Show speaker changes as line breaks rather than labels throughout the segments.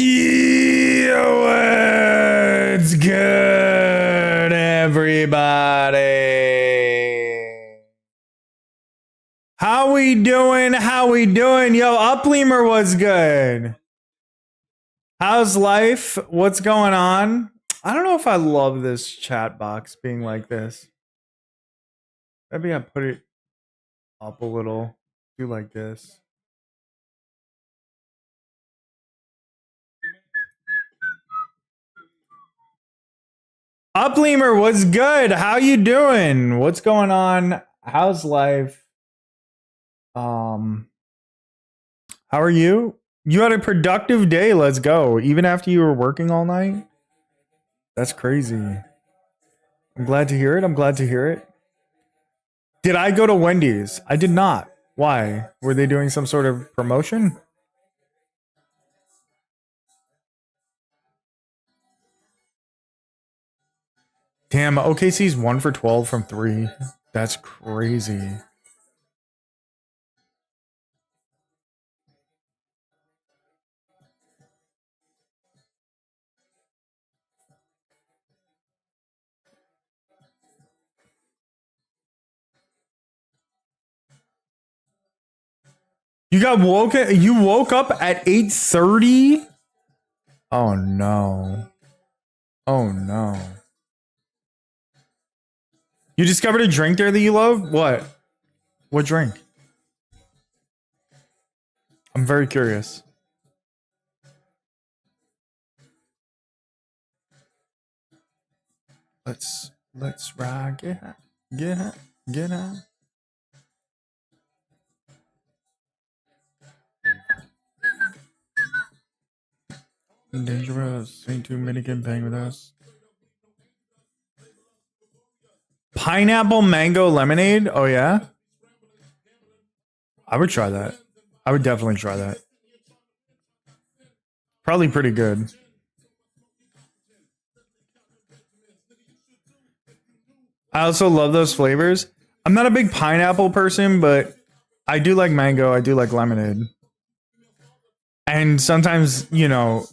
Yo, what's good, everybody? How we doing? How we doing? Yo, Upleamer was good. How's life? What's going on? I don't know if I love this chat box being like this. Maybe I put it up a little. Do like this. Upleamer, what's good? How you doing? What's going on? How's life? How are you? You had a productive day. Let's go. Even after you were working all night? That's crazy. I'm glad to hear it. I'm glad to hear it. Did I go to Wendy's? I did not. Why? Were they doing some sort of promotion? Damn, OKC's 1 for 12 from 3. That's crazy. You woke up at 8:30? Oh no. Oh no. You discovered a drink there that you love? What? What drink? I'm very curious. Let's ride. Get out. Dangerous. Ain't too many can bang with us. Pineapple mango lemonade? Oh yeah? I would try that. I would definitely try that. Probably pretty good. I also love those flavors. I'm not a big pineapple person, but I do like mango. I do like lemonade. And sometimes, you know,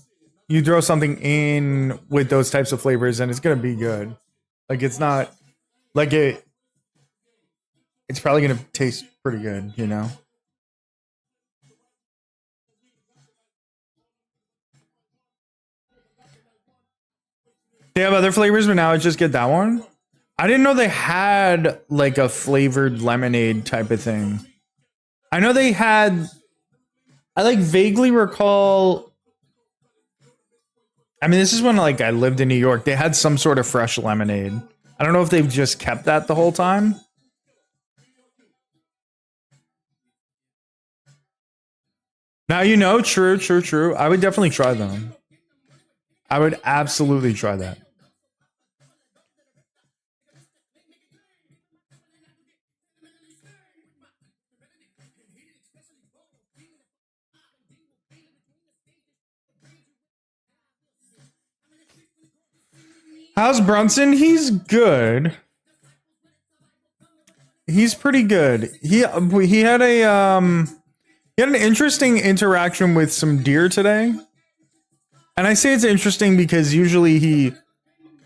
you throw something in with those types of flavors and it's going to be good. Like it's not like it's probably going to taste pretty good, you know? They have other flavors, but now I just get that one. I didn't know they had like a flavored lemonade type of thing. I know they had. I like vaguely recall. I mean, this is when like I lived in New York. They had some sort of fresh lemonade. I don't know if they've just kept that the whole time. Now you know, true. I would definitely try them. I would absolutely try that. How's Brunson? He's good. He's pretty good. He had an interesting interaction with some deer today. And I say it's interesting because usually he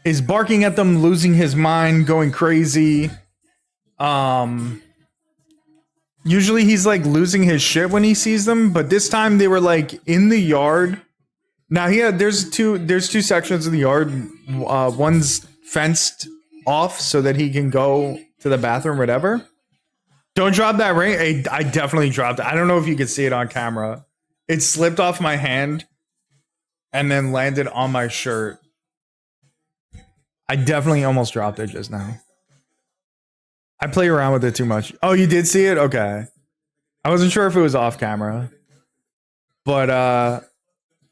is barking at them, losing his mind, going crazy. Usually he's like losing his shit when he sees them, but this time they were like in the yard. Now there's two sections of the yard. One's fenced off so that he can go to the bathroom, whatever. Don't drop that ring. I definitely dropped it. I don't know if you can see it on camera. It slipped off my hand and then landed on my shirt. I definitely almost dropped it just now. I play around with it too much. Oh, you did see it? Okay. I wasn't sure if it was off camera. But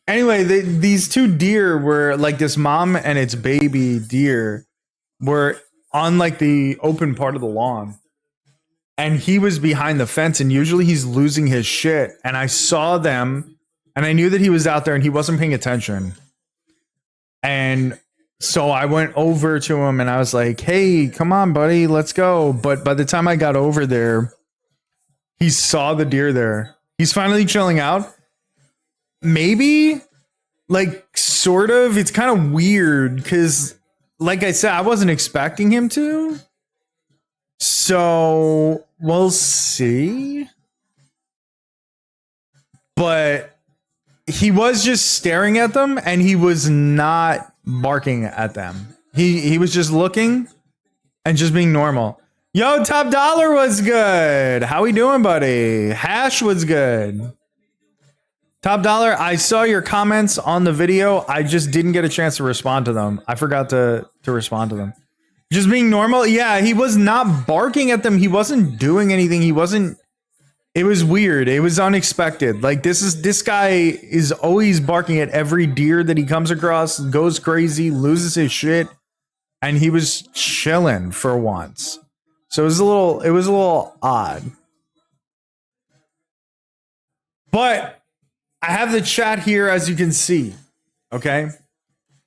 anyway, these two deer were like this mom and its baby deer were on like the open part of the lawn. And he was behind the fence and usually he's losing his shit. And I saw them and I knew that he was out there and he wasn't paying attention. And so I went over to him and I was like, hey, come on, buddy, let's go. But by the time I got over there, he saw the deer there. He's finally chilling out. Maybe Like, sort of. It's kind of weird because, like I said, I wasn't expecting him to. So we'll see. But he was just staring at them and he was not barking at them. He was just looking and just being normal. Yo, Top Dollar was good. How we doing, buddy? Hash was good. Top Dollar, I saw your comments on the video. I just didn't get a chance to respond to them. I forgot to respond to them. Just being normal. Yeah, he was not barking at them. He wasn't doing anything. He wasn't. It was weird. It was unexpected. Like this guy is always barking at every deer that he comes across, goes crazy, loses his shit, and he was chilling for once. So it was a little odd. But I have the chat here, as you can see. Okay.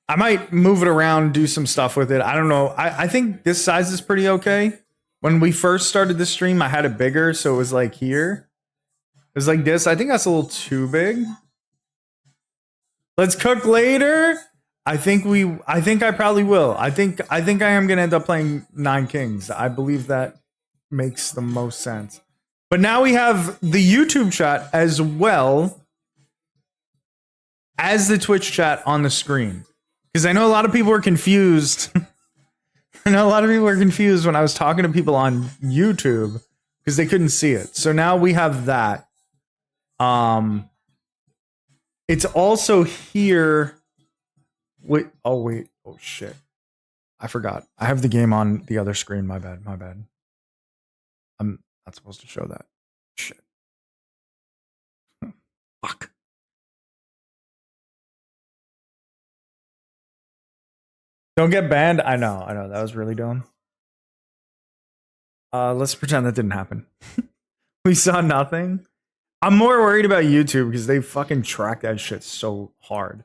I might move it around, do some stuff with it. I don't know. I think this size is pretty okay. When we first started the stream, I had it bigger, so it was like here. It was like this. I think that's a little too big. Let's cook later. I think I probably will. I think I am gonna end up playing 9 Kings. I believe that makes the most sense. But now we have the YouTube chat as well as the Twitch chat on the screen. Because I know a lot of people were confused. I know a lot of people were confused when I was talking to people on YouTube because they couldn't see it. So now we have that. It's also here. Wait. Oh shit. I forgot. I have the game on the other screen. My bad. I'm not supposed to show that. Shit. Fuck. Don't get banned. I know. That was really dumb. Let's pretend that didn't happen. We saw nothing. I'm more worried about YouTube because they fucking track that shit so hard.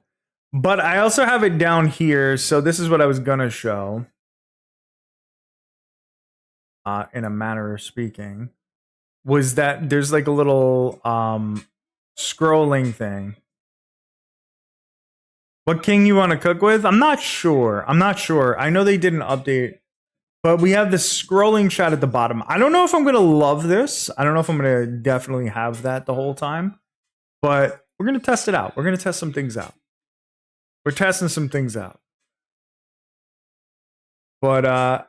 But I also have it down here. So this is what I was gonna show. In a manner of speaking, was that there's like a little scrolling thing. What king you want to cook with? I'm not sure. I know they did an update, but we have the scrolling chat at the bottom. I don't know if I'm going to love this. I don't know if I'm going to definitely have that the whole time, but we're going to test it out. We're going to test some things out. We're testing some things out. But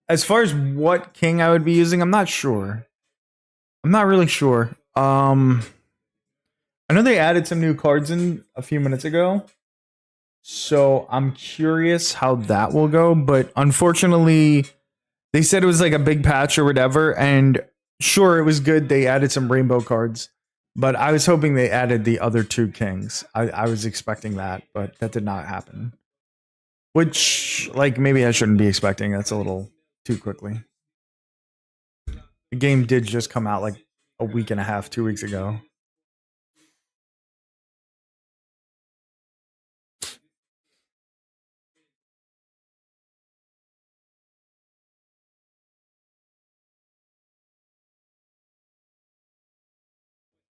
as far as what king I would be using, I'm not sure. I'm not really sure. I know they added some new cards in a few minutes ago. So I'm curious how that will go, but unfortunately, they said it was like a big patch or whatever, and sure, it was good. They added some rainbow cards, but I was hoping they added the other 2 kings. I was expecting that, but that did not happen. Which, like, maybe I shouldn't be expecting. That's a little too quickly. The game did just come out like a week and a half, 2 weeks ago.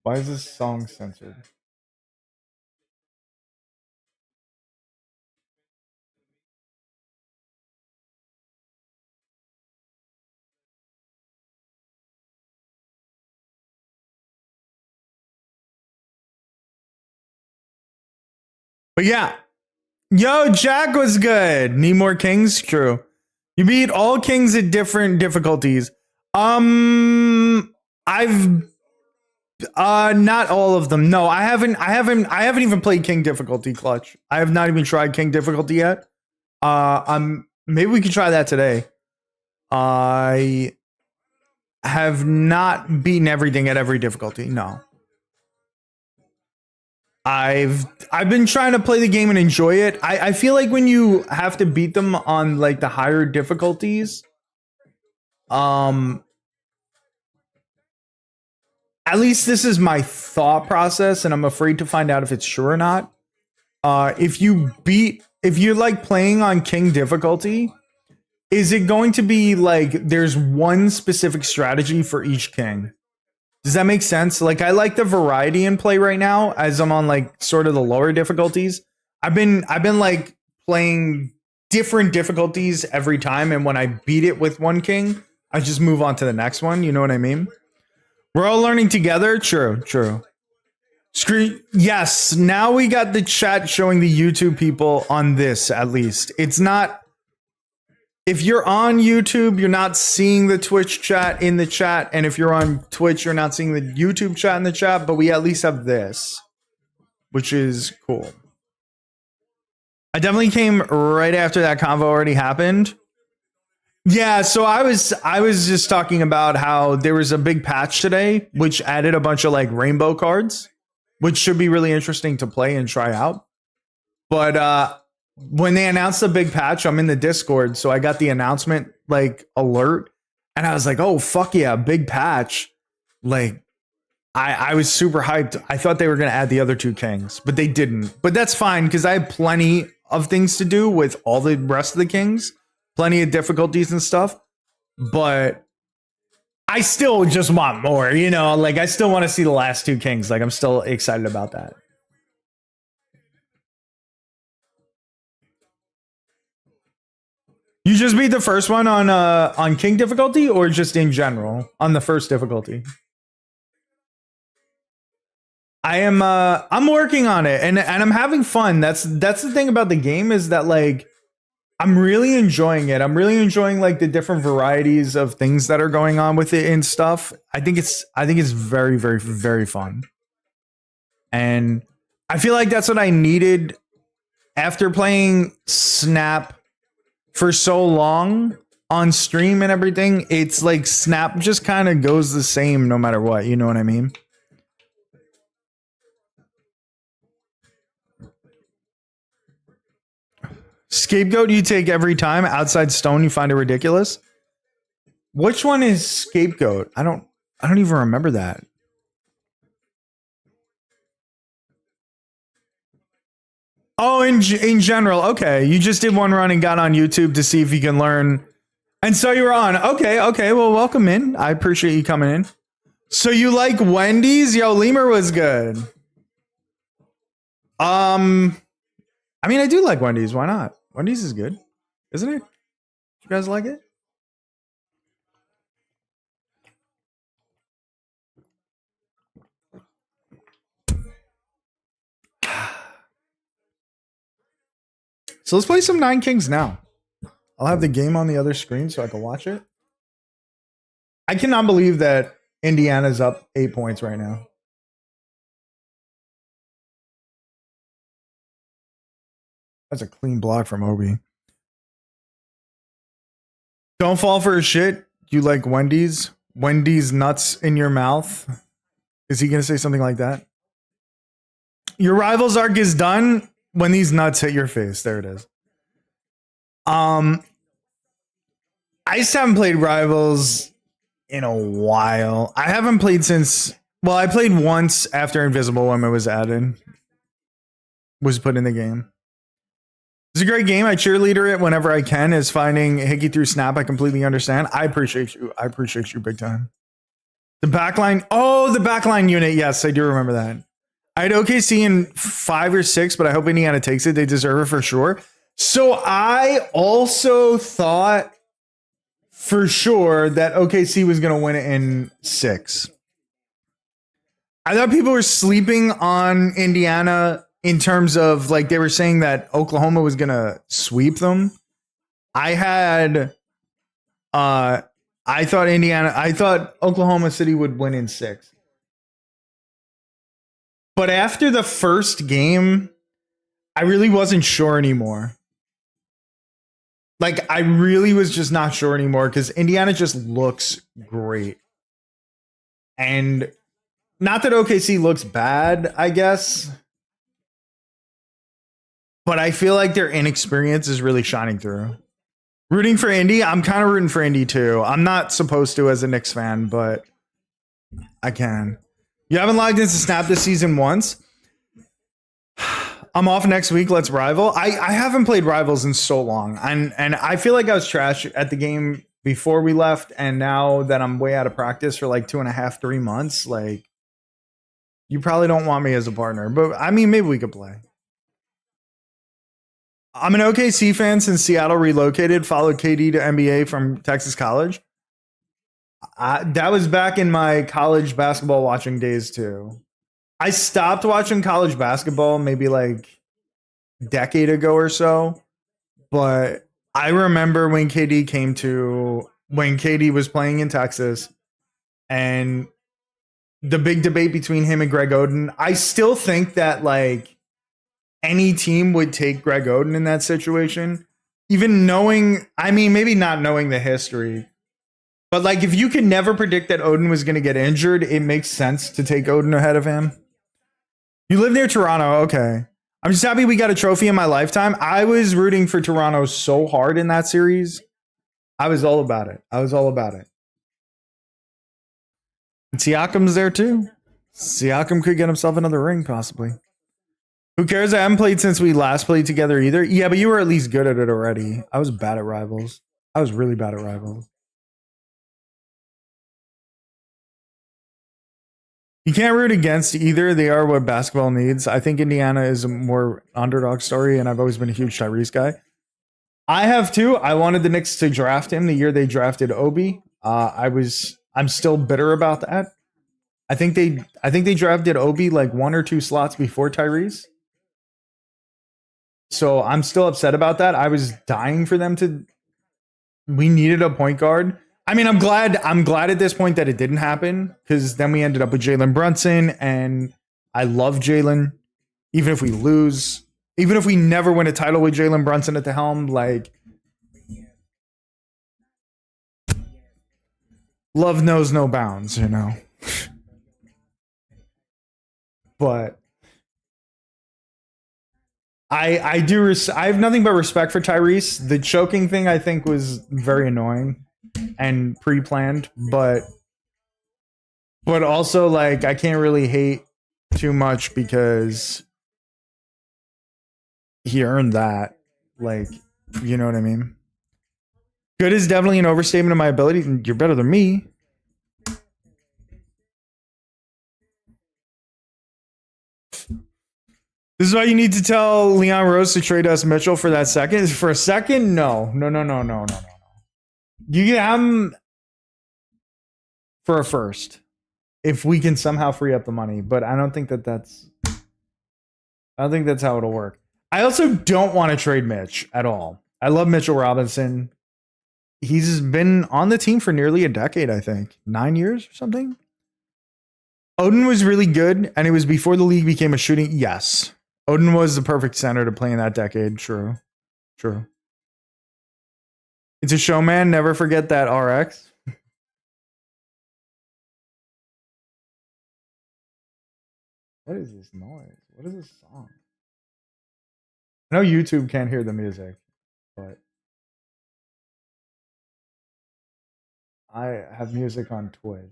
Why is this song censored? But yeah. Yo, Jack was good. Need more kings? True. You beat all kings at different difficulties. I've not all of them. No, I haven't even played king difficulty clutch. I have not even tried king difficulty yet. Maybe we could try that today. I have not beaten everything at every difficulty. No. I've been trying to play the game and enjoy it. I feel like when you have to beat them on like the higher difficulties, at least this is my thought process, and I'm afraid to find out if it's true or not. If you like playing on king difficulty, is it going to be like there's one specific strategy for each king? Does that make sense? Like, I like the variety in play right now as I'm on like sort of the lower difficulties. I've been like playing different difficulties every time, and when I beat it with one king, I just move on to the next one. You know what I mean? We're all learning together. True, true. Screen. Yes. Now we got the chat showing the YouTube people on this. At least it's not. If you're on YouTube, you're not seeing the Twitch chat in the chat, and if you're on Twitch, you're not seeing the YouTube chat in the chat. But we at least have this, which is cool. I definitely came right after that convo already happened. Yeah, so I was just talking about how there was a big patch today which added a bunch of like rainbow cards, which should be really interesting to play and try out. But when they announced the big patch, I'm in the Discord, so I got the announcement like alert and I was like, "Oh, fuck yeah, big patch." Like I was super hyped. I thought they were going to add the other two kings, but they didn't. But that's fine because I have plenty of things to do with all the rest of the kings, plenty of difficulties and stuff. But I still just want more, you know, like I still want to see the last two kings. Like I'm still excited about that. You just beat the first one on king difficulty or just in general on the first difficulty? I'm working on it and I'm having fun. That's the thing about the game is that like I'm really enjoying it. I'm really enjoying like the different varieties of things that are going on with it and stuff. I think it's very very very fun. And I feel like that's what I needed after playing Snap for so long on stream and everything. It's like Snap just kind of goes the same no matter what, you know what I mean? Scapegoat you take every time. Outside Stone you find it ridiculous. Which one is Scapegoat? I don't even remember that. Oh, in general. Okay, you just did one run and got on YouTube to see if you can learn. And so you were on. Okay, okay. Well, welcome in. I appreciate you coming in. So you like Wendy's? Yo, Lemur was good. I mean, I do like Wendy's. Why not? Wendy's is good, isn't it? You guys like it? So let's play some Nine Kings now. I'll have the game on the other screen so I can watch it. I cannot believe that Indiana's up 8 points right now. That's a clean block from Obi. Don't fall for his shit. You like Wendy's? Wendy's nuts in your mouth? Is he going to say something like that? Your rivals arc is done when these nuts hit your face. There it is. I just haven't played Rivals in a while. I haven't played since. Well, I played once after Invisible Woman was added. Was put in the game. It's a great game. I cheerleader it whenever I can. Is finding Hickey through Snap. I completely understand. I appreciate you. I appreciate you big time. The backline. Oh, the backline unit. Yes, I do remember that. I had OKC in 5 or 6, but I hope Indiana takes it. They deserve it for sure. So I also thought for sure that OKC was going to win it in 6. I thought people were sleeping on Indiana in terms of like they were saying that Oklahoma was going to sweep them. I thought Oklahoma City would win in 6. But after the first game, I really wasn't sure anymore. Like, I really was just not sure anymore because Indiana just looks great. And not that OKC looks bad, I guess. But I feel like their inexperience is really shining through. Rooting for Indy? I'm kind of rooting for Indy too. I'm not supposed to as a Knicks fan, but I can. You haven't logged into Snap this season once? I'm off next week. Let's rival. I haven't played Rivals in so long. And I feel like I was trash at the game before we left. And now that I'm way out of practice for like 2.5, 3 months, like you probably don't want me as a partner. But I mean, maybe we could play. I'm an OKC fan since Seattle relocated, followed KD to NBA from Texas College. That was back in my college basketball watching days too. I stopped watching college basketball maybe like a decade ago or so, but I remember when KD was playing in Texas and the big debate between him and Greg Oden. I still think that like any team would take Greg Oden in that situation, even knowing, I mean, maybe not knowing the history, but like if you could never predict that Oden was going to get injured, it makes sense to take Oden ahead of him. You live near Toronto, okay. I'm just happy we got a trophy in my lifetime. I was rooting for Toronto so hard in that series. I was all about it. I was all about it. And Siakam's there too. Siakam could get himself another ring, possibly. Who cares? I haven't played since we last played together either. Yeah, but you were at least good at it already. I was bad at Rivals. I was really bad at Rivals. You can't root against either. They are what basketball needs. I think Indiana is a more underdog story, and I've always been a huge Tyrese guy. I have too. I wanted the Knicks to draft him the year they drafted Obi. I'm still bitter about that. I think they drafted Obi like 1 or 2 slots before Tyrese. So I'm still upset about that. I was dying for them to. We needed a point guard. I mean, I'm glad at this point that it didn't happen because then we ended up with Jalen Brunson, and I love Jalen. Even if we lose, even if we never win a title with Jalen Brunson at the helm, like love knows no bounds, you know. But I have nothing but respect for Tyrese. The choking thing I think was very annoying and pre-planned, but also like I can't really hate too much because he earned that. Like, you know what I mean? Good is definitely an overstatement of my ability. You're better than me. This is why you need to tell Leon Rose to trade us Mitchell for that second. For a second? No. You get him for a first if we can somehow free up the money, but I don't think that's how it'll work. I also don't want to trade Mitch at all. I love Mitchell Robinson. He's been on the team for nearly a decade, I think. 9 years or something. Oden was really good, and it was before the league became a shooting. Yes. Oden was the perfect center to play in that decade. True. It's a show, man. Never forget that RX. What is this noise? What is this song? I know YouTube can't hear the music, but I have music on Twitch.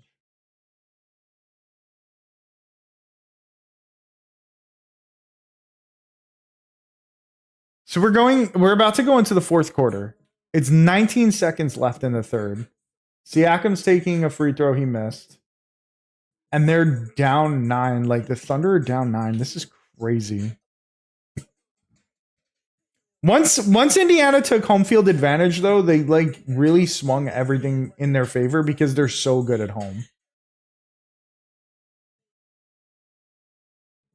So we're about to go into the fourth quarter. It's 19 seconds left in the third. Siakam's taking a free throw he missed. And they're down 9. Like the Thunder are down 9. This is crazy. Once Indiana took home field advantage, though, they like really swung everything in their favor because they're so good at home.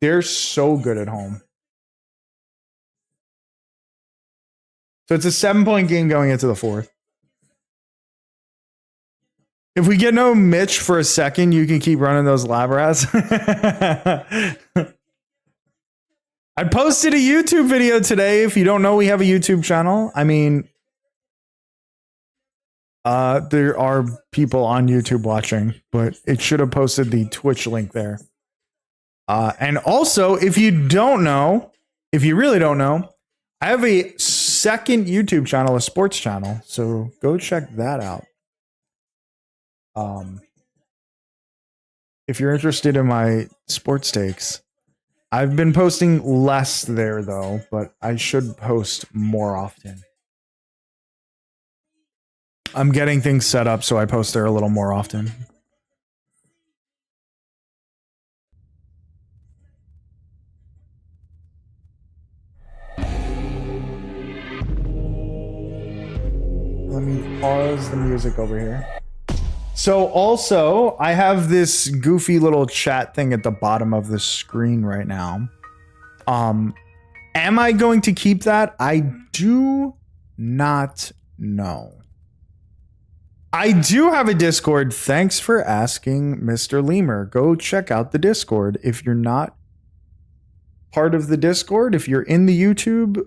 They're so good at home. So it's a 7-point game going into the fourth. If we get no Mitch for a second, you can keep running those lab rats. I posted a YouTube video today. If you don't know, we have a YouTube channel. I mean, there are people on YouTube watching, but it should have posted the Twitch link there. And also, if you really don't know, I have a second YouTube channel, a sports channel. So go check that out. If you're interested in my sports takes, I've been posting less there though, but I should post more often. I'm getting things set up so I post there a little more often. pause the music over here. So also, I have this goofy little chat thing at the bottom of the screen right now. Am I going to keep that? I do not know. I do have a Discord. Thanks for asking, Mr. Lemur. Go check out the Discord. If you're not part of the Discord, if you're in the YouTube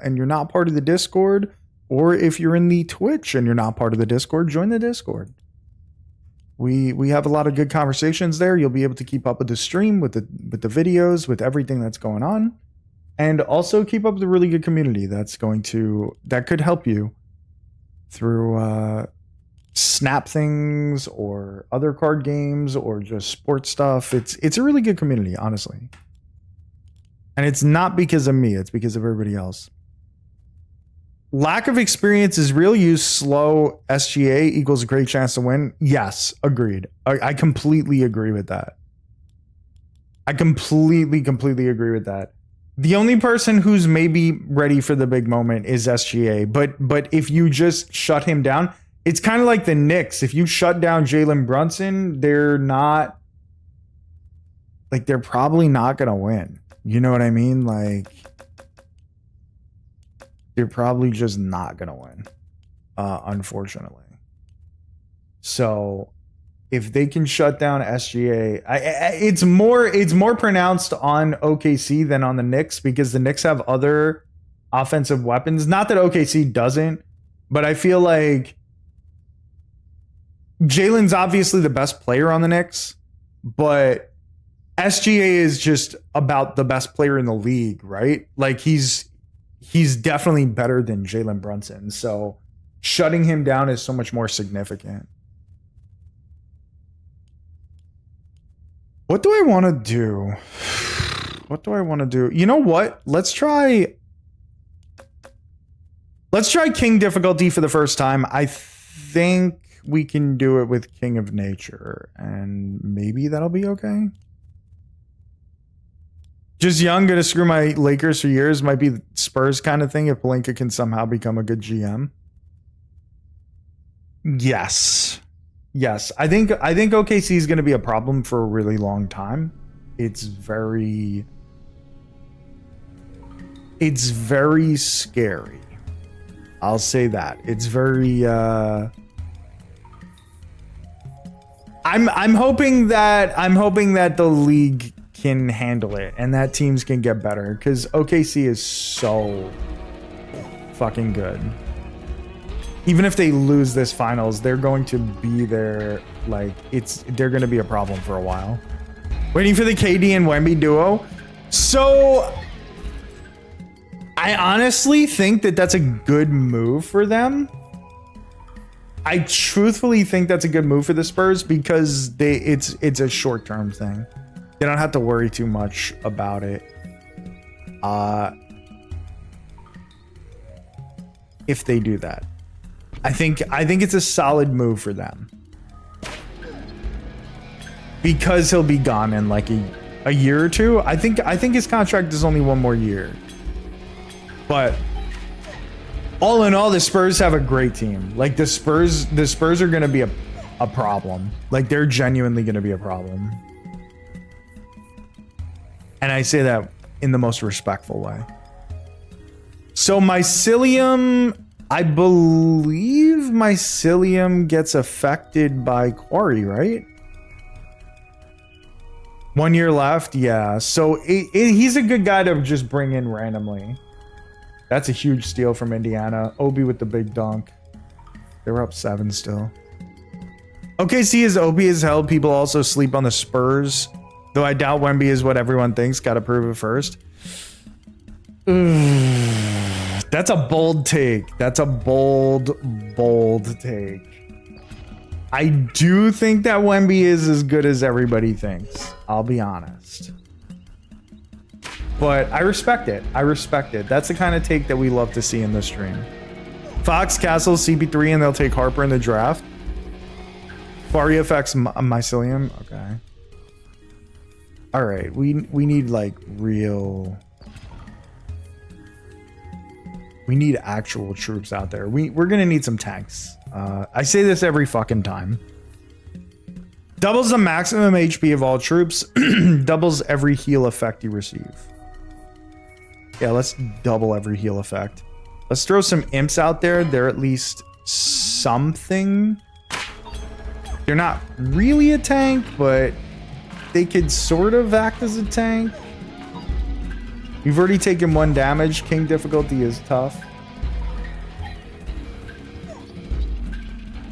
and you're not part of the Discord, or if you're in the Twitch and you're not part of the Discord, join the Discord. We have a lot of good conversations there. You'll be able to keep up with the stream, with the videos, with everything that's going on, and also keep up with a really good community that could help you through snap things or other card games or just sports stuff. It's a really good community, honestly. And it's not because of me, it's because of everybody else. Lack of experience is real. Use slow SGA equals a great chance to win. Yes, agreed. I completely agree with that. I completely agree with that. The only person who's maybe ready for the big moment is SGA. But if you just shut him down, it's kind of like the Knicks. If you shut down Jalen Brunson, they're probably not going to win. You know what I mean? Like, they're probably just not going to win, unfortunately. So if they can shut down SGA, it's more pronounced on OKC than on the Knicks, because the Knicks have other offensive weapons. Not that OKC doesn't, but I feel like Jalen's obviously the best player on the Knicks, but SGA is just about the best player in the league, right? Like, he's definitely better than Jalen Brunson. So shutting him down is so much more significant. What do I want to do? What do I want to do? You know what? Let's try King difficulty for the first time. I think we can do it with King of Nature, and maybe that'll be okay. Just young, gonna screw my Lakers for years. Might be Spurs kind of thing if Pelinka can somehow become a good GM. Yes. I think OKC is gonna be a problem for a really long time. It's very scary. I'll say that. It's very I'm hoping that the league can handle it and that teams can get better, because OKC is so fucking good. Even if they lose this finals, they're going to be there. Like, they're going to be a problem for a while. Waiting for the KD and Wemby duo. So I honestly think that that's a good move for them. I truthfully think that's a good move for the Spurs, because it's a short-term thing. They don't have to worry too much about it. If they do that, I think it's a solid move for them, because he'll be gone in like a year or two. I think his contract is only one more year. But all in all, the Spurs have a great team. Like, the Spurs are going to be a problem. Like, they're genuinely going to be a problem. And I say that in the most respectful way. So Mycelium, I believe Mycelium gets affected by Quarry, right? 1 year left, yeah. So he's a good guy to just bring in randomly. That's a huge steal from Indiana. Obi with the big dunk. They were up 7 still. OKC is OP as hell. People also sleep on the Spurs. Though I doubt Wemby is what everyone thinks. Gotta prove it first. That's a bold take. That's a bold take. I do think that Wemby is as good as everybody thinks. I'll be honest. But I respect it. That's the kind of take that we love to see in the stream. Fox, Castle, CP3, and they'll take Harper in the draft. Quarry affects Mycelium. Okay. All right, we need like real. We need actual troops out there. We're gonna need some tanks. I say this every fucking time. Doubles the maximum HP of all troops. Doubles every heal effect you receive. Yeah, let's double every heal effect. Let's throw some imps out there. They're at least something. They're not really a tank, but they could sort of act as a tank. We've already taken 1 damage. King difficulty is tough.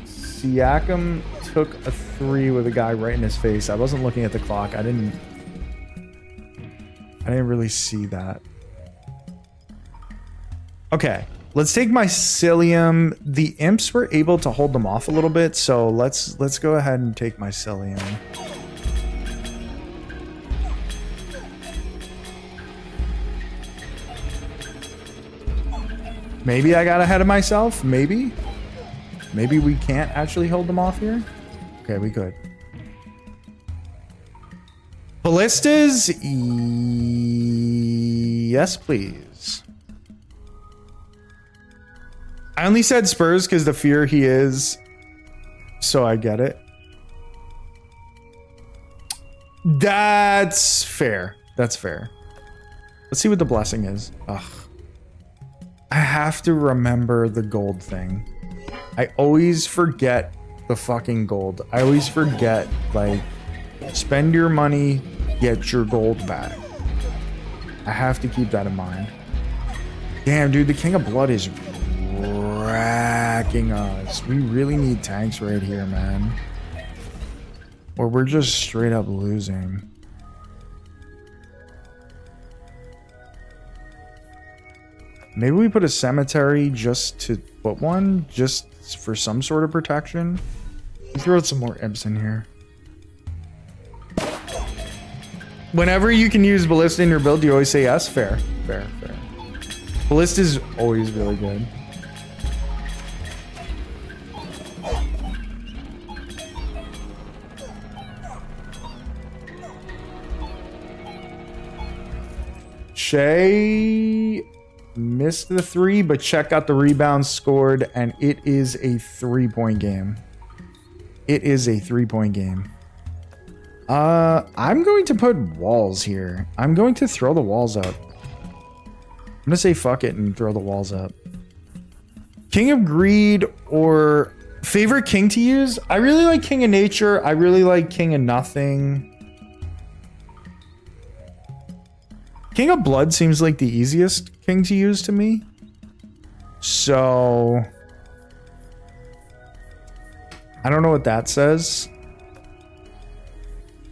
Siakam took a 3 with a guy right in his face. I wasn't looking at the clock. I didn't really see that. Okay, let's take Mycelium. The imps were able to hold them off a little bit, so let's go ahead and take Mycelium. Maybe I got ahead of myself. Maybe we can't actually hold them off here. Okay, we could. Ballistas? Yes, please. I only said Spurs because the fear he is, so I get it. That's fair. That's fair. Let's see what the blessing is. Ugh. I have to remember the gold thing. I always forget the fucking gold. I always forget, like, spend your money, get your gold back. I have to keep that in mind. Damn, dude, the King of Blood is wrecking us. We really need tanks right here, man. Or we're just straight up losing. Maybe we put a cemetery just to put one, just for some sort of protection. Let's throw some more imps in here. Whenever you can use Ballista in your build, you always say yes. Fair, fair, fair. Ballista is always really good. Shay missed the 3, but check out the rebounds scored, and it is a 3-point game. It is a 3-point game. I'm going to put walls here. I'm going to throw the walls up. I'm gonna say fuck it and throw the walls up. King of Greed or favorite king to use? I really like King of Nature. I really like King of Nothing. King of Blood seems like the easiest king to use to me. So I don't know what that says.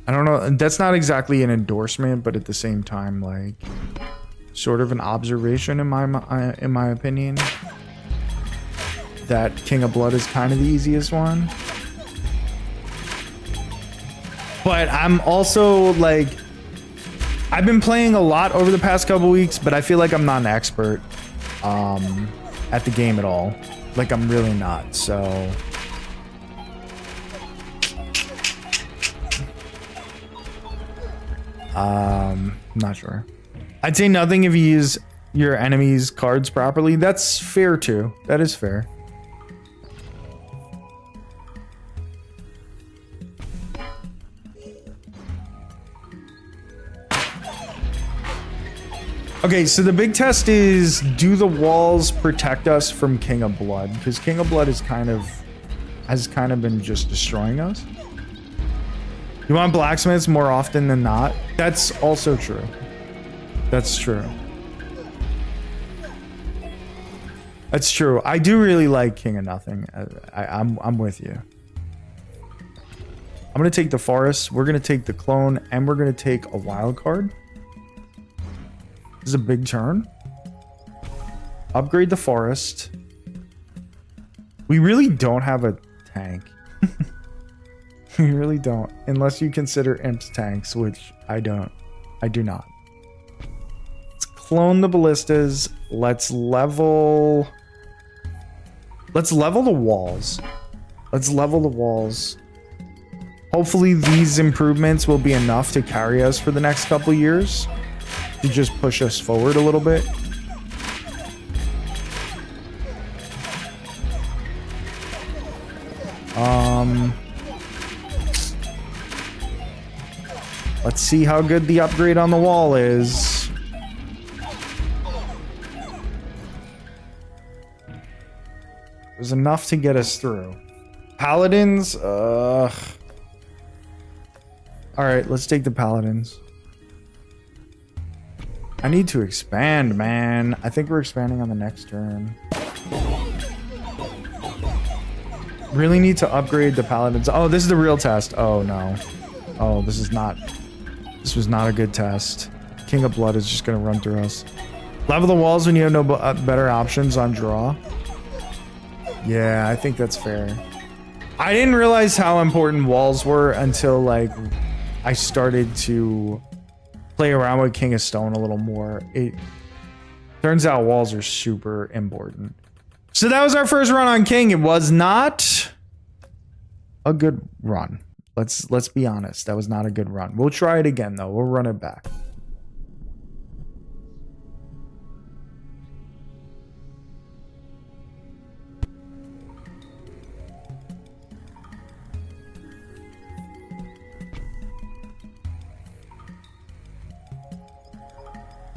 I don't know. That's not exactly an endorsement, but at the same time, like, sort of an observation in my opinion. That King of Blood is kind of the easiest one. But I'm also like, I've been playing a lot over the past couple weeks, but I feel like I'm not an expert at the game at all. Like, I'm really not. So not sure. I'd say nothing if you use your enemy's cards properly. That's fair too. That is fair. Okay, so the big test is, do the walls protect us from King of Blood? Because King of Blood has kind of been just destroying us. You want blacksmiths more often than not? That's also true. That's true. That's true. I do really like King of Nothing. I'm with you. I'm gonna take the forest. We're gonna take the clone, and we're gonna take a wild card. This is a big turn. Upgrade the forest. We really don't have a tank. We really don't. Unless you consider imps tanks, which I don't. I do not. Let's clone the ballistas. Let's level the walls. Let's level the walls. Hopefully these improvements will be enough to carry us for the next couple years. To just push us forward a little bit. Let's see how good the upgrade on the wall is. It was enough to get us through. Paladins, ugh. Alright, let's take the paladins. I need to expand, man. I think we're expanding on the next turn. Really need to upgrade the paladins. Oh, this is the real test. Oh, no. Oh, this was not a good test. King of Blood is just going to run through us. Level the walls when you have no better options on draw. Yeah, I think that's fair. I didn't realize how important walls were until, like, I started to play around with King of Stone a little more. It turns out walls are super important. So that was our first run on King. It was not a good run. Let's be honest. That was not a good run. We'll try it again, though. We'll run it back.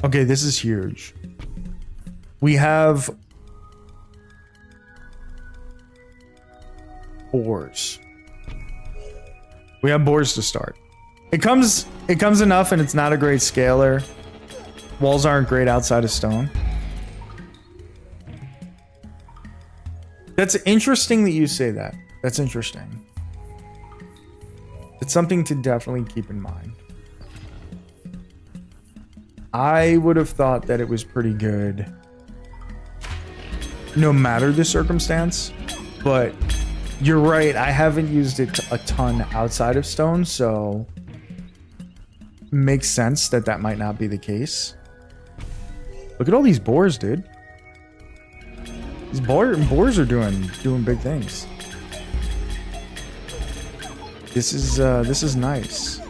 Okay, this is huge. We have boars. We have boars to start. It comes enough, and it's not a great scaler. Walls aren't great outside of stone. That's interesting that you say that. That's interesting. It's something to definitely keep in mind. I would have thought that it was pretty good no matter the circumstance, but you're right. I haven't used it a ton outside of stone, so makes sense that that might not be the case. Look at all these boars, dude. These boars are doing big things. This is nice.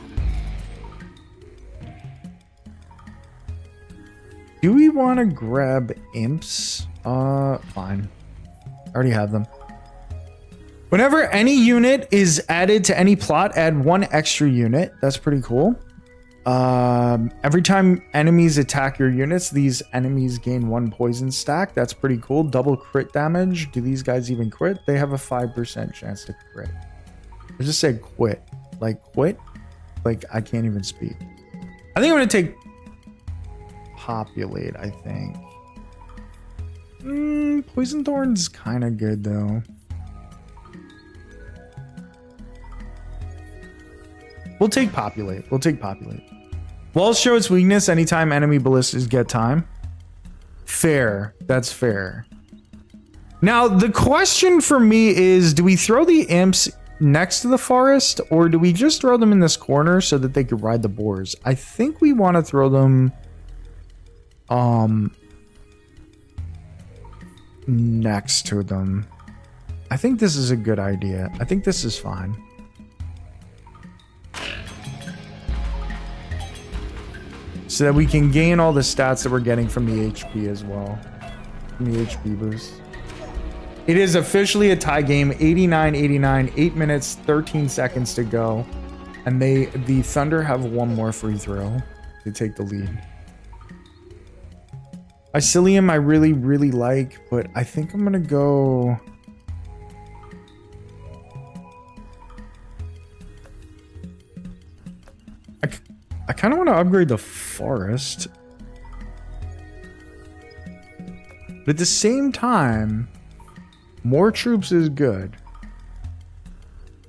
Do we want to grab imps? Fine. I already have them. Whenever any unit is added to any plot, add one extra unit. That's pretty cool. Every time enemies attack your units, these enemies gain 1 poison stack. That's pretty cool. Double crit damage. Do these guys even crit? They have a 5% chance to crit. I just said quit. Like quit? Like I can't even speak. I think I'm going to take populate, I think. Poison Thorn's kind of good though. We'll take populate. We'll take populate. Walls show its weakness anytime enemy ballistas get time. Fair. That's fair. Now, the question for me is, do we throw the imps next to the forest, or do we just throw them in this corner so that they could ride the boars? I think we want to throw them next to them. I think this is a good idea. I think this is fine. So that we can gain all the stats that we're getting from the HP as well. From the HP boost. It is officially a tie game. 89-89, 8 minutes, 13 seconds to go. And the Thunder have one more free throw to take the lead. Icilium I really, really like, but I think I'm gonna go... I kind of want to upgrade the forest. But at the same time, more troops is good.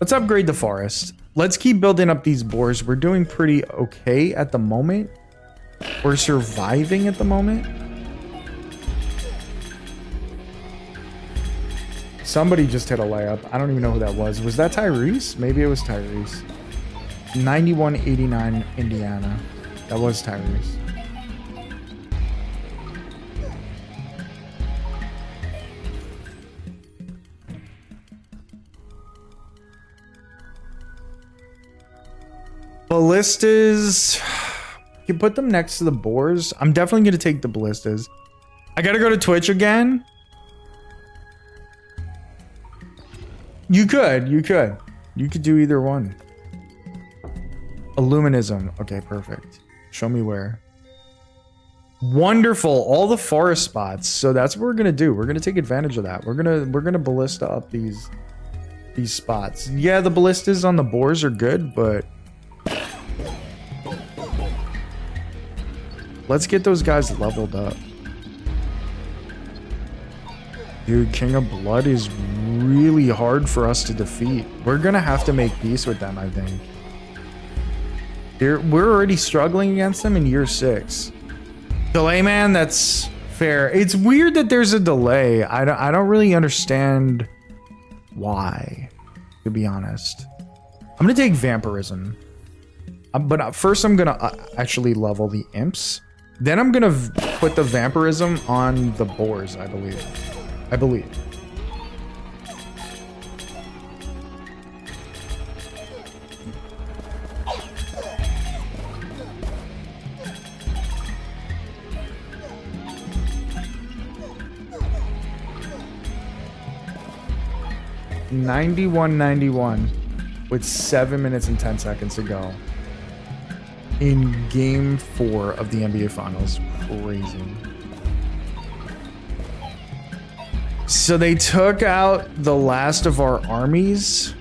Let's upgrade the forest. Let's keep building up these boars. We're doing pretty okay at the moment. We're surviving at the moment. Somebody just hit a layup. I don't even know who that was. Was that Tyrese? Maybe it was Tyrese. 91-89 Indiana. That was Tyrese. Ballistas. You can put them next to the boars. I'm definitely going to take the ballistas. I got to go to Twitch again. You could do either one. Illuminism. Okay, perfect. Show me where. Wonderful. All the forest spots. So that's what we're gonna do. We're gonna take advantage of that. We're gonna ballista up these spots. Yeah, the ballistas on the boars are good, but let's get those guys leveled up. Dude, King of Blood is really hard for us to defeat. We're gonna have to make peace with them, I think. We're already struggling against them in year 6. Delay, man, that's fair. It's weird that there's a delay. I don't really understand why, to be honest. I'm gonna take vampirism. But first I'm gonna actually level the imps. Then I'm gonna put the vampirism on the boars, I believe. 91 with 7 minutes and 10 seconds to go in game 4 of the NBA Finals. Crazy. So they took out the last of our armies,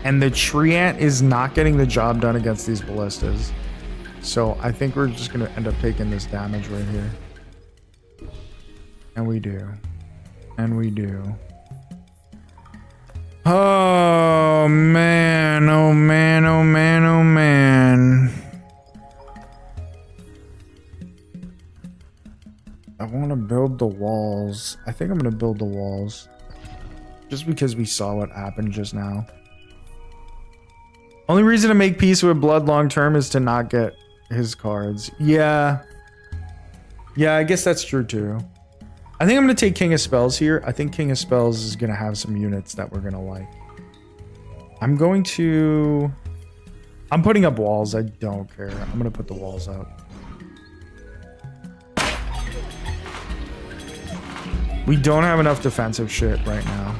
and the Treant is not getting the job done against these ballistas. So I think we're just gonna end up taking this damage right here. And we do. And we do. Oh man, oh man, oh man, oh man. I want to build the walls. I think I'm going to build the walls. Just because we saw what happened just now. Only reason to make peace with Blood long term is to not get his cards. Yeah. Yeah, I guess that's true too. I think I'm going to take King of Spells here. I think King of Spells is going to have some units that we're going to like. I'm putting up walls. I don't care. I'm going to put the walls up. We don't have enough defensive shit right now.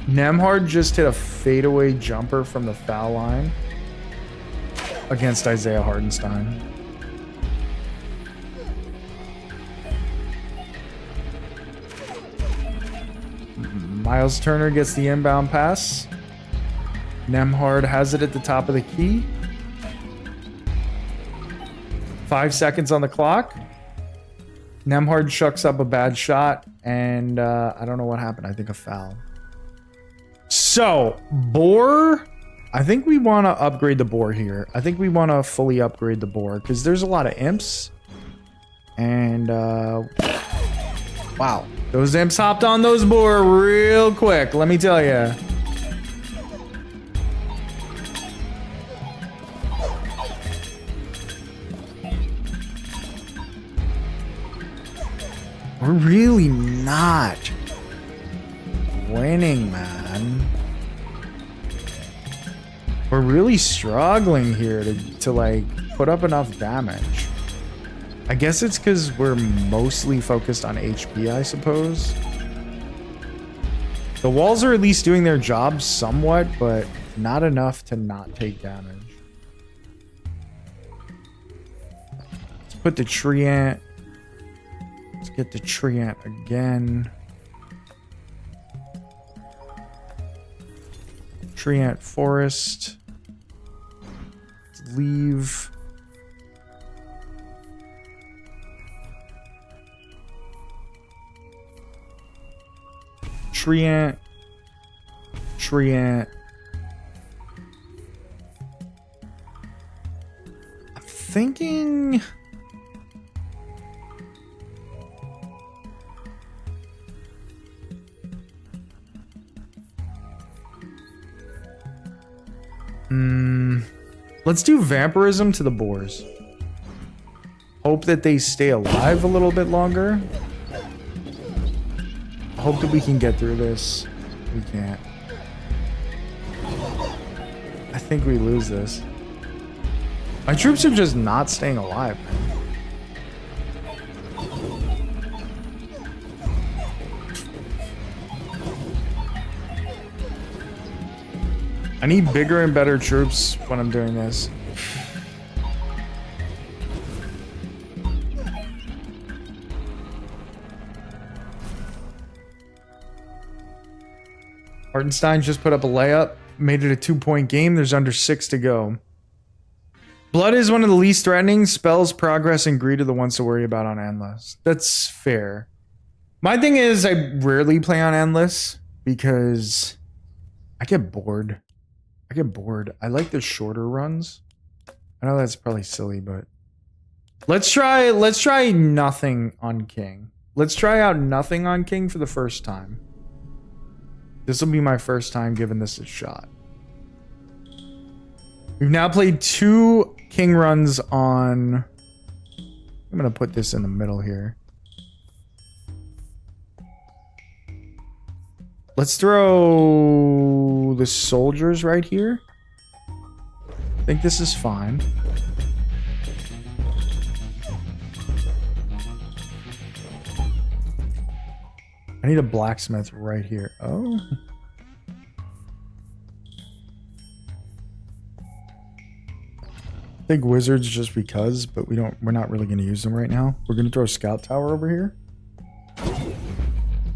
Nemhard just hit a fadeaway jumper from the foul line against Isaiah Hardenstein. Miles Turner gets the inbound pass. Nemhard has it at the top of the key. 5 seconds on the clock. Nemhard chucks up a bad shot, and I don't know what happened. I think a foul. So, boar. I think we want to upgrade the boar here. I think we want to fully upgrade the boar because there's a lot of imps. And wow, those imps hopped on those boar real quick. Let me tell you. We're really not winning, man. We're really struggling here to like put up enough damage. I guess it's because we're mostly focused on HP, I suppose. The walls are at least doing their job somewhat, but not enough to not take damage. Let's put the Treant. Let's get the Treant again. Treant Forest. Let's leave. Treant. Treant. I'm thinking... Let's do vampirism to the boars. Hope that they stay alive a little bit longer. Hope that we can get through this. We can't. I think we lose this. My troops are just not staying alive, man. I need bigger and better troops when I'm doing this. Hartenstein just put up a layup, made it a 2-point game. There's under 6 to go. Blood is one of the least threatening. Spells, progress, and greed are the ones to worry about on Endless. That's fair. My thing is I rarely play on Endless because I get bored. I like the shorter runs. I know that's probably silly, but let's try nothing on King. Let's try out nothing on King for the first time. This will be my first time giving this a shot. We've now played 2 King runs on... I'm going to put this in the middle here. Let's throw the soldiers right here. I think this is fine. I need a blacksmith right here. Oh. I think wizards just because, but we're not really going to use them right now. We're going to throw a scout tower over here.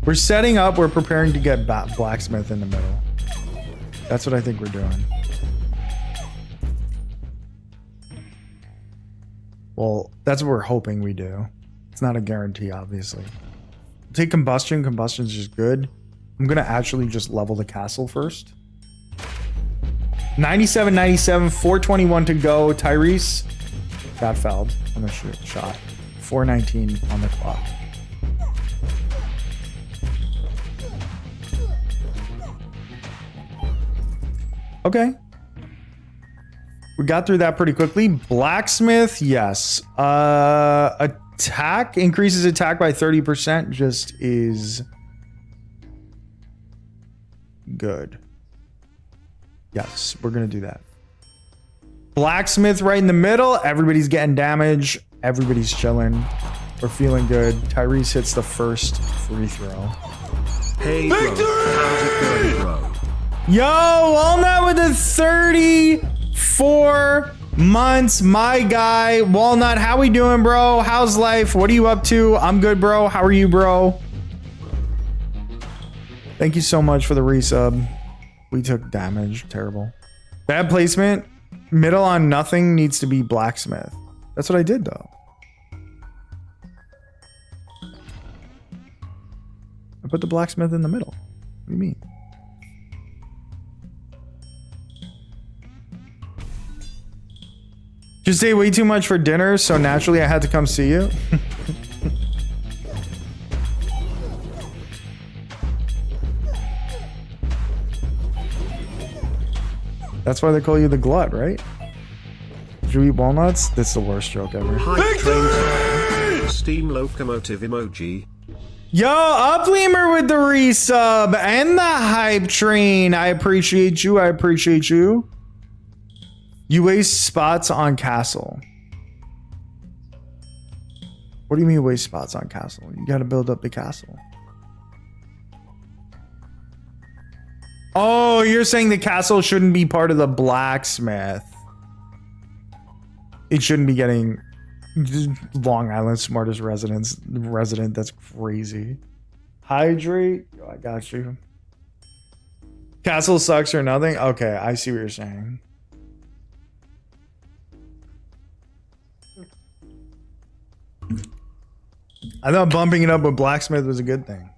We're setting up, we're preparing to get blacksmith in the middle. That's what I think we're doing. Well, that's what we're hoping we do. It's not a guarantee, obviously. Take combustion. Combustion's just good. I'm going to actually just level the castle first. 97, 97, 421 to go. Tyrese got fouled on the shot. 419 on the clock. Okay. We got through that pretty quickly. Blacksmith, yes. Attack increases attack by 30%. Just is good. Yes, we're gonna do that. Blacksmith right in the middle. Everybody's getting damage. Everybody's chilling. We're feeling good. Tyrese hits the first free throw.
Hey, bro. How's it going, bro?
Yo, Walnut with the 34 months, my guy. Walnut, how we doing, bro? How's life? What are you up to? I'm good, bro. How are you, bro? Thank you so much for the resub. We took damage. Terrible. Bad placement. Middle on nothing needs to be blacksmith. That's what I did, though. I put the blacksmith in the middle. What do you mean? Just ate way too much for dinner, so naturally I had to come see you. That's why they call you the glut, right? Did you eat walnuts? That's the worst joke ever.
Hi, train steam locomotive emoji.
Yo, Upleamer with the resub and the hype train. I appreciate you. I appreciate you. You waste spots on castle. What do you mean waste spots on castle? You got to build up the castle. Oh, you're saying the castle shouldn't be part of the blacksmith. It shouldn't be getting Long Island smartest resident. That's crazy. Hydrate. Oh, I got you. Castle sucks or nothing. Okay, I see what you're saying. I thought bumping it up with blacksmith was a good thing.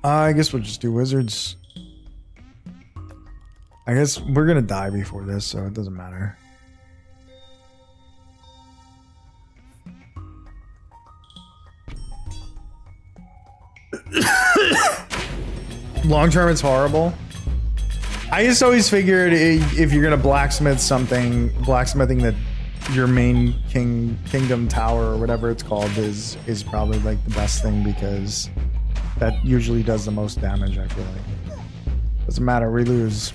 I guess we'll just do wizards. I guess we're gonna die before this, so it doesn't matter. Long term, it's horrible. I just always figured if you're gonna blacksmith something, blacksmithing that your main kingdom tower or whatever it's called is probably like the best thing because that usually does the most damage. I feel like doesn't matter, we lose.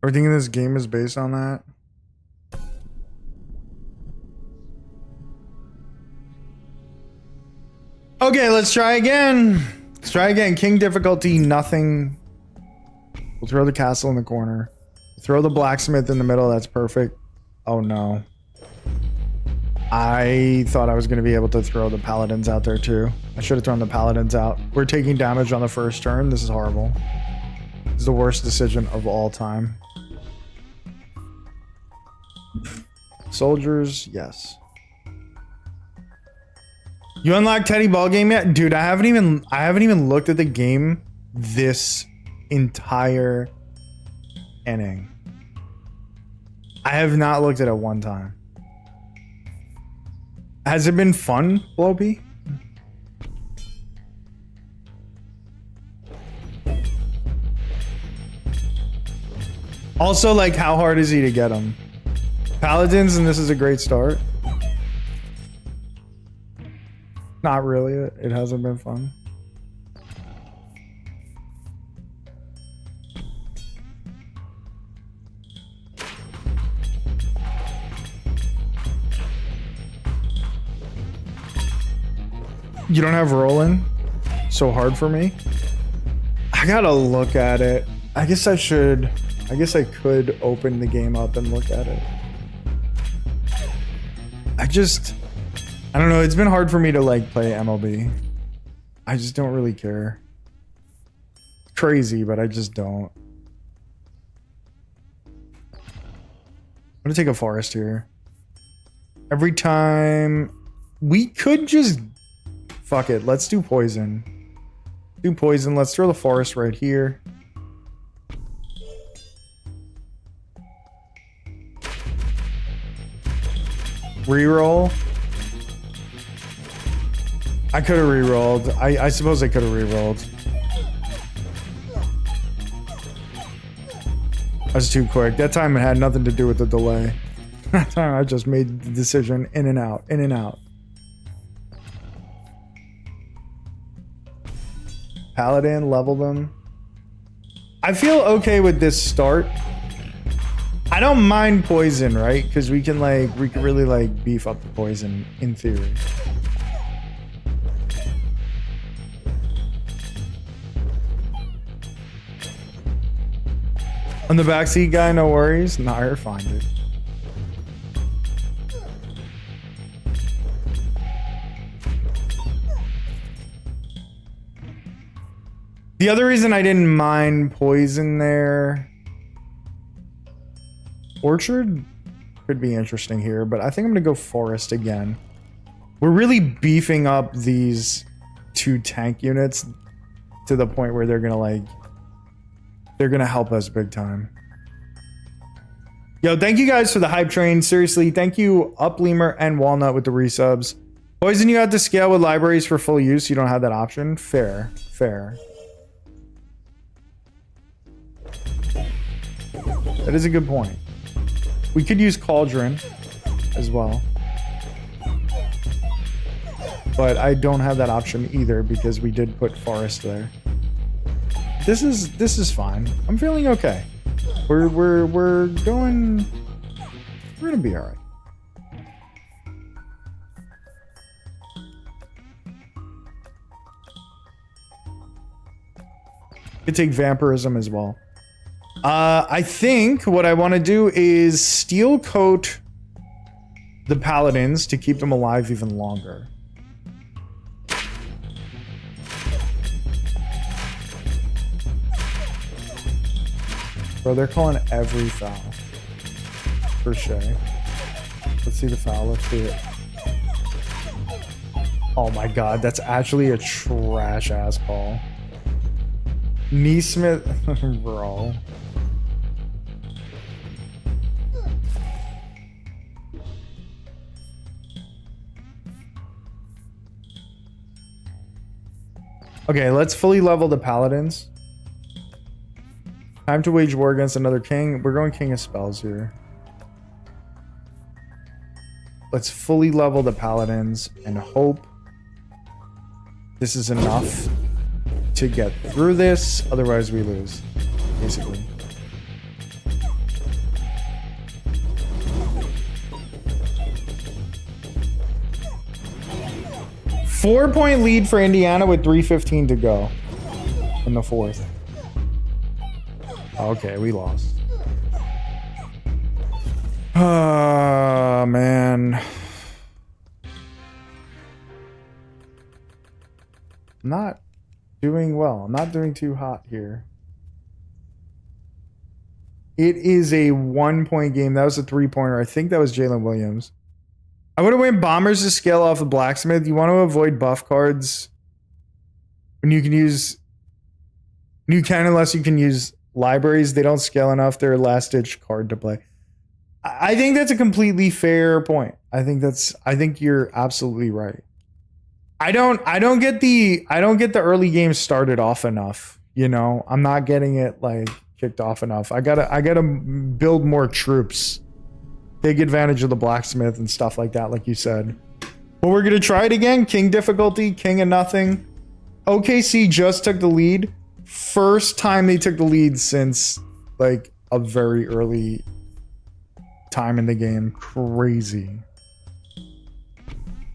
Everything in this game is based on that. Okay, let's try again. Let's try again. King difficulty, nothing. We'll throw the castle in the corner. Throw the blacksmith in the middle. That's perfect. Oh no. I thought I was going to be able to throw the paladins out there too. I should have thrown the paladins out. We're taking damage on the first turn. This is horrible. This is the worst decision of all time. Soldiers, yes. You unlocked Teddy Ball game yet? Dude, I haven't even looked at the game this entire inning. I have not looked at it one time. Has it been fun, Blopey? Also, like, how hard is he to get him? Paladins, and this is a great start. Not really. It hasn't been fun. You don't have rolling? So hard for me? I gotta look at it. I guess I should. I guess I could open the game up and look at it. I don't know. It's been hard for me to like play MLB. I just don't really care. Crazy, but I just don't. I'm gonna take a forest here. Every time we could just fuck it. Let's do poison. Do poison. Let's throw the forest right here. Reroll. I could have re-rolled. I suppose I could have re-rolled. I was too quick. That time it had nothing to do with the delay. That time I just made the decision in and out, in and out. Paladin, level them. I feel okay with this start. I don't mind poison, right? Because we can really like beef up the poison in theory. On the backseat guy, no worries. Nah, you're fine, dude. The other reason I didn't mind poison there, orchard could be interesting here, but I think I'm gonna go forest again. We're really beefing up these two tank units to the point where they're gonna help us big time. Yo, thank you guys for the hype train. Seriously, thank you Upleamer and Walnut with the resubs. Poison, you have to scale with libraries for full use. You don't have that option. Fair, fair. That is a good point. We could use Cauldron as well. But I don't have that option either because we did put Forest there. This is fine. I'm feeling okay. We're gonna be alright. Could take Vampirism as well. I think what I want to do is steel coat the paladins to keep them alive even longer. Bro, they're calling every foul. For sure. Let's see the foul. Let's see it. Oh my god, that's actually a trash ass call. Neesmith, bro. Okay, let's fully level the paladins. Time to wage war against another king. We're going King of Spells here. Let's fully level the paladins and hope this is enough to get through this. Otherwise, we lose, basically. 4-point lead for Indiana with 3:15 to go in the fourth. Okay, we lost. Oh, man. Not doing well. I'm not doing too hot here. It is a 1-point game. That was a 3-pointer. I think that was Jalen Williams. I would have went Bombers to scale off of Blacksmith. You want to avoid buff cards when you can use... You can unless you can use libraries. They don't scale enough. They're a last-ditch card to play. I think that's a completely fair point. I think you're absolutely right. I don't get the early game started off enough. You know, I'm not getting it like kicked off enough. I gotta build more troops. Take advantage of the blacksmith and stuff like that, like you said. But we're gonna try it again. King difficulty, king and nothing. OKC just took the lead. First time they took the lead since like a very early time in the game. Crazy.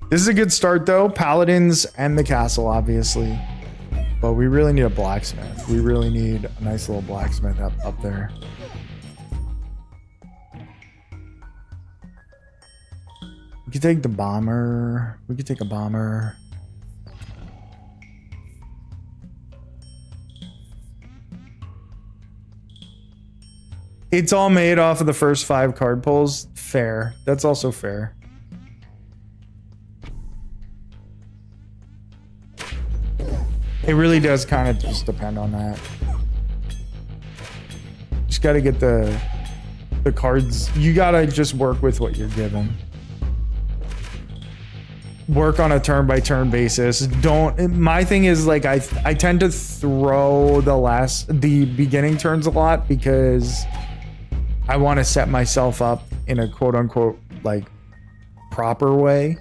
This is a good start though. Paladins and the castle, obviously. But we really need a blacksmith. We really need a nice little blacksmith up there. We could take the bomber. We could take a bomber. It's all made off of the first 5 card pulls. Fair. That's also fair. It really does kind of just depend on that. Just got to get the cards. You got to just work with what you're given. Work on a turn-by-turn basis. My thing is like I tend to throw the beginning turns a lot because I want to set myself up in a quote-unquote like proper way.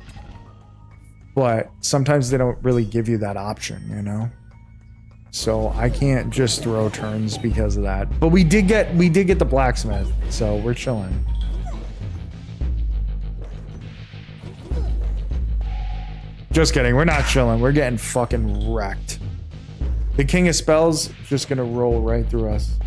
But sometimes they don't really give you that option, you know? So I can't just throw turns because of that. But we did get the blacksmith, so we're chilling. Just kidding, we're not chilling. We're getting fucking wrecked. The king of spells is just gonna roll right through us.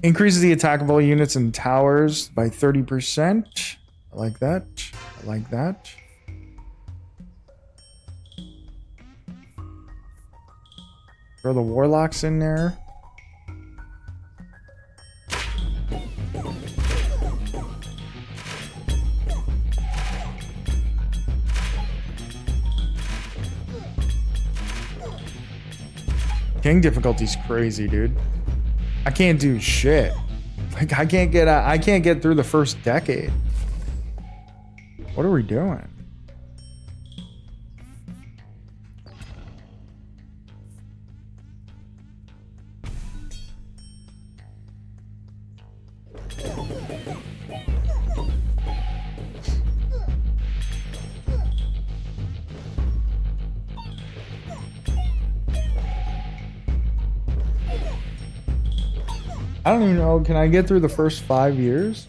Increases the attack of all units and towers by 30%. I like that. I like that. Throw the warlocks in there. King difficulty's crazy, dude. I can't do shit. Like I can't get through the first decade. What are we doing? I don't even know. Can I get through the first 5 years?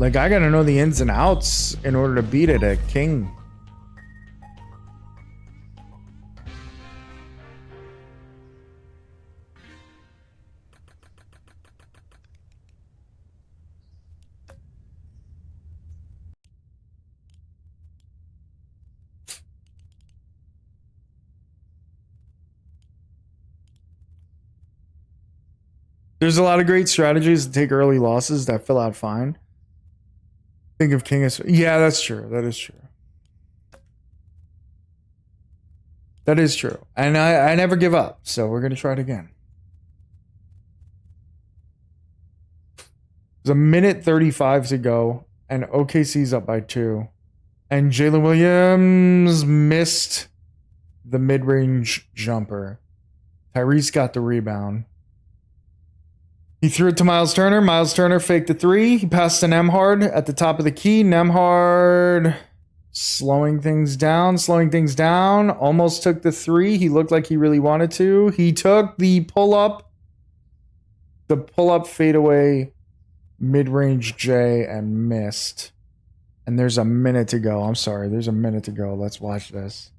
Like, I gotta know the ins and outs in order to beat it at king. There's a lot of great strategies to take early losses that fill out fine. Think of king as... Yeah, that's true. That is true. That is true. And I never give up. So we're going to try it again. There's 1:35 to go. And OKC's up by 2. And Jalen Williams missed the mid-range jumper. Tyrese got the rebound. He threw it to Miles Turner. Miles Turner faked the 3. He passed to Nemhard at the top of the key. Nemhard slowing things down. Almost took the 3. He looked like he really wanted to. He took the pull-up the pull-up fadeaway mid-range J and missed. And there's a minute to go. I'm sorry. There's a minute to go. Let's watch this.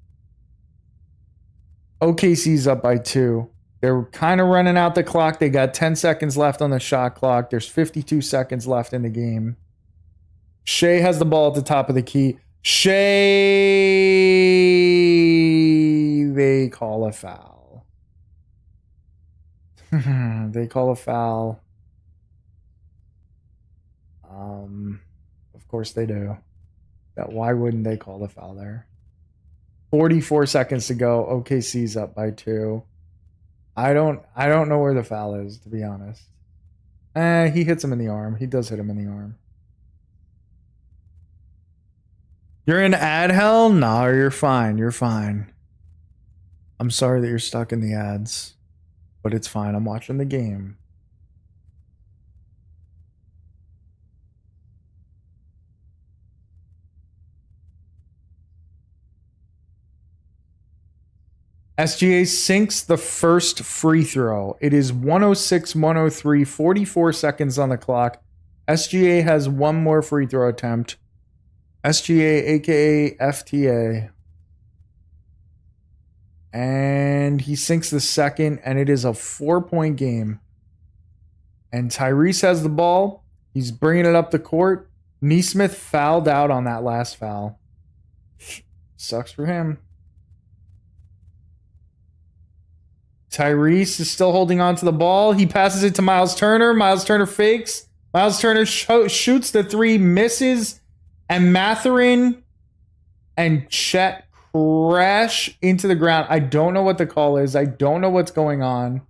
OKC's up by 2. They're kind of running out the clock. They got 10 seconds left on the shot clock. There's 52 seconds left in the game. Shea has the ball at the top of the key. Shea, they call a foul. They call a foul. Of course they do. Why wouldn't they call the foul there? 44 seconds to go. OKC's up by 2. I don't know where the foul is, to be honest. He hits him in the arm. He does hit him in the arm. You're in ad hell? No, you're fine. You're fine. I'm sorry that you're stuck in the ads, but it's fine. I'm watching the game. SGA sinks the first free throw. It is 106-103, 44 seconds on the clock. SGA has one more free throw attempt. SGA, aka FTA. And he sinks the second, and it is a 4-point game. And Tyrese has the ball. He's bringing it up the court. Neesmith fouled out on that last foul. Sucks for him. Tyrese is still holding on to the ball. He passes it to Miles Turner. Miles Turner fakes. Miles Turner shoots the 3, misses. And Mathurin and Chet crash into the ground. I don't know what the call is. I don't know what's going on.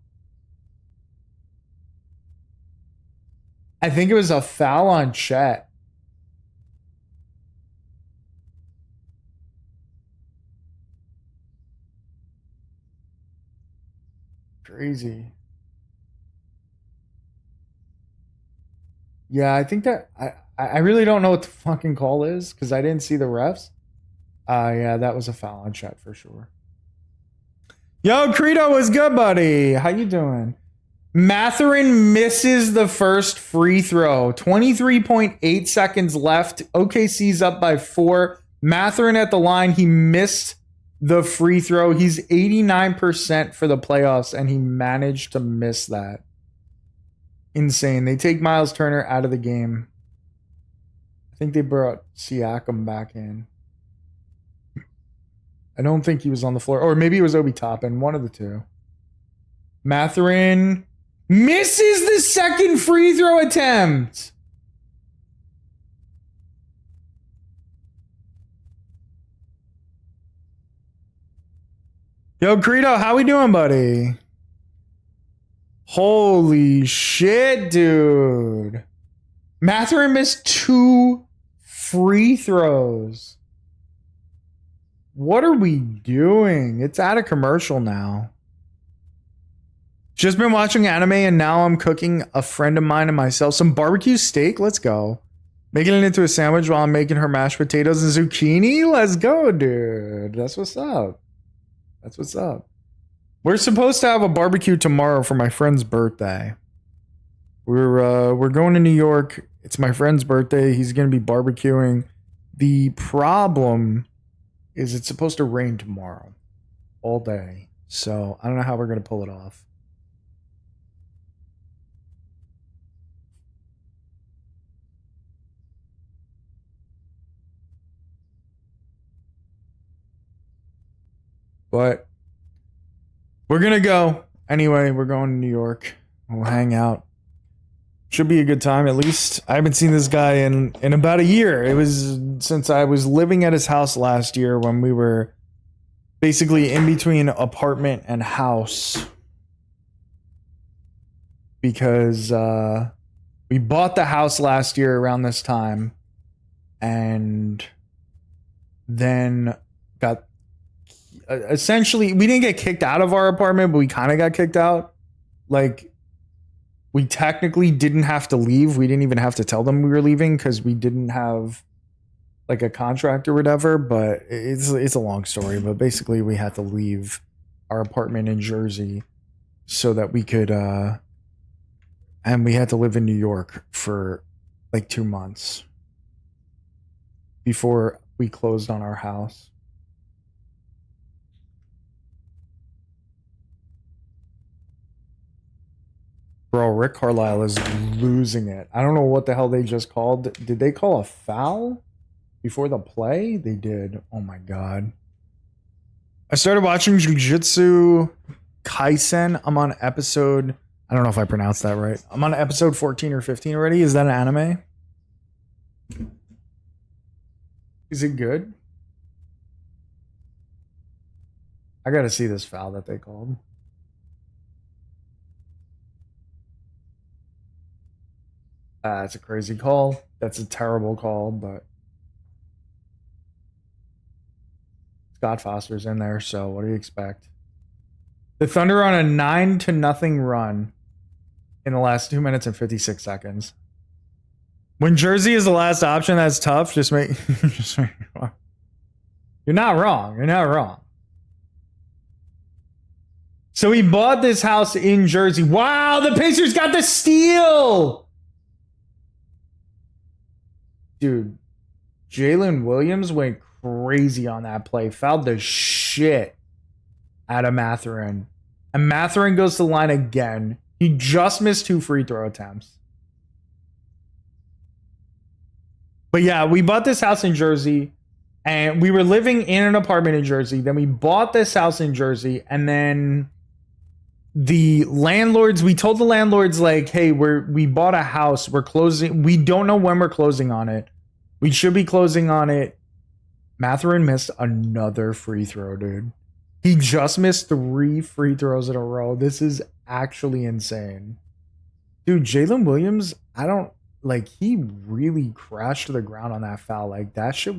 I think it was a foul on Chet. Crazy. Yeah, I think that I really don't know what the fucking call is because I didn't see the refs. Yeah, that was a foul on Chet for sure. Yo, Credo was good, buddy. How you doing? Mathurin misses the first free throw. 23.8 seconds left. OKC's up by 4. Mathurin at the line. He missed the free throw. He's 89% for the playoffs, and he managed to miss that. Insane. They take Miles Turner out of the game. I think they brought Siakam back in. I don't think he was on the floor. Or maybe it was Obi Toppin. One of the two. Mathurin misses the second free throw attempt. Yo, Credo, how we doing, buddy? Holy shit, dude. Mathurin missed 2 free throws. What are we doing? It's out of commercial now. Just been watching anime and now I'm cooking a friend of mine and myself some barbecue steak. Let's go. Making it into a sandwich while I'm making her mashed potatoes and zucchini. Let's go, dude. That's what's up. That's what's up. We're supposed to have a barbecue tomorrow for my friend's birthday. We're going to New York. It's my friend's birthday. He's going to be barbecuing. The problem is it's supposed to rain tomorrow all day. So I don't know how we're going to pull it off. But we're going to go. Anyway, we're going to New York. We'll hang out. Should be a good time. At least I haven't seen this guy in about a year. It was since I was living at his house last year when we were basically in between apartment and house. Because we bought the house last year around this time. And then got... essentially, we didn't get kicked out of our apartment, but we kind of got kicked out. Like, we technically didn't have to leave. We didn't even have to tell them we were leaving because we didn't have like a contract or whatever. But it's a long story. But basically, we had to leave our apartment in Jersey so that we could And we had to live in New York for like 2 months before we closed on our house. Bro, Rick Carlisle is losing it. I don't know what the hell they just called. Did they call a foul before the play? They did. Oh my god. I started watching Jujutsu Kaisen. I'm on episode, I don't know if I pronounced that right. I'm on episode 14 or 15 already. Is that an anime? Is it good? I gotta see this foul that they called. That's a crazy call. That's a terrible call, but Scott Foster's in there, so what do you expect? The Thunder on a 9-0 run in the last 2 minutes and 56 seconds. When Jersey is the last option, that's tough. Just make You're not wrong. You're not wrong. So he bought this house in Jersey. Wow, the Pacers got the steal. Dude, Jalen Williams went crazy on that play. Fouled the shit out of Mathurin. And Mathurin goes to the line again. He just missed 2 free throw attempts. But yeah, we bought this house in Jersey. And we were living in an apartment in Jersey. Then we bought this house in Jersey. And then the landlords, we told the landlords, like, hey, we bought a house. We're closing. We don't know when we're closing on it. We should be closing on it. Mathurin missed another free throw, dude. He just missed 3 free throws in a row. This is actually insane. Dude, Jalen Williams, he really crashed to the ground on that foul. Like, that shit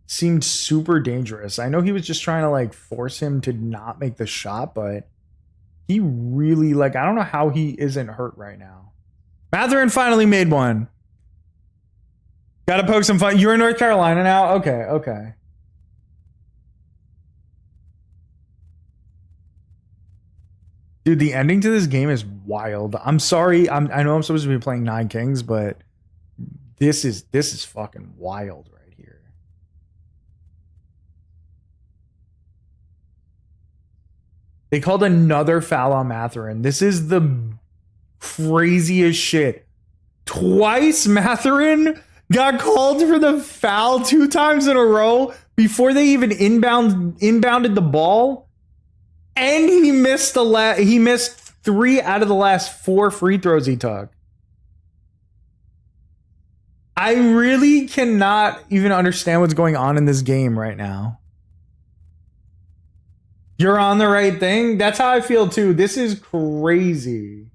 seemed super dangerous. I know he was just trying to, like, force him to not make the shot, but he really, I don't know how he isn't hurt right now. Mathurin finally made one. Gotta poke some fun. You're in North Carolina now? Okay. Dude, the ending to this game is wild. I'm sorry. I know I'm supposed to be playing Nine Kings, but this is fucking wild right here. They called another foul on Mathurin. This is the craziest shit. Twice Mathurin got called for the foul 2 times in a row before they even inbounded the ball. And he missed 3 out of the last 4 free throws he took. I really cannot even understand what's going on in this game right now. You're on the right thing? That's how I feel too. This is crazy.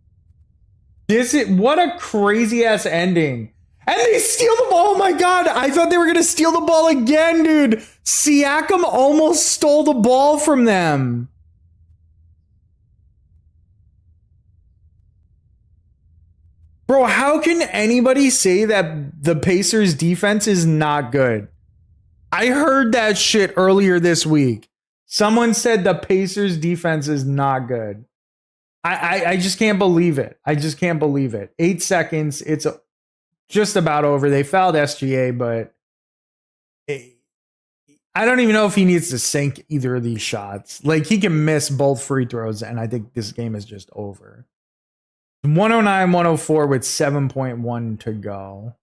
What a crazy ass ending. And they steal the ball. Oh my god. I thought they were going to steal the ball again, dude. Siakam almost stole the ball from them. Bro, how can anybody say that the Pacers defense is not good? I heard that shit earlier this week. Someone said the Pacers defense is not good. I just can't believe it. I just can't believe it. 8 seconds. It's just about over. They fouled SGA, but I don't even know if he needs to sink either of these shots. Like, he can miss both free throws, and I think this game is just over. 109-104 with 7.1 to go.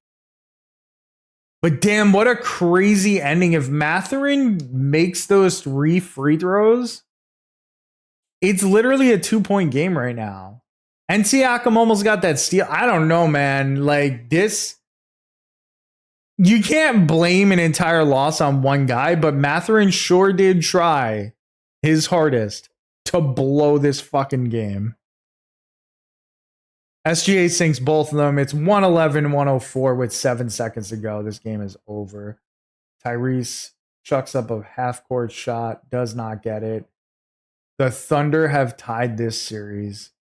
But damn, what a crazy ending. If Mathurin makes those 3 free throws, it's literally a 2-point game right now. And Siakam almost got that steal. I don't know, man. Like, this, you can't blame an entire loss on one guy, but Mathurin sure did try his hardest to blow this fucking game. SGA sinks both of them. It's 111-104 with 7 seconds to go. This game is over. Tyrese chucks up a half-court shot, does not get it. The Thunder have tied this series.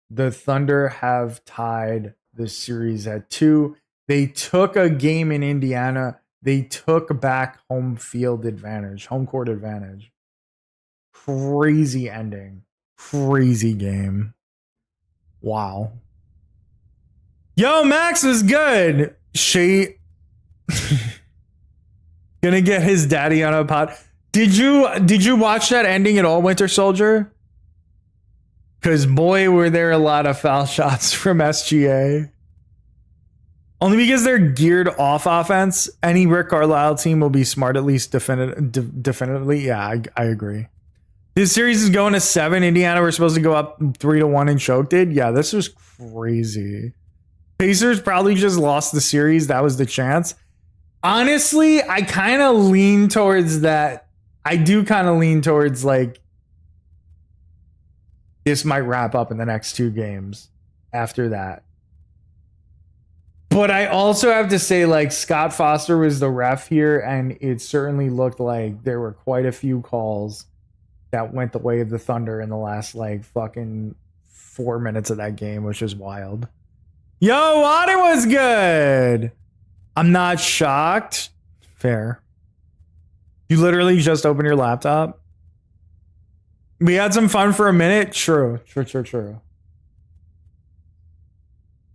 The Thunder have tied the series at 2. They took a game in Indiana. They took back home court advantage. Crazy ending. Crazy game. Wow. Yo, Max was good. She gonna get his daddy on a pod. Did you watch that ending at all, Winter Soldier? Because boy, were there a lot of foul shots from SGA. Only because they're geared off offense. Any Rick Carlisle team will be smart, at least definitively. Yeah, I agree. This series is going to 7. Indiana were supposed to go up 3-1 and choked it. Yeah, this was crazy. Pacers probably just lost the series. That was the chance. Honestly, I kind of lean towards that. I do kind of lean towards like this might wrap up in the next 2 games after that. But I also have to say, like, Scott Foster was the ref here, and it certainly looked like there were quite a few calls that went the way of the Thunder in the last, like, fucking 4 minutes of that game, which is wild. Yo, Wadden was good. I'm not shocked. Fair. You literally just opened your laptop. We had some fun for a minute. True.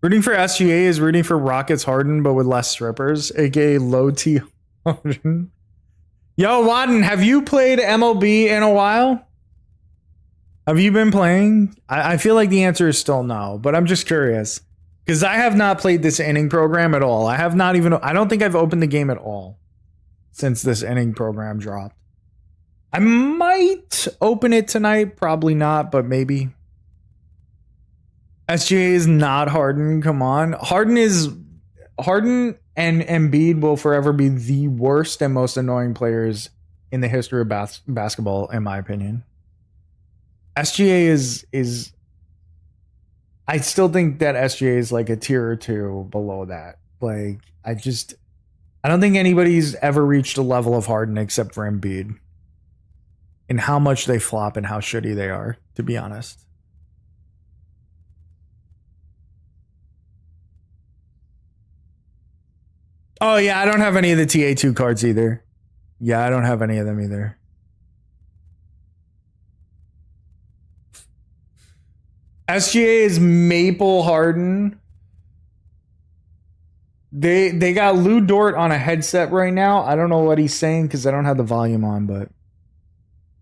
Rooting for SGA is rooting for Rockets Harden, but with less strippers, aka low T Harden. Yo, Wadden, have you played MLB in a while? Have you been playing? I feel like the answer is still no, but I'm just curious. Because I have not played this inning program at all. I don't think I've opened the game at all since this inning program dropped. I might open it tonight, probably not, but maybe. SGA is not Harden. Come on. Harden and Embiid will forever be the worst and most annoying players in the history of basketball, in my opinion. SGA is I still think that SGA is like a tier or 2 below that. Like, I don't think anybody's ever reached a level of Harden except for Embiid. And how much they flop and how shitty they are, to be honest. Oh, yeah, I don't have any of the TA2 cards either. Yeah, I don't have any of them either. SGA is Maple Harden. They got Lou Dort on a headset right now. I don't know what he's saying because I don't have the volume on, but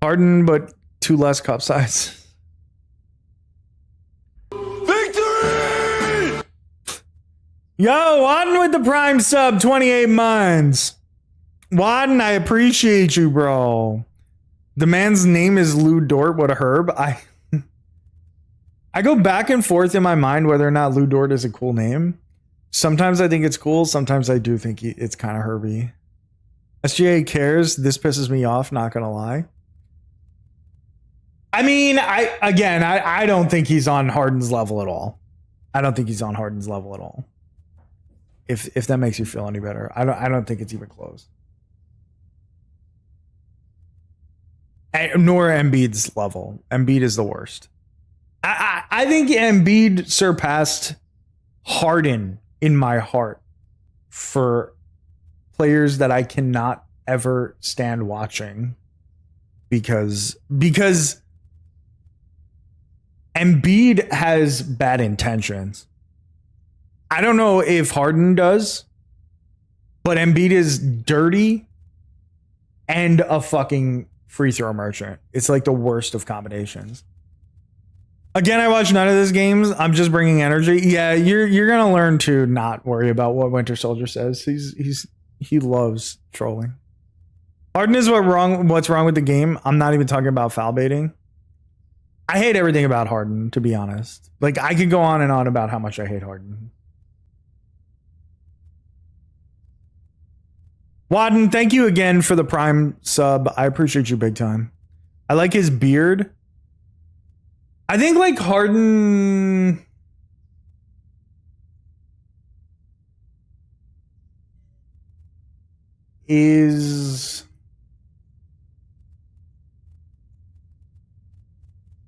Harden, but 2 less cup size. Victory! Yo, Wadden with the prime sub, 28 months. Wadden, I appreciate you, bro. The man's name is Lou Dort. What a herb. I go back and forth in my mind whether or not Lou Dort is a cool name. Sometimes I think it's cool. Sometimes I do think it's kind of herby. SGA cares. This pisses me off, not going to lie. I mean, I don't think he's on Harden's level at all. I don't think he's on Harden's level at all. If that makes you feel any better. I don't think it's even close. Nor Embiid's level. Embiid is the worst. I think Embiid surpassed Harden in my heart for players that I cannot ever stand watching because Embiid has bad intentions. I don't know if Harden does, but Embiid is dirty and a fucking free throw merchant. It's like the worst of combinations. Again, I watch none of these games. I'm just bringing energy. Yeah, you're gonna learn to not worry about what Winter Soldier says. He loves trolling. Harden is what's wrong with the game. I'm not even talking about foul baiting. I hate everything about Harden, to be honest. Like, I could go on and on about how much I hate Harden. Wadden, thank you again for the prime sub. I appreciate you big time. I like his beard. I think like Harden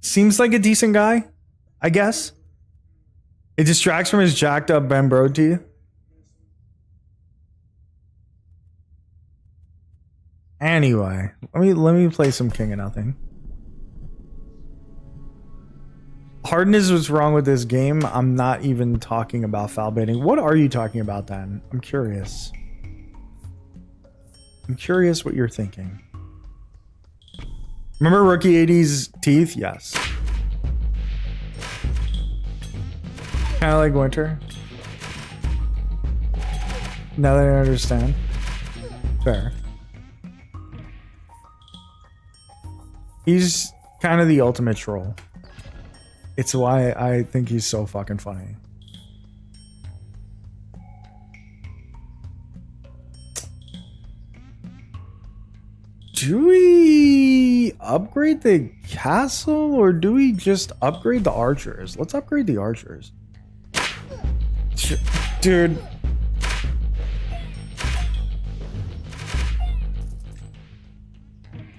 seems like a decent guy, I guess. It distracts from his jacked up Ben Bro teeth. Anyway, let me play some King of Nothing. Harden is what's wrong with this game. I'm not even talking about foul baiting. What are you talking about then? I'm curious. I'm curious what you're thinking. Remember Rookie 80's teeth? Yes. Kind of like Winter. Now that I understand. Fair. He's kind of the ultimate troll. It's why I think he's so fucking funny. Do we upgrade the castle or do we just upgrade the archers? Let's upgrade the archers. Dude.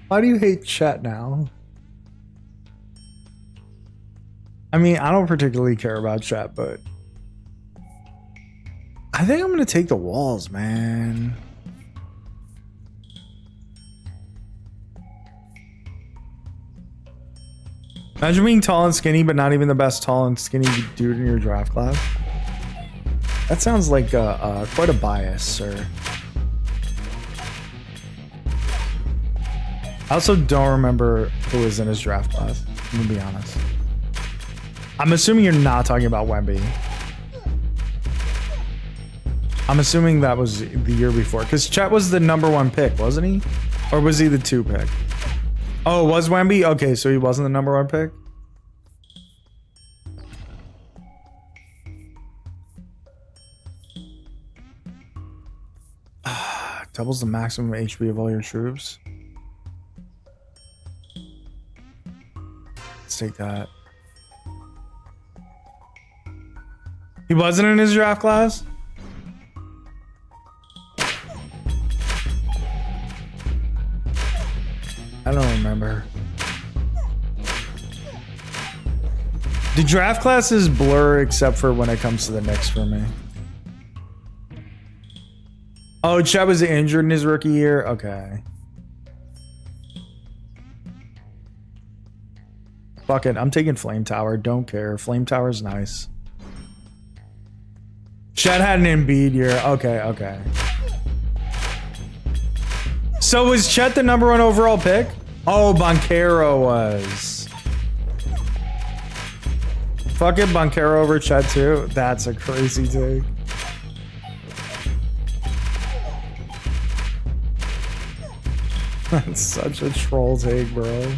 Why do you hate chat now? I mean, I don't particularly care about chat, but I think I'm gonna take the walls, man. Imagine being tall and skinny, but not even the best tall and skinny dude in your draft class. That sounds like quite a bias, sir. I also don't remember who was in his draft class. I'm gonna be honest. I'm assuming you're not talking about Wemby. I'm assuming that was the year before, because Chet was the #1 pick, wasn't he? Or was he the 2 pick? Oh, it was Wemby? Okay, so he wasn't the #1 pick? Doubles the maximum HP of all your troops. Let's take that. He wasn't in his draft class? I don't remember. The draft classes blur except for when it comes to the Knicks for me. Oh, Chet was injured in his rookie year? Okay. Fuck it, I'm taking Flame Tower. Don't care. Flame Tower's nice. Chet had an Embiid year. Okay, okay. So was Chet the #1 overall pick? Oh, Banchero was. Fuck it, Banchero over Chet too. That's a crazy take. That's such a troll take, bro.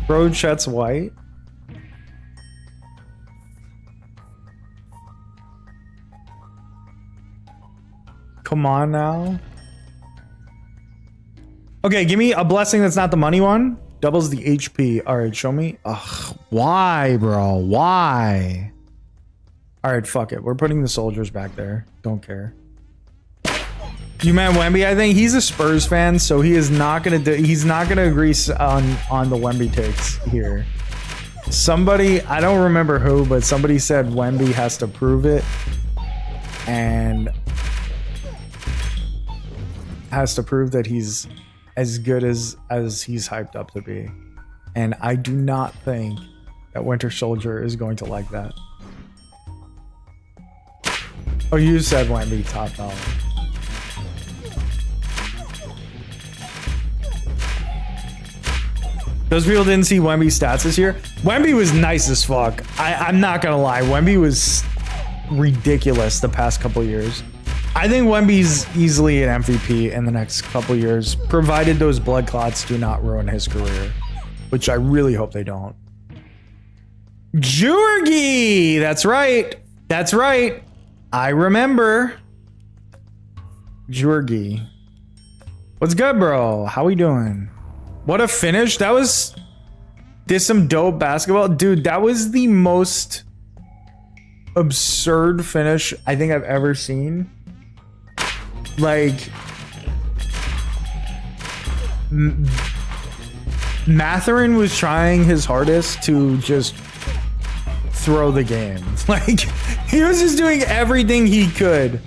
Bro, Chet's white. Come on now. Okay, give me a blessing that's not the money one. Doubles the HP. All right, show me. Ugh, why, bro? Why? All right, fuck it. We're putting the soldiers back there. Don't care. You meant Wemby? I think he's a Spurs fan, so he is not gonna do. He's not gonna agree on the Wemby takes here. Somebody, I don't remember who, but somebody said Wemby has to prove it, and has to prove that he's as good as he's hyped up to be. And I do not think that Winter Soldier is going to like that. Oh, you said Wemby top dollar. Those people didn't see Wemby's stats this year. Wemby was nice as fuck. I'm not gonna lie. Wemby was ridiculous the past couple years. I think Wemby's easily an MVP in the next couple years, provided those blood clots do not ruin his career, which I really hope they don't. Georgie! That's right. That's right. I remember. Georgie. What's good, bro? How we doing? What a finish. That was... Did some dope basketball. Dude, that was the most absurd finish I think I've ever seen. Like... Matherin was trying his hardest to just throw the game. Like, he was just doing everything he could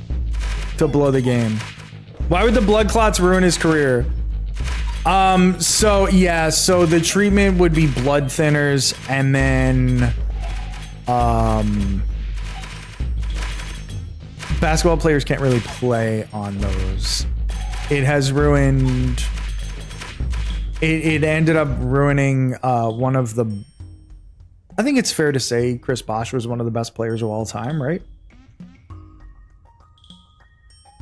to blow the game. Why would the blood clots ruin his career? So yeah, so the treatment would be blood thinners, and then basketball players can't really play on those. It has ruined. It ended up ruining one of the. I think it's fair to say Chris Bosh was one of the best players of all time, right?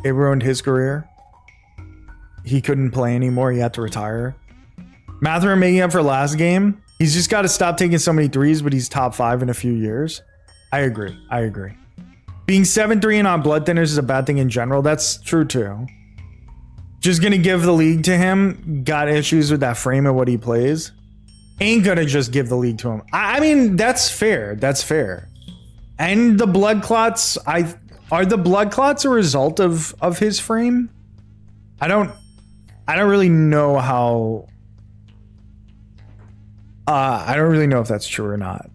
It ruined his career. He couldn't play anymore. He had to retire. Mathurin making up for last game. He's just got to stop taking so many threes, but he's top 5 in a few years. I agree. Being 7-3 and on blood thinners is a bad thing in general. That's true too. Just going to give the league to him. Got issues with that frame of what he plays. Ain't going to just give the league to him. I mean, that's fair. That's fair. And the blood clots, are the blood clots a result of his frame? I don't really know how. I don't really know if that's true or not.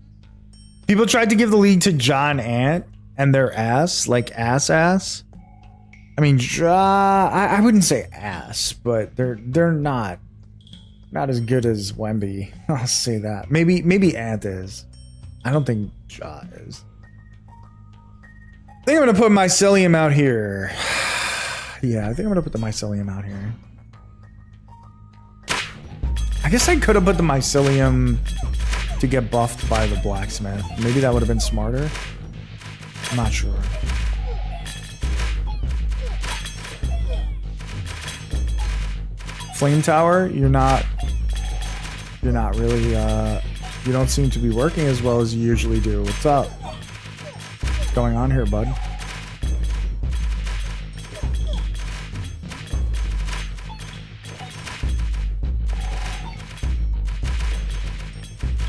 People tried to give the league to John Ant and their ass, like ass. I mean, I wouldn't say ass, but they're not as good as Wemby. I'll say that. Maybe Ant is. I don't think Ja is. I think I'm gonna put Mycelium out here. Yeah, I think I'm gonna put the Mycelium out here. I guess I could have put the Mycelium to get buffed by the Blacksmith. Maybe that would have been smarter. I'm not sure. Flame Tower, you're not really, you don't seem to be working as well as you usually do. What's up? What's going on here, bud?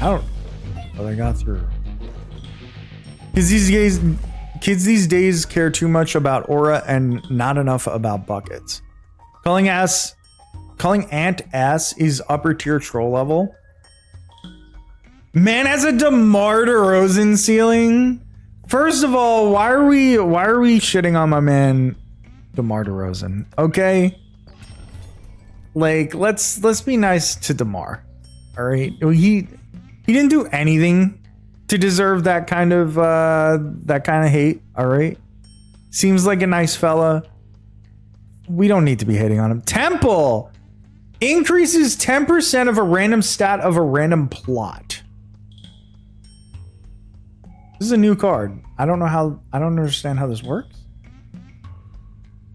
I don't. But I got through. Kids these days care too much about aura and not enough about buckets. Calling Ant ass is upper tier troll level. Man has a DeMar DeRozan ceiling. First of all, why are we shitting on my man DeMar DeRozan? Okay, like let's be nice to DeMar. All right, he didn't do anything to deserve that kind of hate. All right, seems like a nice fella. We don't need to be hating on him. Temple increases 10% of a random stat of a random plot. This is a new card. I don't understand how this works.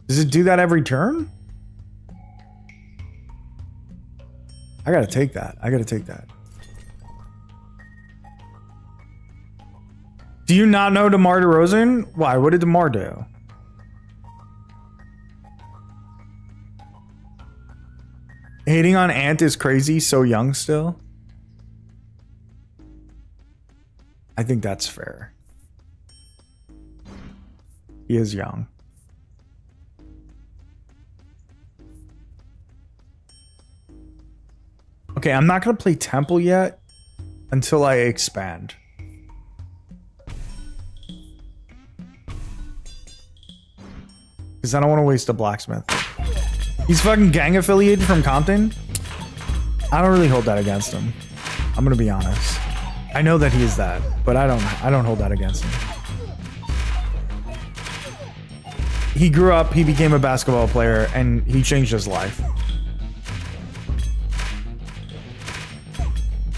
Does it do that every turn? I gotta take that. Do you not know DeMar DeRozan? Why? What did DeMar do? Hating on Ant is crazy, so young still. I think that's fair. He is young. Okay, I'm not going to play Temple yet until I expand. Because I don't want to waste a Blacksmith. He's fucking gang affiliated from Compton. I don't really hold that against him. I'm gonna be honest. I know that he is that, but I don't hold that against him. He grew up, he became a basketball player, and he changed his life.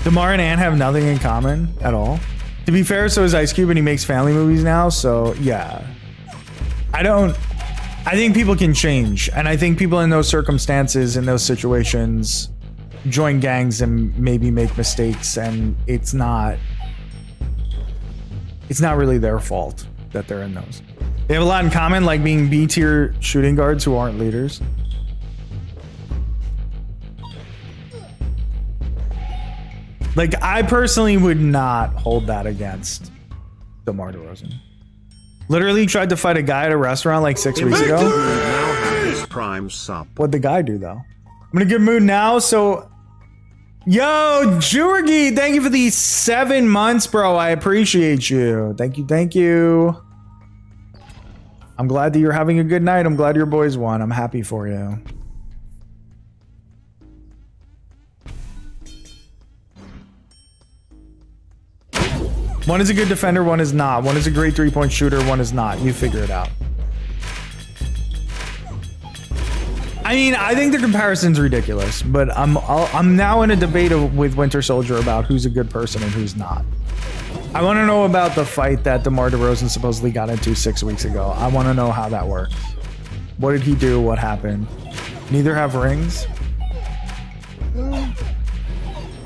DeMar and Ant have nothing in common at all. To be fair, so is Ice Cube, and he makes family movies now, so yeah. I think people can change, and I think people in those circumstances, in those situations, join gangs and maybe make mistakes, and it's not really their fault that they're in those. They have a lot in common, like being B-tier shooting guards who aren't leaders. Like, I personally would not hold that against DeMar DeRozan. Literally tried to fight a guy at a restaurant like 6 weeks ago.
Now have his prime sub.
What'd the guy do though? I'm in a good mood now, so... Yo, Jurgi, thank you for the 7 months, bro. I appreciate you. Thank you. I'm glad that you're having a good night. I'm glad your boys won. I'm happy for you. One is a good defender, one is not. One is a great three-point shooter, one is not. You figure it out. I mean, I think the comparison's ridiculous, but I'm now in a debate with Winter Soldier about who's a good person and who's not. I want to know about the fight that DeMar DeRozan supposedly got into 6 weeks ago. I want to know how that works. What did he do? What happened? Neither have rings.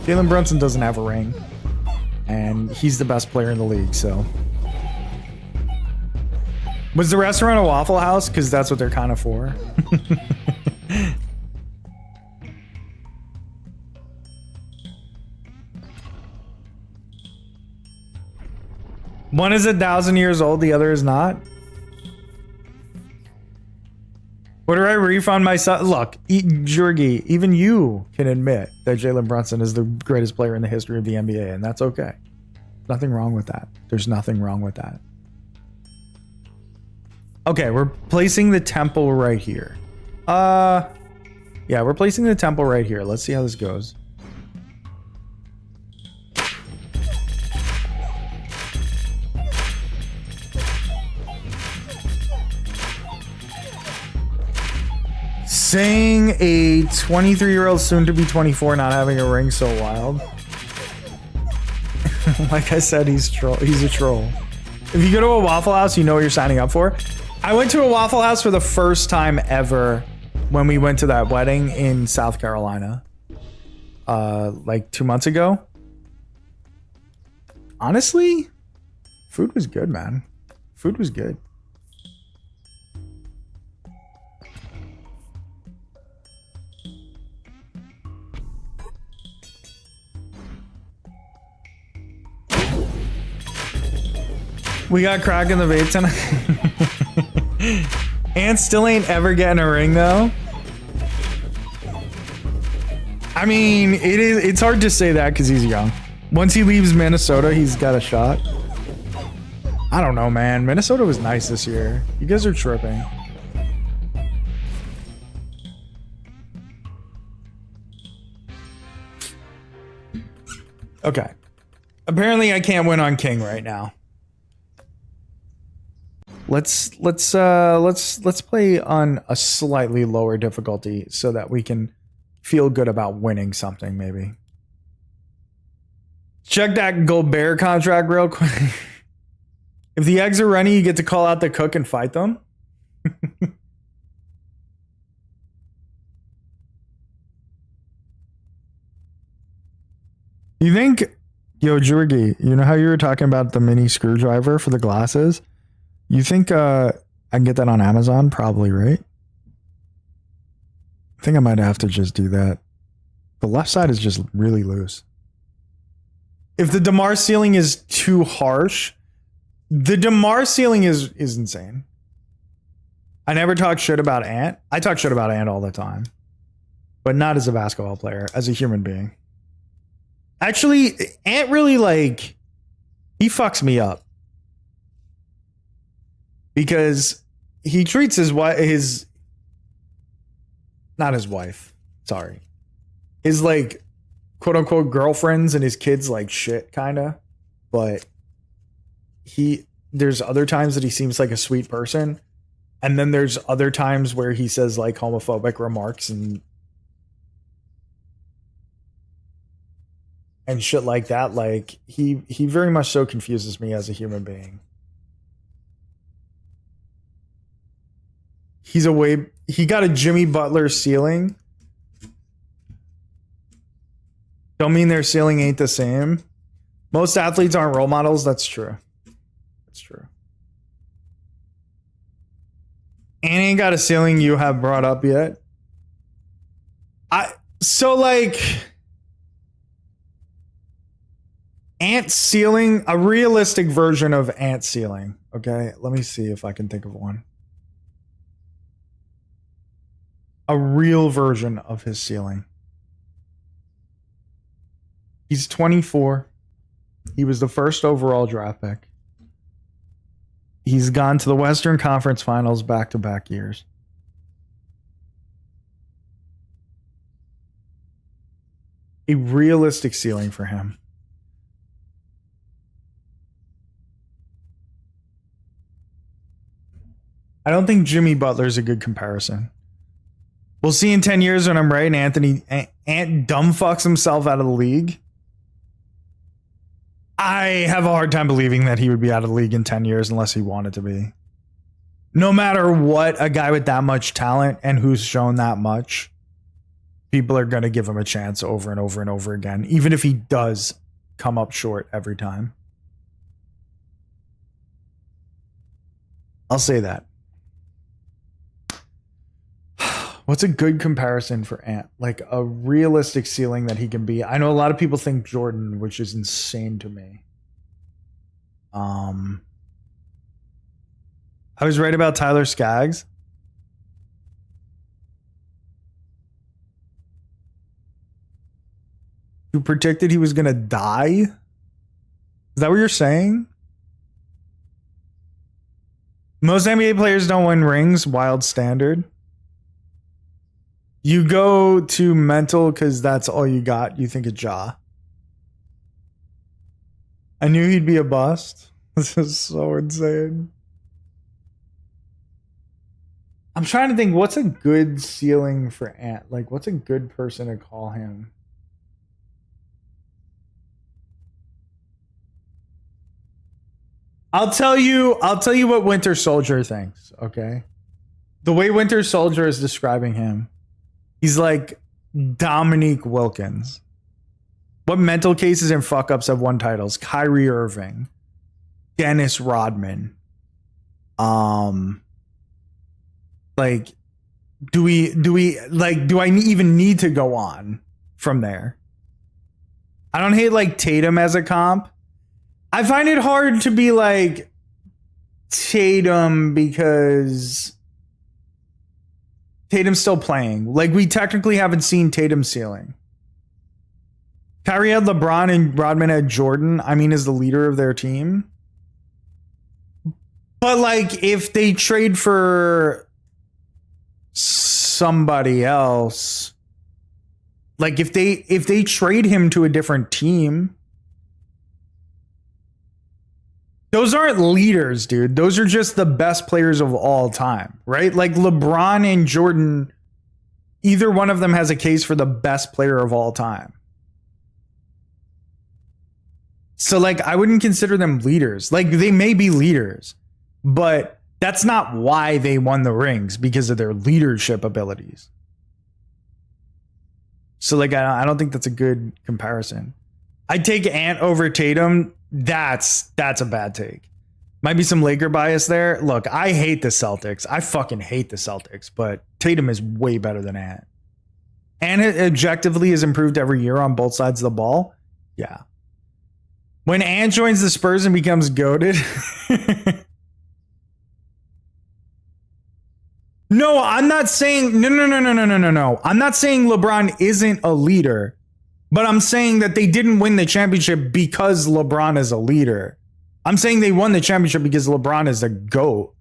Jalen Brunson doesn't have a ring, and he's the best player in the league, so. Was the restaurant a Waffle House? Because that's what they're kind of for. One is 1,000 years old, the other is not. What do I refund myself? Look, Jurgi, even you can admit that Jalen Brunson is the greatest player in the history of the NBA, and that's okay. Nothing wrong with that. There's nothing wrong with that. Okay, we're placing the temple right here. Yeah, we're placing the temple right here. Let's see how this goes. Saying a 23-year-old soon to be 24 not having a ring so wild. Like I said, he's a troll. If you go to a Waffle House, you know what you're signing up for. I went to a Waffle House for the first time ever when we went to that wedding in South Carolina. Like 2 months ago. Honestly, food was good, man. Food was good. We got crack in the vape tonight. Ant still ain't ever getting a ring though. I mean, it's hard to say that because he's young. Once he leaves Minnesota, he's got a shot. I don't know, man. Minnesota was nice this year. You guys are tripping. Okay. Apparently I can't win on King right now. Let's play on a slightly lower difficulty so that we can feel good about winning something, maybe. Check that Gobert contract real quick. If the eggs are runny, you get to call out the cook and fight them. You think, yo, Jurgi, you know how you were talking about the mini screwdriver for the glasses? You think I can get that on Amazon? Probably, right? I think I might have to just do that. The left side is just really loose. If the DeMar ceiling is too harsh, the DeMar ceiling is insane. I never talk shit about Ant. I talk shit about Ant all the time. But not as a basketball player, as a human being. Actually, Ant really, like, he fucks me up. Because he treats his wife, not his wife, sorry. His, like, quote unquote girlfriends and his kids like shit, kinda. But there's other times that he seems like a sweet person. And then there's other times where he says like homophobic remarks and shit like that. Like he very much so confuses me as a human being. He got a Jimmy Butler ceiling. Don't mean their ceiling ain't the same. Most athletes aren't role models. That's true. That's true. And ain't got a ceiling you have brought up yet. So like Ant ceiling, a realistic version of Ant ceiling. Okay, let me see if I can think of one. A real version of his ceiling. He's 24. He was the first overall draft pick. He's gone to the Western Conference Finals back-to-back years. A realistic ceiling for him. I don't think Jimmy Butler's a good comparison. We'll see in 10 years when I'm right and Ant dumb fucks himself out of the league. I have a hard time believing that he would be out of the league in 10 years unless he wanted to be. No matter what, a guy with that much talent and who's shown that much, people are going to give him a chance over and over and over again, even if he does come up short every time. I'll say that. What's a good comparison for Ant? Like a realistic ceiling that he can be. I know a lot of people think Jordan, which is insane to me. I was right about Tyler Skaggs. Who predicted he was going to die? Is that what you're saying? Most NBA players don't win rings. Wild standard. You go to mental because that's all you got. You think of Ja. I knew he'd be a bust. This is so insane. I'm trying to think, what's a good ceiling for Ant? Like, what's a good person to call him? I'll tell you what Winter Soldier thinks, okay? The way Winter Soldier is describing him, he's like Dominique Wilkins. What mental cases and fuck ups have won titles? Kyrie Irving, Dennis Rodman. Like, do I even need to go on from there? I don't hate like Tatum as a comp. I find it hard to be like Tatum because Tatum's still playing. Like, we technically haven't seen Tatum's ceiling. Kyrie had LeBron and Rodman had Jordan. I mean, as the leader of their team. But like, if they trade for somebody else, like if they trade him to a different team, those aren't leaders, dude. Those are just the best players of all time, right? Like LeBron and Jordan, either one of them has a case for the best player of all time. So like, I wouldn't consider them leaders. Like, they may be leaders, but that's not why they won the rings, because of their leadership abilities. So like, I don't think that's a good comparison. I'd take Ant over Tatum. That's a bad take. Might be some Laker bias there. Look, I hate the Celtics. I fucking hate the Celtics, but Tatum is way better than Ant. And it objectively has improved every year on both sides of the ball. Yeah. When Ant joins the Spurs and becomes goated. No, I'm not saying no. I'm not saying LeBron isn't a leader, but I'm saying that they didn't win the championship because LeBron is a leader. I'm saying they won the championship because LeBron is a GOAT.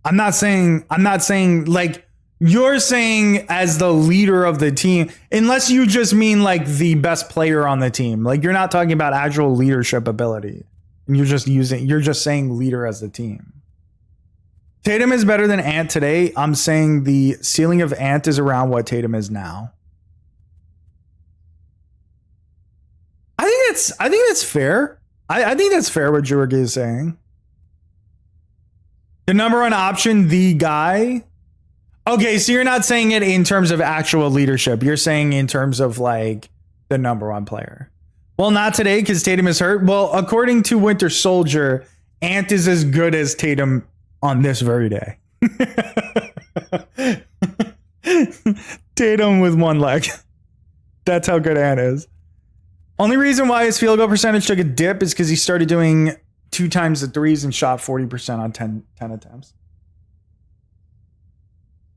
I'm not saying like you're saying as the leader of the team, unless you just mean like the best player on the team. Like, you're not talking about actual leadership ability. And you're just saying leader as the team. Tatum is better than Ant today. I'm saying the ceiling of Ant is around what Tatum is now. I think that's fair. I think that's fair what Jurgen is saying. The number one option, the guy. Okay, so you're not saying it in terms of actual leadership. You're saying in terms of like the number one player. Well, not today because Tatum is hurt. Well, according to Winter Soldier, Ant is as good as Tatum on this very day. Tatum with one leg. That's how good Ant is. Only reason why his field goal percentage took a dip is because he started doing 2 times the threes and shot 40% on 10 attempts.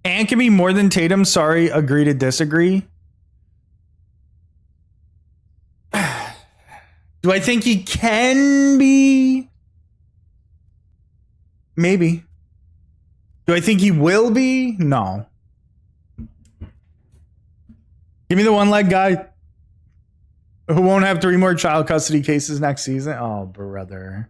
Ant can be more than Tatum. Sorry, agree to disagree. Do I think he can be? Maybe. Do I think he will be? No. Give me the one leg guy who won't have 3 more child custody cases next season. Oh, brother.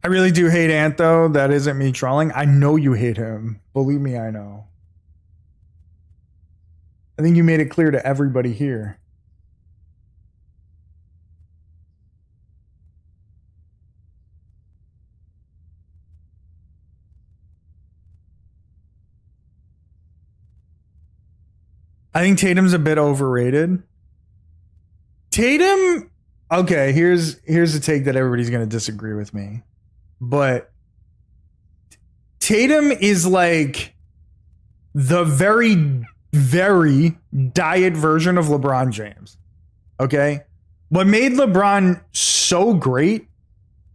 I really do hate Ant, though. That isn't me trolling. I know you hate him. Believe me, I know. I think you made it clear to everybody here. I think Tatum's a bit overrated. Tatum, okay, here's a take that everybody's going to disagree with me. But Tatum is like the very, very diet version of LeBron James. Okay? What made LeBron so great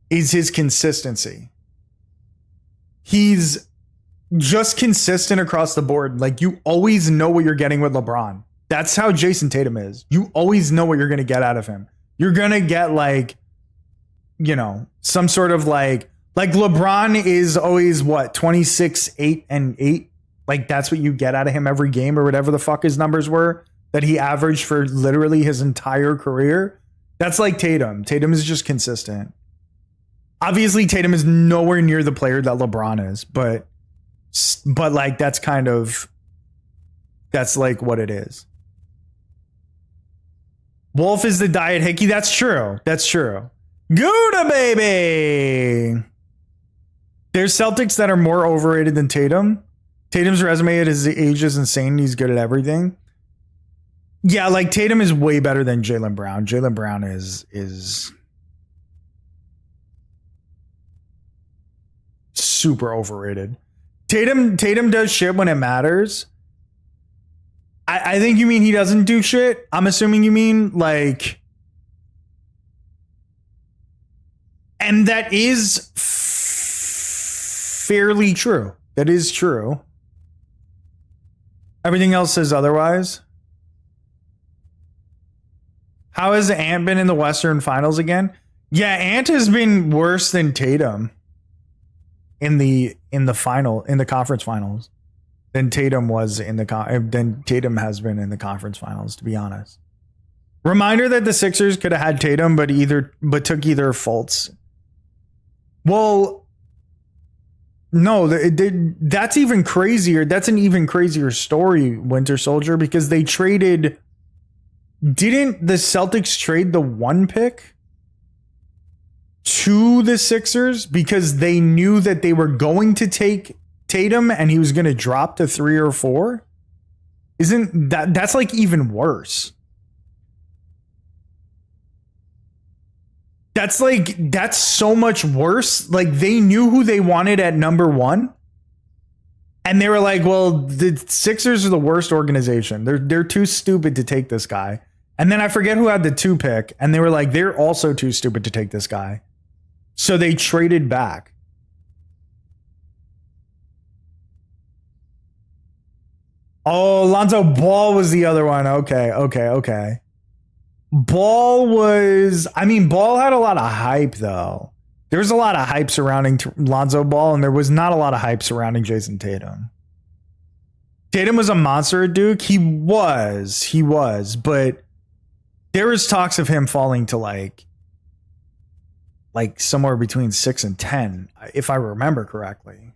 is his consistency. He's just consistent across the board. Like, you always know what you're getting with LeBron. That's how Jason Tatum is. You always know what you're going to get out of him. You're going to get like, you know, some sort of like LeBron is always what, 26, 8 and 8. Like, that's what you get out of him every game, or whatever the fuck his numbers were that he averaged for literally his entire career. That's like Tatum. Tatum is just consistent. Obviously, Tatum is nowhere near the player that LeBron is, but like that's like what it is. Wolf is the diet hickey. That's true. That's true. Gouda, baby. There's Celtics that are more overrated than Tatum. Tatum's resume at his age is insane. He's good at everything. Yeah, like Tatum is way better than Jaylen Brown. Jaylen Brown is super overrated. Tatum does shit when it matters. I think you mean he doesn't do shit. I'm assuming you mean like, and that is fairly true. That is true. Everything else says otherwise. How has Ant been in the Western Finals again? Yeah, Ant has been worse than Tatum in the conference finals than Tatum was than Tatum has been in the conference finals, to be honest. Reminder that the Sixers could have had Tatum, but took either Fultz. Well, no, that's even crazier. That's an even crazier story, Winter Soldier, because they traded. Didn't the Celtics trade the 1 pick to the Sixers because they knew that they were going to take Tatum and he was going to drop to 3 or 4? Isn't that's like even worse? That's so much worse. Like, they knew who they wanted at number 1. And they were like, well, the Sixers are the worst organization. They're too stupid to take this guy. And then I forget who had the 2 pick. And they were like, they're also too stupid to take this guy. So they traded back. Oh, Lonzo Ball was the other one. Okay. Ball had a lot of hype, though. There was a lot of hype surrounding Lonzo Ball, and there was not a lot of hype surrounding Jason Tatum. Tatum was a monster at Duke. He was, but there was talks of him falling to like somewhere between 6 and 10, if I remember correctly.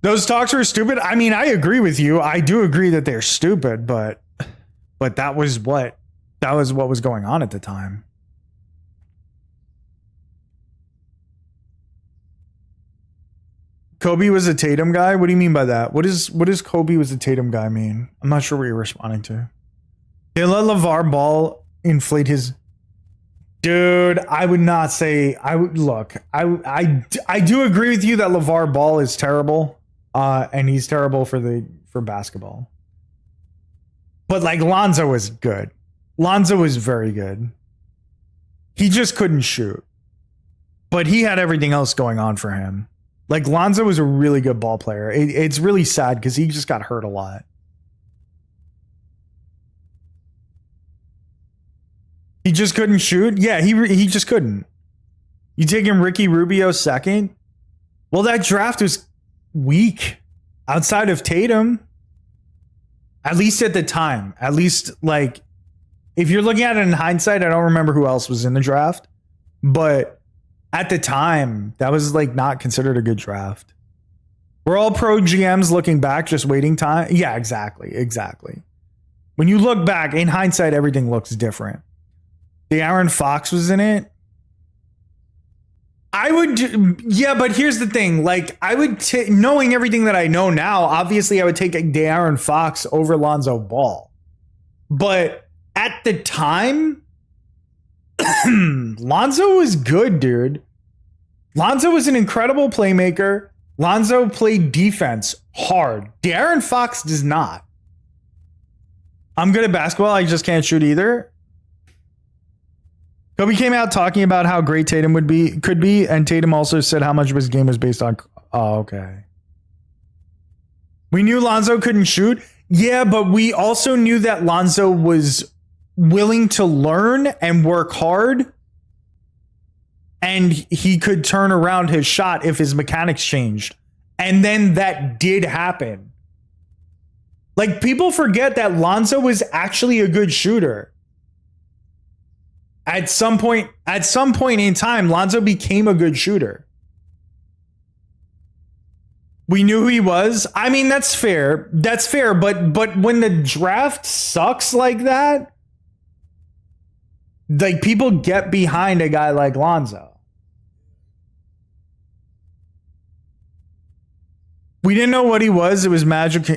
Those talks were stupid. I mean, I agree with you. I do agree that they're stupid, but that was what was going on at the time. Kobe was a Tatum guy? What do you mean by that? What does Kobe was a Tatum guy mean? I'm not sure what you're responding to. They let LeVar Ball inflate his... Dude, I would not say... I do agree with you that LeVar Ball is terrible. And he's terrible for basketball. But like, Lonzo was good. Lonzo was very good. He just couldn't shoot. But he had everything else going on for him. Like, Lonzo was a really good ball player. It's really sad because he just got hurt a lot. He just couldn't shoot? Yeah, he just couldn't. You taking Ricky Rubio second? Well, that draft was weak outside of Tatum. At least at the time. At least, like, if you're looking at it in hindsight, I don't remember who else was in the draft, but at the time, that was like not considered a good draft. We're all pro GMs looking back, just waiting time. Yeah, exactly. When you look back, in hindsight, everything looks different. The Aaron Fox was in it. I would, yeah, but here's the thing. Like, I would, knowing everything that I know now, obviously I would take De'Aaron Fox over Lonzo Ball. But at the time, Lonzo was good, dude. Lonzo was an incredible playmaker. Lonzo played defense hard. De'Aaron Fox does not. I'm good at basketball. I just can't shoot either. Kobe came out talking about how great Tatum could be, and Tatum also said how much of his game was based on. Oh, okay. We knew Lonzo couldn't shoot. Yeah, but we also knew that Lonzo was willing to learn and work hard, and he could turn around his shot if his mechanics changed. And then that did happen. Like, people forget that Lonzo was actually a good shooter. At some point in time, Lonzo became a good shooter. We knew who he was. I mean, that's fair. But when the draft sucks like that, like, people get behind a guy like Lonzo. We didn't know what he was. It was Magic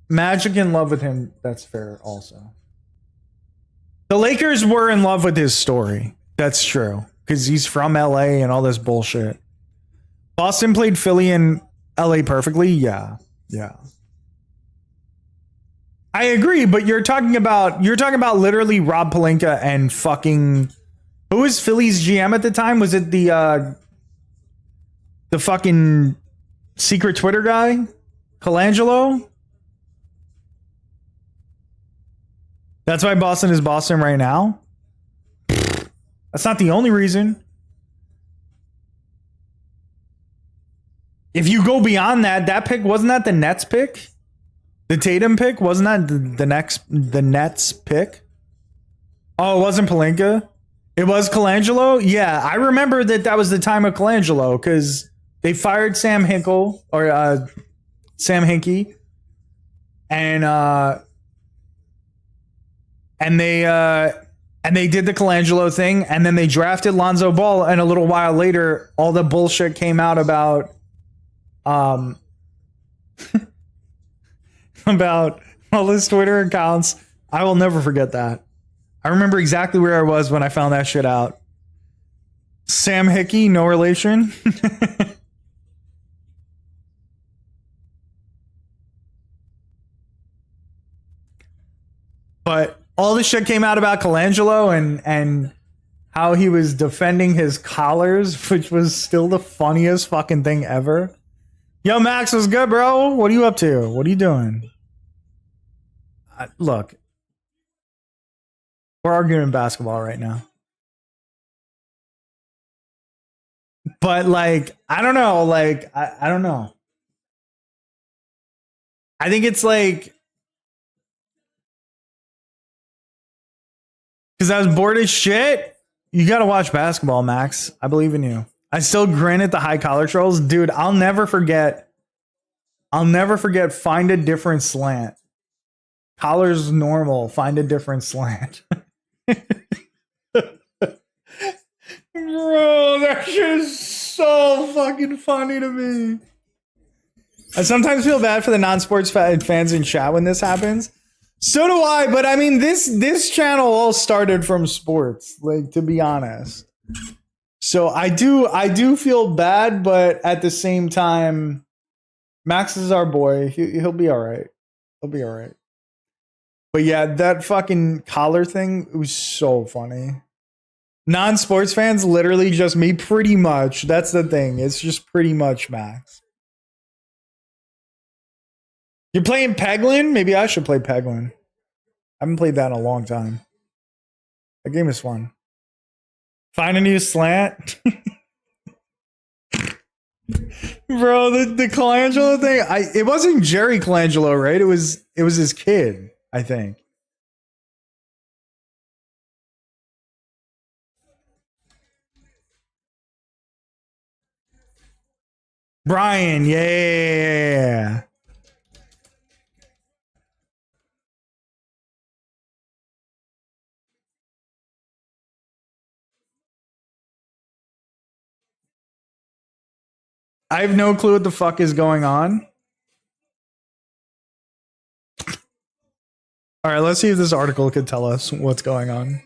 in love with him. That's fair also. The Lakers were in love with his story. That's true. Because he's from LA and all this bullshit. Boston played Philly and LA perfectly. Yeah. I agree, but you're talking about literally Rob Pelinka and fucking, who was Philly's GM at the time? Was it the fucking secret Twitter guy? Colangelo? That's why Boston is Boston right now? That's not the only reason. If you go beyond that pick, wasn't that the Nets pick? The Tatum pick? Wasn't that the Nets pick? Oh, it wasn't Pelinka? It was Colangelo? Yeah, I remember that was the time of Colangelo, because they fired Sam Hinkie, and they did the Colangelo thing, and then they drafted Lonzo Ball, and a little while later, all the bullshit came out about about all his Twitter accounts. I will never forget that. I remember exactly where I was when I found that shit out. Sam Hickey, no relation. But all this shit came out about Colangelo and how he was defending his collars, which was still the funniest fucking thing ever. Yo, Max, what's good, bro? What are you up to? What are you doing? Look, we're arguing basketball right now. But, like, I don't know. Like, I don't know. I think it's like, because I was bored as shit. You got to watch basketball, Max. I believe in you. I still grin at the high collar trolls. Dude, I'll never forget. Find a different slant. Collar's normal. Find a different slant. Bro, that shit is so fucking funny to me. I sometimes feel bad for the non-sports fans in chat when this happens. So do I, but I mean, this channel all started from sports, like, to be honest. So I do feel bad, but at the same time, Max is our boy. He'll be all right. He'll be all right. But yeah, that fucking collar thing, it was so funny. Non-sports fans, literally just me, pretty much. That's the thing. It's just pretty much Max. You're playing Peglin? Maybe I should play Peglin. I haven't played that in a long time. That game is fun. Find a new slant. Bro, the Colangelo thing, it wasn't Jerry Colangelo, right? It was his kid. I think. Brian, yeah. I have no clue what the fuck is going on. All right, let's see if this article could tell us what's going on.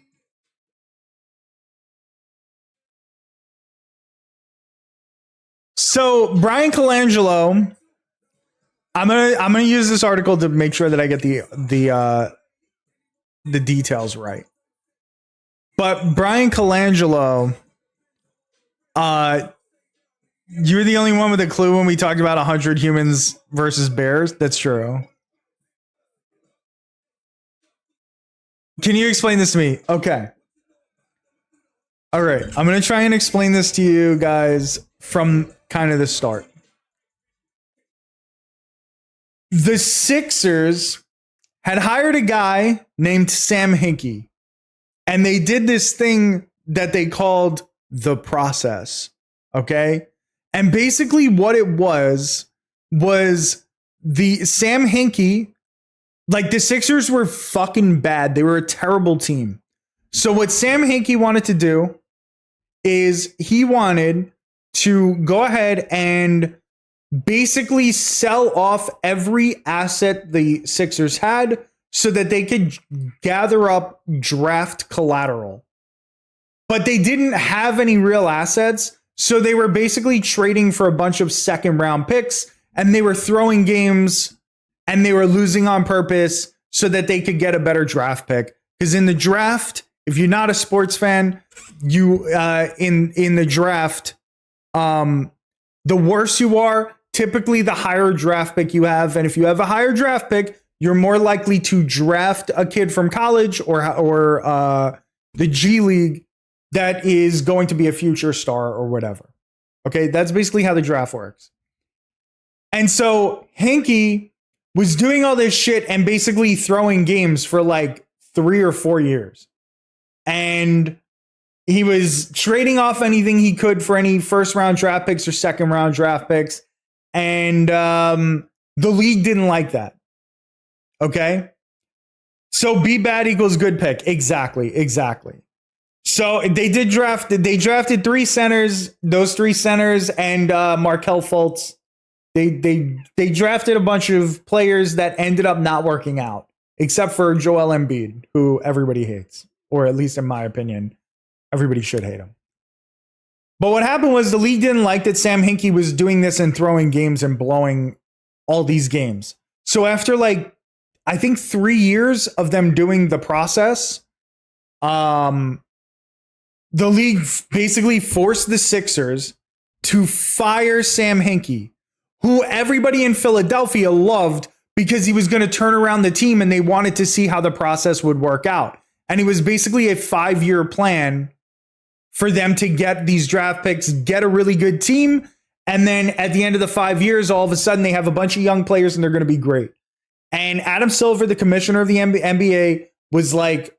So Brian Colangelo, I'm gonna use this article to make sure that I get the details right. But Brian Colangelo, you're the only one with a clue when we talked about 100 humans versus bears. That's true. Can you explain this to me? Okay. All right. I'm going to try and explain this to you guys from kind of the start. The Sixers had hired a guy named Sam Hinkie, and they did this thing that they called the process. Okay. And basically what it was the Sam Hinkie, like the Sixers were fucking bad. They were a terrible team. So what Sam Hinkie wanted to do is he wanted to go ahead and basically sell off every asset the Sixers had so that they could gather up draft collateral. But they didn't have any real assets. So they were basically trading for a bunch of second round picks, and they were throwing games and they were losing on purpose so that they could get a better draft pick. Because in the draft, if you're not a sports fan, you in the draft, the worse you are, typically the higher draft pick you have. And if you have a higher draft pick, you're more likely to draft a kid from college or the G League that is going to be a future star or whatever. Okay, that's basically how the draft works. And so Hinkie was doing all this shit and basically throwing games for like 3 or 4 years. And he was trading off anything he could for any first round draft picks or second round draft picks. And the league didn't like that. Okay. So be bad equals good pick. Exactly. So they drafted 3 centers, those 3 centers and Markelle Fultz. They drafted a bunch of players that ended up not working out, except for Joel Embiid, who everybody hates, or at least in my opinion, everybody should hate him. But what happened was the league didn't like that Sam Hinkie was doing this and throwing games and blowing all these games. So after like, I think 3 years of them doing the process, the league basically forced the Sixers to fire Sam Hinkie, who everybody in Philadelphia loved because he was going to turn around the team and they wanted to see how the process would work out. And it was basically a 5-year plan for them to get these draft picks, get a really good team. And then at the end of the 5 years, all of a sudden they have a bunch of young players and they're going to be great. And Adam Silver, the commissioner of the NBA, was like,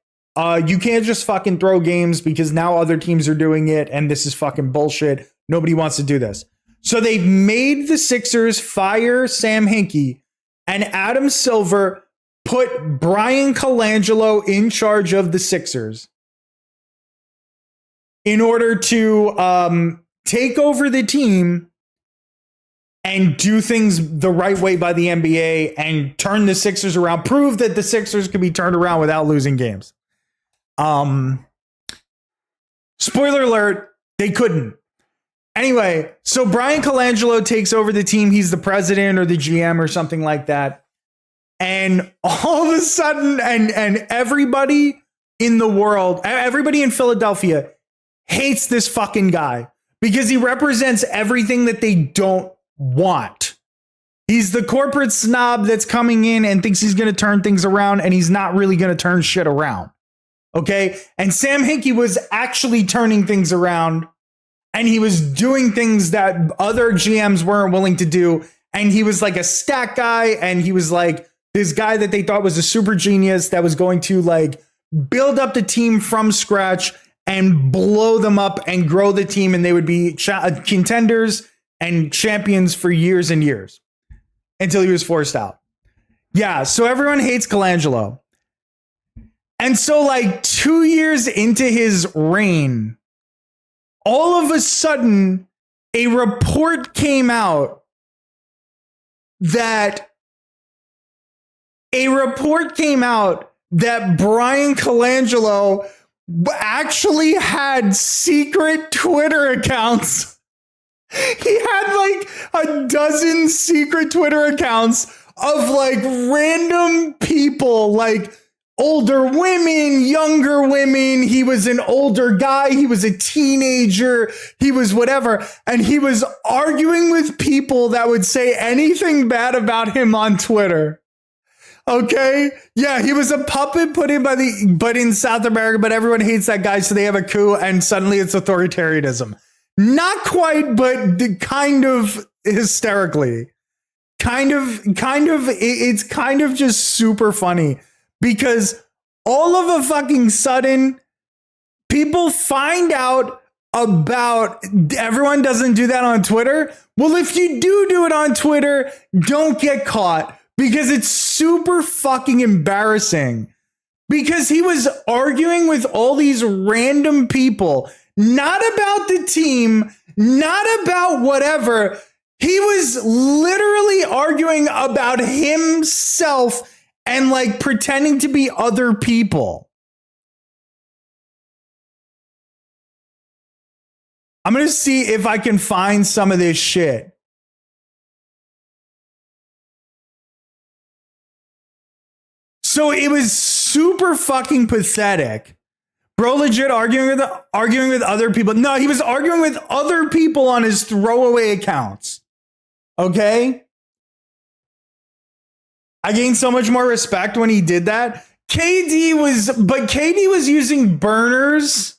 you can't just fucking throw games because now other teams are doing it and this is fucking bullshit. Nobody wants to do this. So they made the Sixers fire Sam Hinkie, and Adam Silver put Brian Colangelo in charge of the Sixers in order to take over the team and do things the right way by the NBA and turn the Sixers around, prove that the Sixers could be turned around without losing games. Spoiler alert, they couldn't. Anyway, so Brian Colangelo takes over the team. He's the president or the GM or something like that. And all of a sudden, and everybody in the world, everybody in Philadelphia hates this fucking guy because he represents everything that they don't want. He's the corporate snob that's coming in and thinks he's going to turn things around, and he's not really going to turn shit around. Okay. And Sam Hinkie was actually turning things around, and he was doing things that other GMs weren't willing to do. And he was like a stat guy, and he was like this guy that they thought was a super genius that was going to like build up the team from scratch and blow them up and grow the team, and they would be contenders and champions for years and years until he was forced out. Yeah, so everyone hates Colangelo. And so like 2 years into his reign, all of a sudden, a report came out that Brian Colangelo actually had secret Twitter accounts. He had like a dozen secret Twitter accounts of like random people, like older women, younger women. He was an older guy. He was a teenager. He was whatever. And he was arguing with people that would say anything bad about him on Twitter. Okay. Yeah. He was a puppet put in but in South America, but everyone hates that guy. So they have a coup and suddenly it's authoritarianism. Not quite, but kind of hysterically. It's kind of just super funny. Because all of a fucking sudden, people find out about everyone doesn't do that on Twitter. Well, if you do it on Twitter, don't get caught because it's super fucking embarrassing. Because he was arguing with all these random people, not about the team, not about whatever. He was literally arguing about himself and like pretending to be other people. I'm going to see if I can find some of this shit. So it was super fucking pathetic. Bro legit arguing with other people. No, he was arguing with other people on his throwaway accounts. Okay? I gained so much more respect when he did that. KD was using burners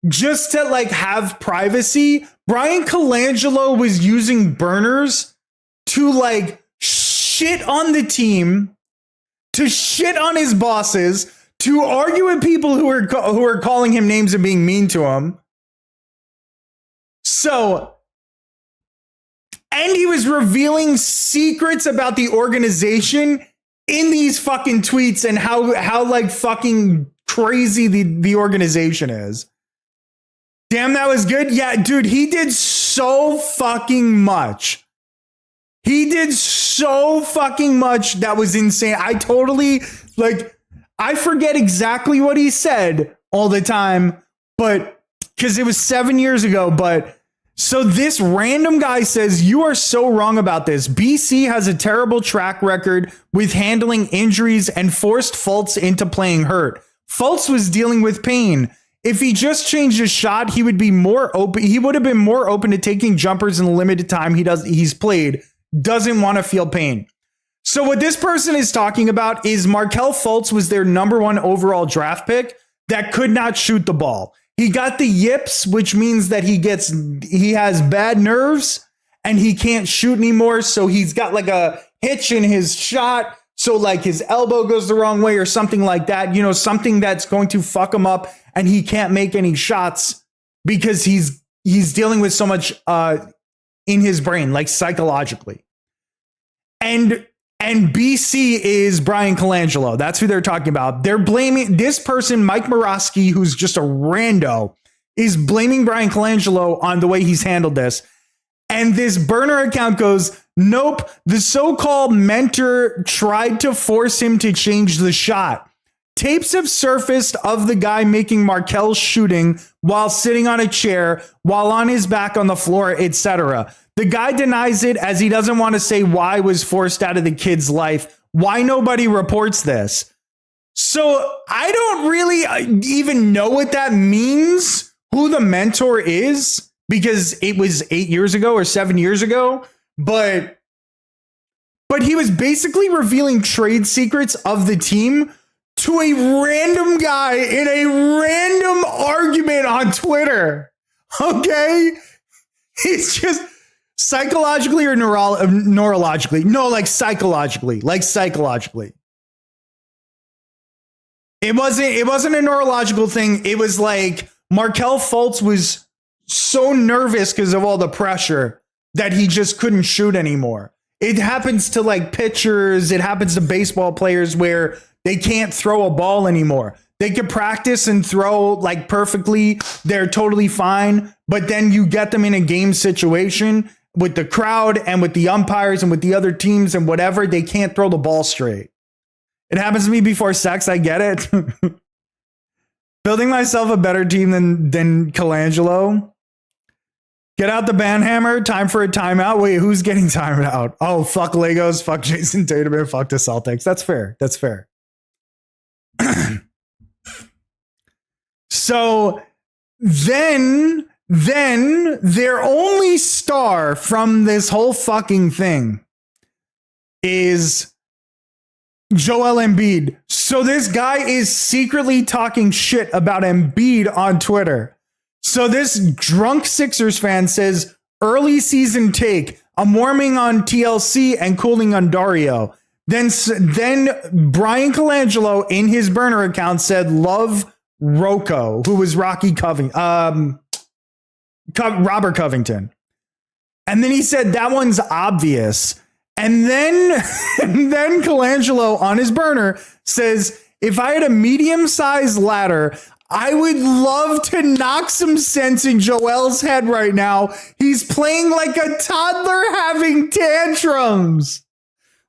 just to like have privacy. Brian Colangelo was using burners to like shit on the team, to shit on his bosses, to argue with people who are calling him names and being mean to him. So, and he was revealing secrets about the organization in these fucking tweets and how like fucking crazy the organization is. Damn, that was good. Yeah, dude, he did so fucking much. He did so fucking much that was insane. I totally, like, I forget exactly what he said all the time, but because it was 7 years ago, but so this random guy says, you are so wrong about this. BC has a terrible track record with handling injuries and forced Fultz into playing hurt. Fultz was dealing with pain. If he just changed his shot, he would be more open. He would have been more open to taking jumpers in the limited time he's played. Doesn't want to feel pain. So what this person is talking about is Markelle Fultz was their number 1 overall draft pick that could not shoot the ball. He got the yips, which means that he has bad nerves and he can't shoot anymore. So he's got like a hitch in his shot. So like his elbow goes the wrong way or something like that, you know, something that's going to fuck him up and he can't make any shots because he's dealing with so much in his brain, like psychologically. And BC is Brian Colangelo. That's who they're talking about. They're blaming this person, Mike Morosky, who's just a rando, is blaming Brian Colangelo on the way he's handled this. And this burner account goes, nope, the so-called mentor tried to force him to change the shot. Tapes have surfaced of the guy making Markelle shooting while sitting on a chair, while on his back on the floor, etc. The guy denies it as he doesn't want to say why was forced out of the kid's life. Why nobody reports this? So I don't really even know what that means, who the mentor is, because it was 8 years ago or 7 years ago. But he was basically revealing trade secrets of the team to a random guy in a random argument on Twitter. Okay? It's just Psychologically or neurologically? No, like psychologically. Like psychologically. It wasn't a neurological thing. It was like Markelle Fultz was so nervous because of all the pressure that he just couldn't shoot anymore. It happens to like pitchers. It happens to baseball players where they can't throw a ball anymore. They can practice and throw like perfectly. They're totally fine. But then you get them in a game situation with the crowd and with the umpires and with the other teams and whatever. They can't throw the ball straight. It happens to me before sex. I get it. Building myself a better team than Colangelo. Get out the band hammer. Time for a timeout. Wait, who's getting timed out? Oh, fuck Legos. Fuck Jason Tatum and fuck the Celtics. That's fair. That's fair. So then their only star from this whole fucking thing is Joel Embiid. So this guy is secretly talking shit about Embiid on Twitter. So this drunk Sixers fan says, early season take, I'm warming on TLC and cooling on Dario. Then Brian Colangelo in his burner account said, love Rocco, who was Robert Covington. And then he said, that one's obvious. And then Colangelo on his burner says, if I had a medium-sized ladder, I would love to knock some sense in Joel's head right now. He's playing like a toddler having tantrums,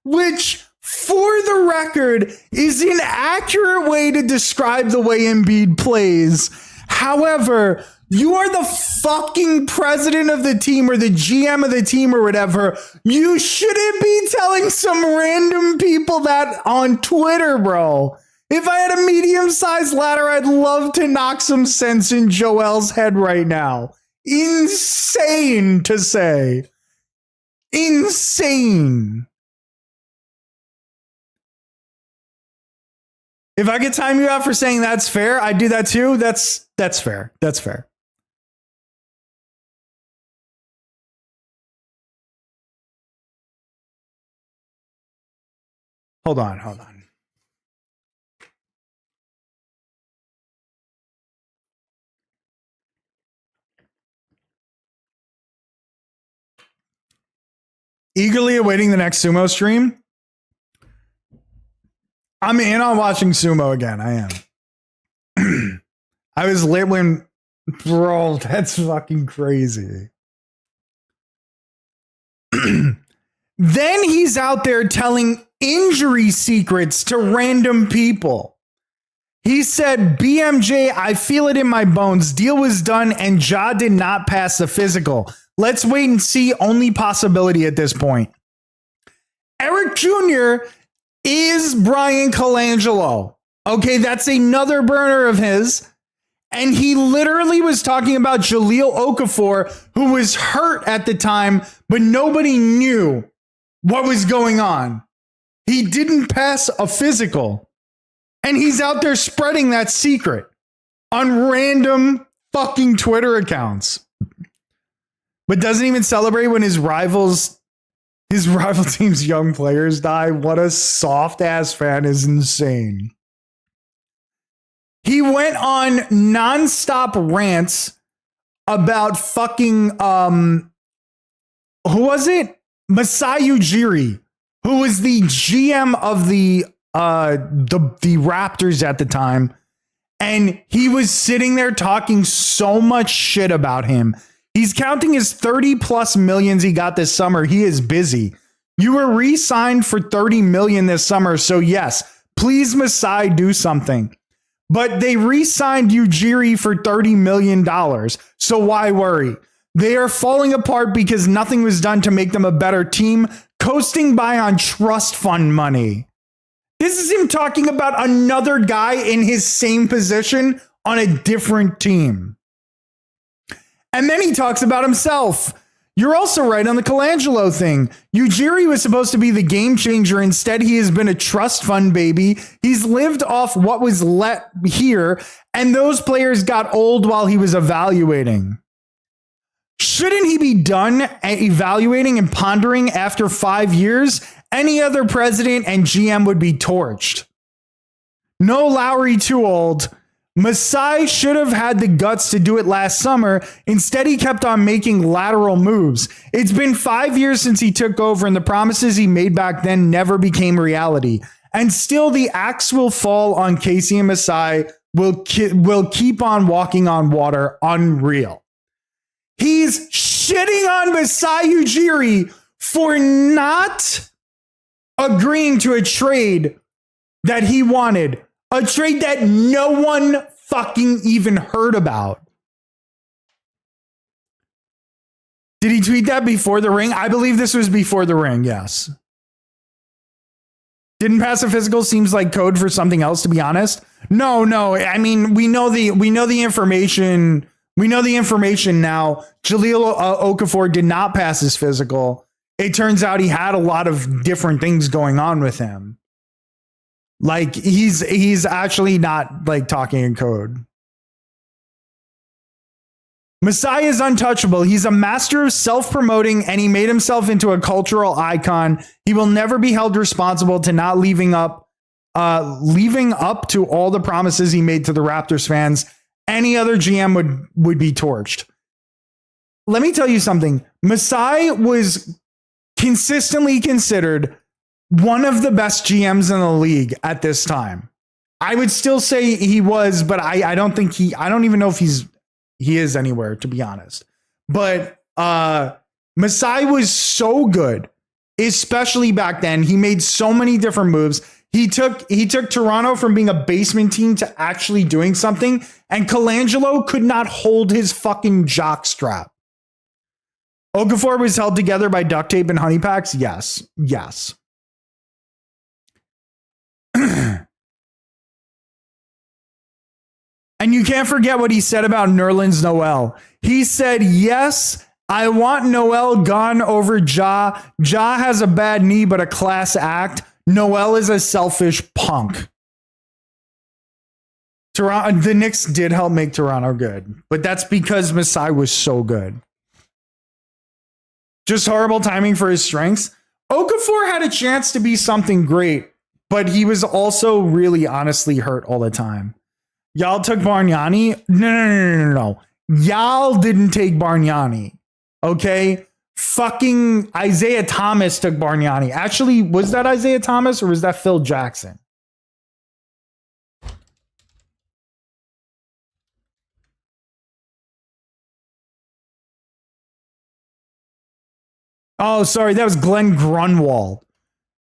which, for the record, is an accurate way to describe the way Embiid plays. However, you are the fucking president of the team or the GM of the team or whatever. You shouldn't be telling some random people that on Twitter, bro. If I had a medium-sized ladder, I'd love to knock some sense in Joel's head right now. Insane to say. Insane. If I could time you out for saying that's fair, I'd do that too. That's fair. That's fair. Hold on. Eagerly awaiting the next sumo stream. I'm in on watching sumo again. I am. I was lit when, bro, that's fucking crazy. Then he's out there telling injury secrets to random people. He said, BMJ, I feel it in my bones. Deal was done and Ja did not pass the physical. Let's wait and see. Only possibility at this point. Eric Jr. is Brian Colangelo. Okay, that's another burner of his. And he literally was talking about Jahlil Okafor, who was hurt at the time, but nobody knew what was going on. He didn't pass a physical. And he's out there spreading that secret on random fucking Twitter accounts. But doesn't even celebrate when his rival team's young players die. What a soft ass fan is insane. He went on nonstop rants about fucking who was it? Masai Ujiri, who was the GM of the Raptors at the time, and he was sitting there talking so much shit about him. He's counting his 30 plus millions he got this summer. He is busy. You were re-signed for 30 million this summer. So yes, please Masai, do something. But they re-signed Ujiri for $30 million. So why worry? They are falling apart because nothing was done to make them a better team, coasting by on trust fund money. This is him talking about another guy in his same position on a different team. And then he talks about himself. You're also right on the Colangelo thing. Ujiri was supposed to be the game changer. Instead, he has been a trust fund baby. He's lived off what was let here, and those players got old while he was evaluating. Shouldn't he be done at evaluating and pondering after 5 years? Any other president and GM would be torched. No Lowry too old. Masai should have had the guts to do it last summer. Instead, he kept on making lateral moves. It's been 5 years since he took over, and the promises he made back then never became reality. And still, the axe will fall on Casey and Masai. Will keep on walking on water. Unreal. He's shitting on Masai Ujiri for not agreeing to a trade that he wanted. A trade that no one fucking even heard about. Did he tweet that before the ring? I believe this was before the ring, yes. Didn't pass a physical seems like code for something else, to be honest. No. I mean, we know the information. We know the information now. Jaleel Okafor did not pass his physical. It turns out he had a lot of different things going on with him. Like he's actually not like talking in code. Masai is untouchable. He's a master of self-promoting, and he made himself into a cultural icon. He will never be held responsible to not living up to all the promises he made to the Raptors fans. Any other GM would be torched. Let me tell you something. Masai was consistently considered one of the best GMs in the league at this time. I would still say he was, but I don't even know if he is anywhere, to be honest. But Masai was so good, especially back then. He made so many different moves. He took Toronto from being a basement team to actually doing something, and Colangelo could not hold his fucking jockstrap. Okafor was held together by duct tape and honey packs. Yes. And you can't forget what he said about Nerlens Noel. He said, yes, I want Noel gone over Ja. Ja has a bad knee, but a class act. Noel is a selfish punk. Toronto, the Knicks did help make Toronto good, but that's because Masai was so good. Just horrible timing for his strengths. Okafor had a chance to be something great, but he was also really honestly hurt all the time. Y'all took Bargnani? No. Y'all didn't take Bargnani. Okay? Fucking Isaiah Thomas took Bargnani. Actually, was that Isaiah Thomas or was that Phil Jackson? Oh, sorry. That was Glenn Grunwald.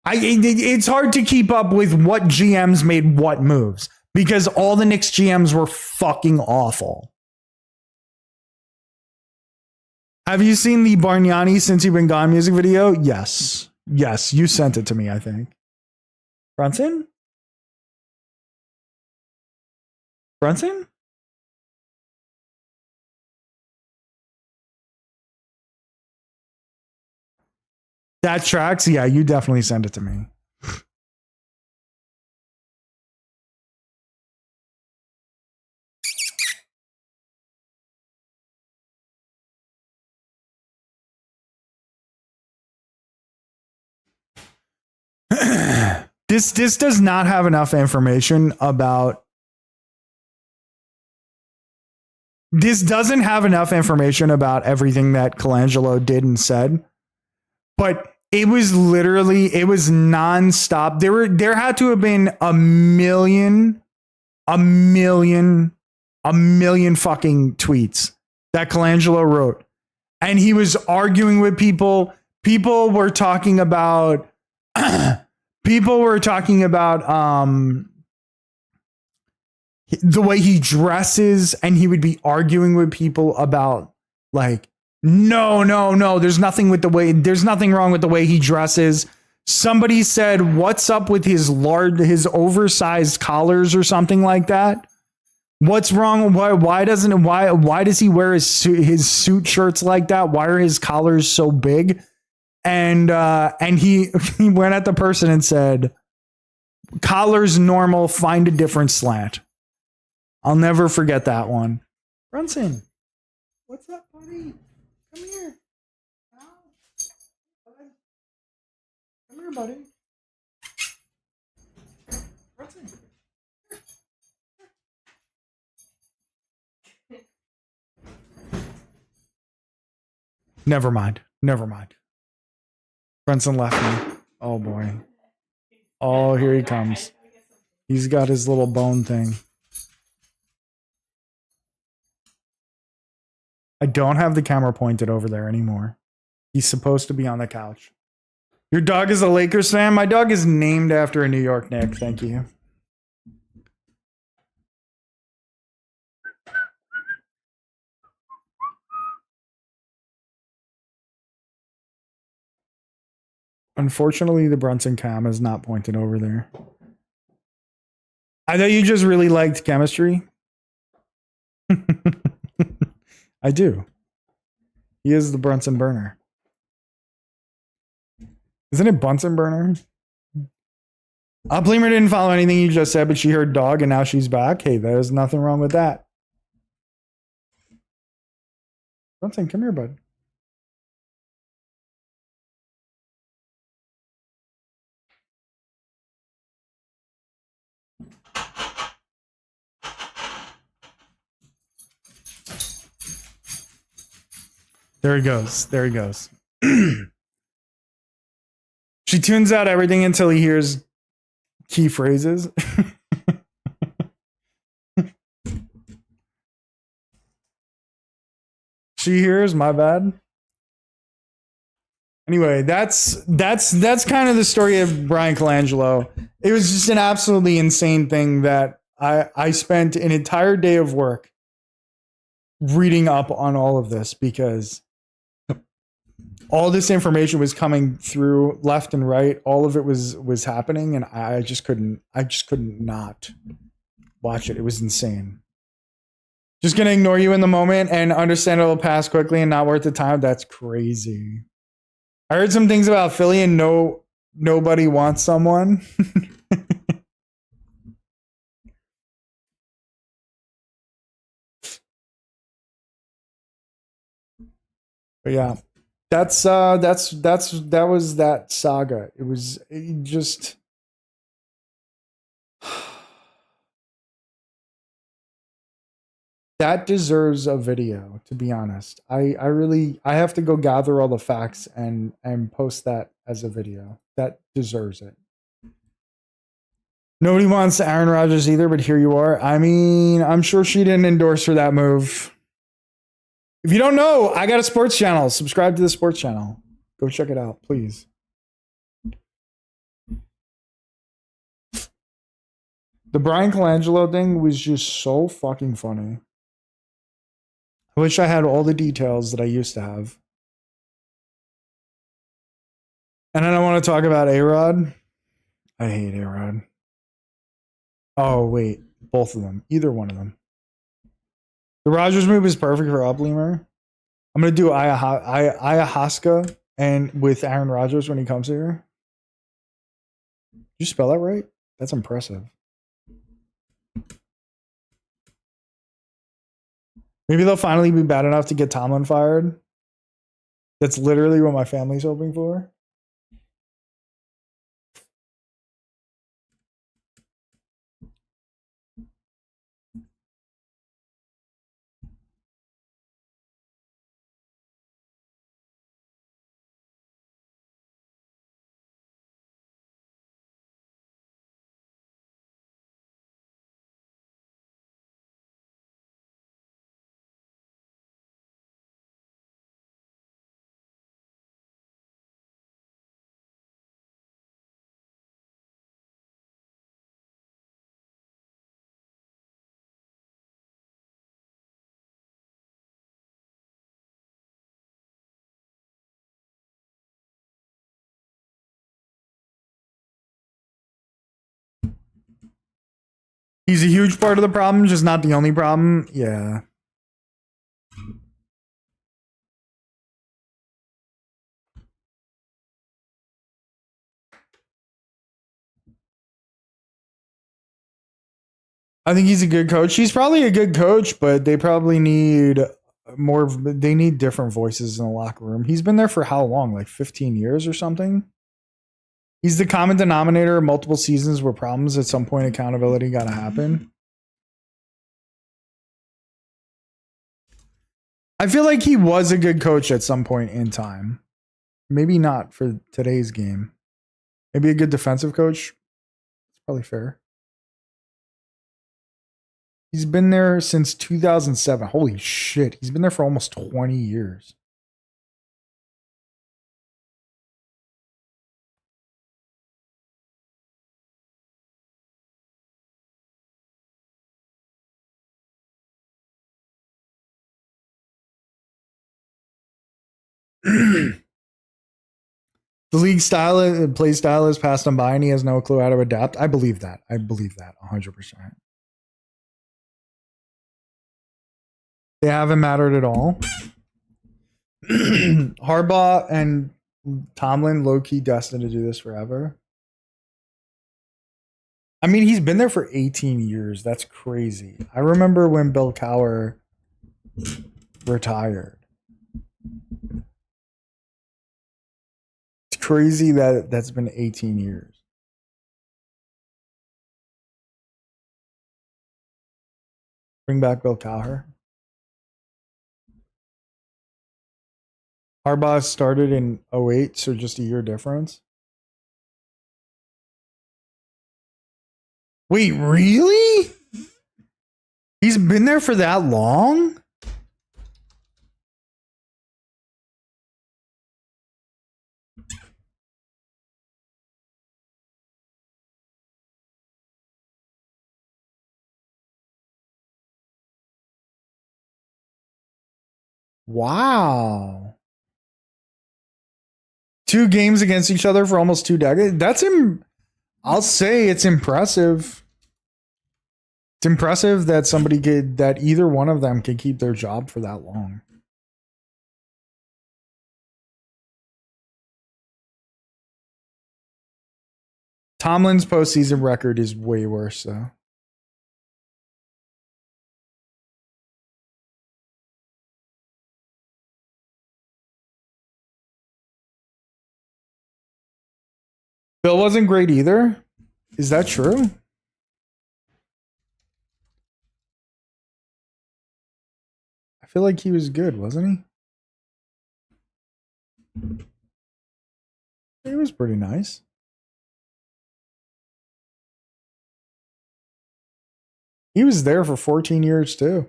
It's hard to keep up with what GMs made what moves, because all the Knicks GMs were fucking awful. Have you seen the Bargnani Since You've Been Gone music video? Yes. You sent it to me, I think. Brunson? That tracks? Yeah, you definitely sent it to me. This does not have enough information about. This doesn't have enough information about everything that Colangelo did and said, but it was nonstop. There had to have been a million fucking tweets that Colangelo wrote, and he was arguing with people. People were talking about the way he dresses, and he would be arguing with people about like, no, there's nothing wrong with the way he dresses. Somebody said, what's up with his oversized collars or something like that? What's wrong? Why does he wear his suit shirts like that? Why are his collars so big? And he went at the person and said, collars normal, find a different slant. I'll never forget that one. Brunson, what's up, buddy? Come here. Come here, buddy. Never mind. Never mind. Brunson left me. Oh boy. Oh, here he comes. He's got his little bone thing. I don't have the camera pointed over there anymore. He's supposed to be on the couch. Your dog is a Lakers fan? My dog is named after a New York Knick. Thank you. Unfortunately, the Brunson cam is not pointed over there. I thought you just really liked chemistry. I do. He is the Brunson burner. Isn't it Bunsen burner? Bleemer didn't follow anything you just said, but she heard dog and now she's back. Hey, there's nothing wrong with that. Brunson, come here, bud. There he goes. There he goes. She tunes out everything until he hears key phrases. She hears, my bad. Anyway, that's kind of the story of Brian Colangelo. It was just an absolutely insane thing that I spent an entire day of work reading up on all of this because all this information was coming through left and right. All of it was happening, and I just couldn't not watch it. It was insane. Just gonna ignore you in the moment and understand it'll pass quickly and not worth the time. That's crazy. I heard some things about Philly and nobody wants someone. But yeah, that was that saga. It just that deserves a video, to be honest. I have to go gather all the facts and post that as a video. That deserves it. Nobody wants Aaron Rodgers either, but here you are. I mean, I'm sure she didn't endorse for that move. If you don't know, I got a sports channel. Subscribe to the sports channel. Go check it out, please. The Brian Colangelo thing was just so fucking funny. I wish I had all the details that I used to have. And I don't want to talk about A-Rod. I hate A-Rod. Oh, wait. Both of them. Either one of them. The Rodgers move is perfect for Bleemer. I'm going to do ayahuasca and with Aaron Rodgers when he comes here. Did you spell that right? That's impressive. Maybe they'll finally be bad enough to get Tomlin fired. That's literally what my family's hoping for. He's a huge part of the problem, just not the only problem. Yeah. I think he's a good coach. He's probably a good coach, but they probably need They need different voices in the locker room. He's been there for how long? Like 15 years or something? He's the common denominator of multiple seasons where problems at some point accountability got to happen. I feel like he was a good coach at some point in time. Maybe not for today's game. Maybe a good defensive coach. It's probably fair. He's been there since 2007. Holy shit. He's been there for almost 20 years. The league style, play style is passed him by and he has no clue how to adapt. I believe that. 100%. They haven't mattered at all. Harbaugh and Tomlin low-key destined to do this forever. I mean, he's been there for 18 years. That's crazy. I remember when Bill Cowher retired. It's crazy that that's been 18 years. Bring back Bill Cowher. Harbaugh started in 08, so just a year difference. Wait, really? He's been there for that long? Wow. 2 games against each other for almost 2 decades. I'll say it's impressive. It's impressive that that either one of them could keep their job for that long. Tomlin's postseason record is way worse, though. Bill wasn't great either. Is that true? I feel like he was good, wasn't he? He was pretty nice. He was there for 14 years too.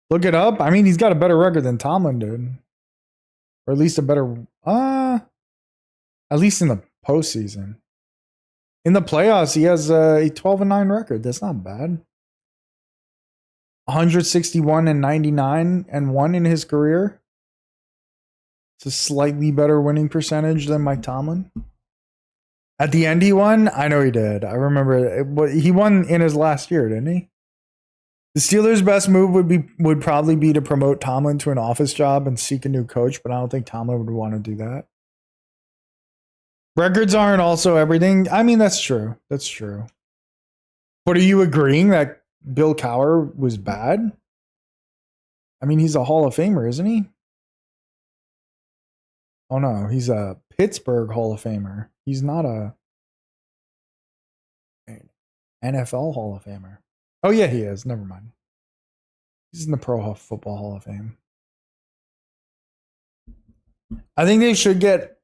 Look it up. I mean, he's got a better record than Tomlin did. Or at least a better at least in the postseason. In the playoffs, he has a 12-9 record. That's not bad. 161 and 99 and 1 in his career. It's a slightly better winning percentage than Mike Tomlin. At the end, he won. I know he did. I remember he won in his last year, didn't he? The Steelers' best move would probably be to promote Tomlin to an office job and seek a new coach, but I don't think Tomlin would want to do that. Records aren't also everything. I mean, that's true. That's true. But are you agreeing that Bill Cowher was bad? I mean, he's a Hall of Famer, isn't he? Oh no, he's a Pittsburgh Hall of Famer. He's not a NFL Hall of Famer. Oh yeah, he is. Never mind. He's in the Pro Football Hall of Fame. I think they should get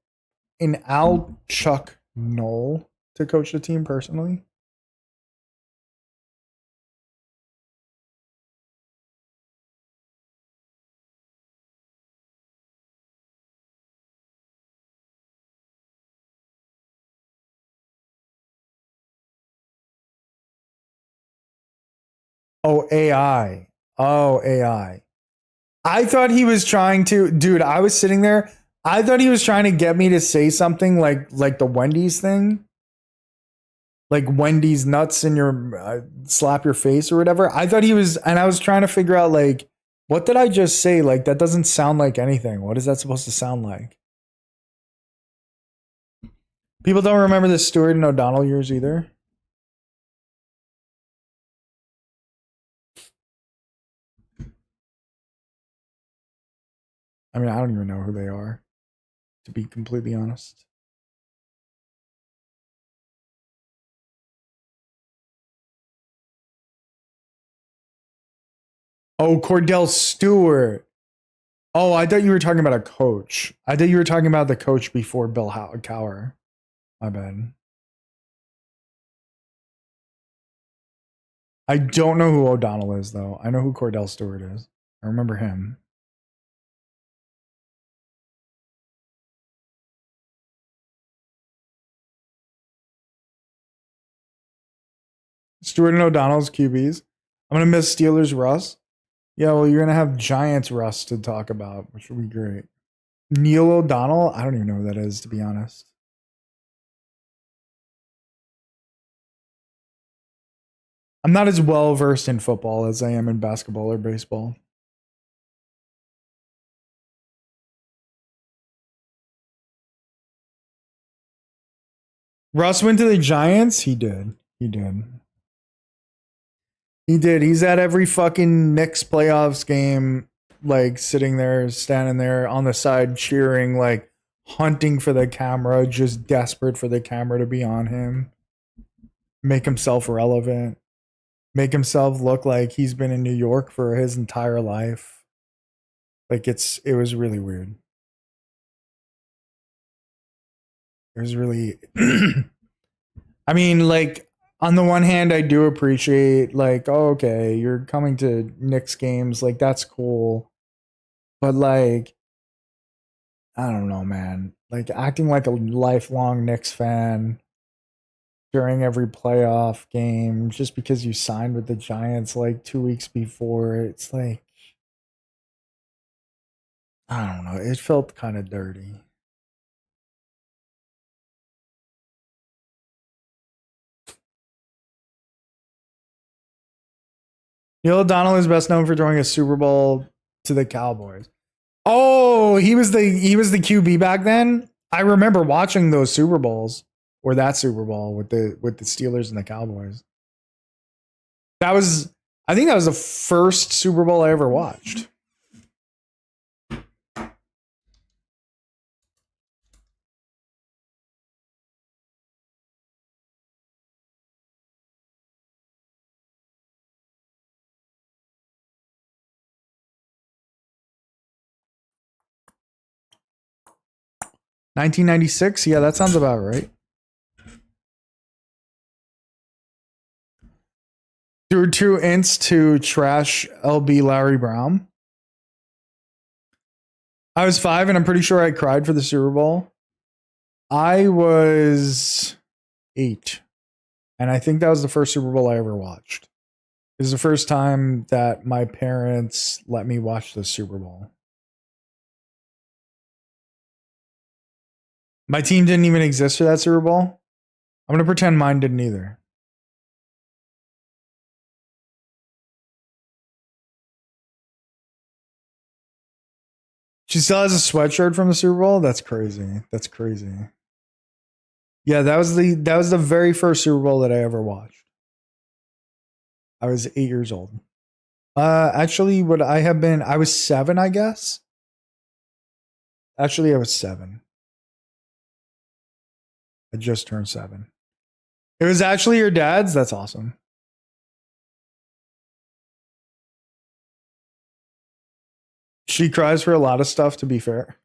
an Al Chuck Knoll to coach the team personally. Oh, AI. Oh, AI. I thought he was trying to, dude, I was sitting there. I thought he was trying to get me to say something like the Wendy's thing. Like Wendy's nuts in your slap your face or whatever. I thought he was, and I was trying to figure out like, what did I just say? Like, that doesn't sound like anything. What is that supposed to sound like? People don't remember the Stewart and O'Donnell years either. I mean, I don't even know who they are, to be completely honest. Oh, Cordell Stewart. Oh, I thought you were talking about a coach. I thought you were talking about the coach before Bill Cowher. My bad. I don't know who O'Donnell is, though. I know who Cordell Stewart is. I remember him. Stewart and O'Donnell's QBs. I'm going to miss Steelers Russ. Yeah, well, you're going to have Giants Russ to talk about, which will be great. Neil O'Donnell? I don't even know who that is, to be honest. I'm not as well versed in football as I am in basketball or baseball. Russ went to the Giants? He did. He did. He did. He's at every fucking Knicks playoffs game, like sitting there, standing there on the side, cheering, like hunting for the camera, just desperate for the camera to be on him. Make himself relevant. Make himself look like he's been in New York for his entire life. Like it was really weird. It was really I mean, like on the one hand, I do appreciate like, oh, okay, you're coming to Knicks games, like that's cool. But like, I don't know, man. Like acting like a lifelong Knicks fan during every playoff game just because you signed with the Giants like 2 weeks before, it's like I don't know. It felt kind of dirty. Neil O'Donnell is best known for throwing a Super Bowl to the Cowboys. Oh, he was the QB back then. I remember watching those Super Bowls or that Super Bowl with the Steelers and the Cowboys. That was I think that was the first Super Bowl I ever watched. $19.96. Yeah, that sounds about right. Threw 2 ints to trash LB Larry Brown. I was 5, and I'm pretty sure I cried for the Super Bowl. I was 8, and I think that was the first Super Bowl I ever watched. It was the first time that my parents let me watch the Super Bowl. My team didn't even exist for that Super Bowl. I'm going to pretend mine didn't either. She still has a sweatshirt from the Super Bowl? That's crazy. That's crazy. Yeah, that was the very first Super Bowl that I ever watched. I was 8 years old. Actually, would I have been? I was 7, I guess. Actually, I was 7. I just turned 7. It was actually your dad's. That's awesome. She cries for a lot of stuff, to be fair.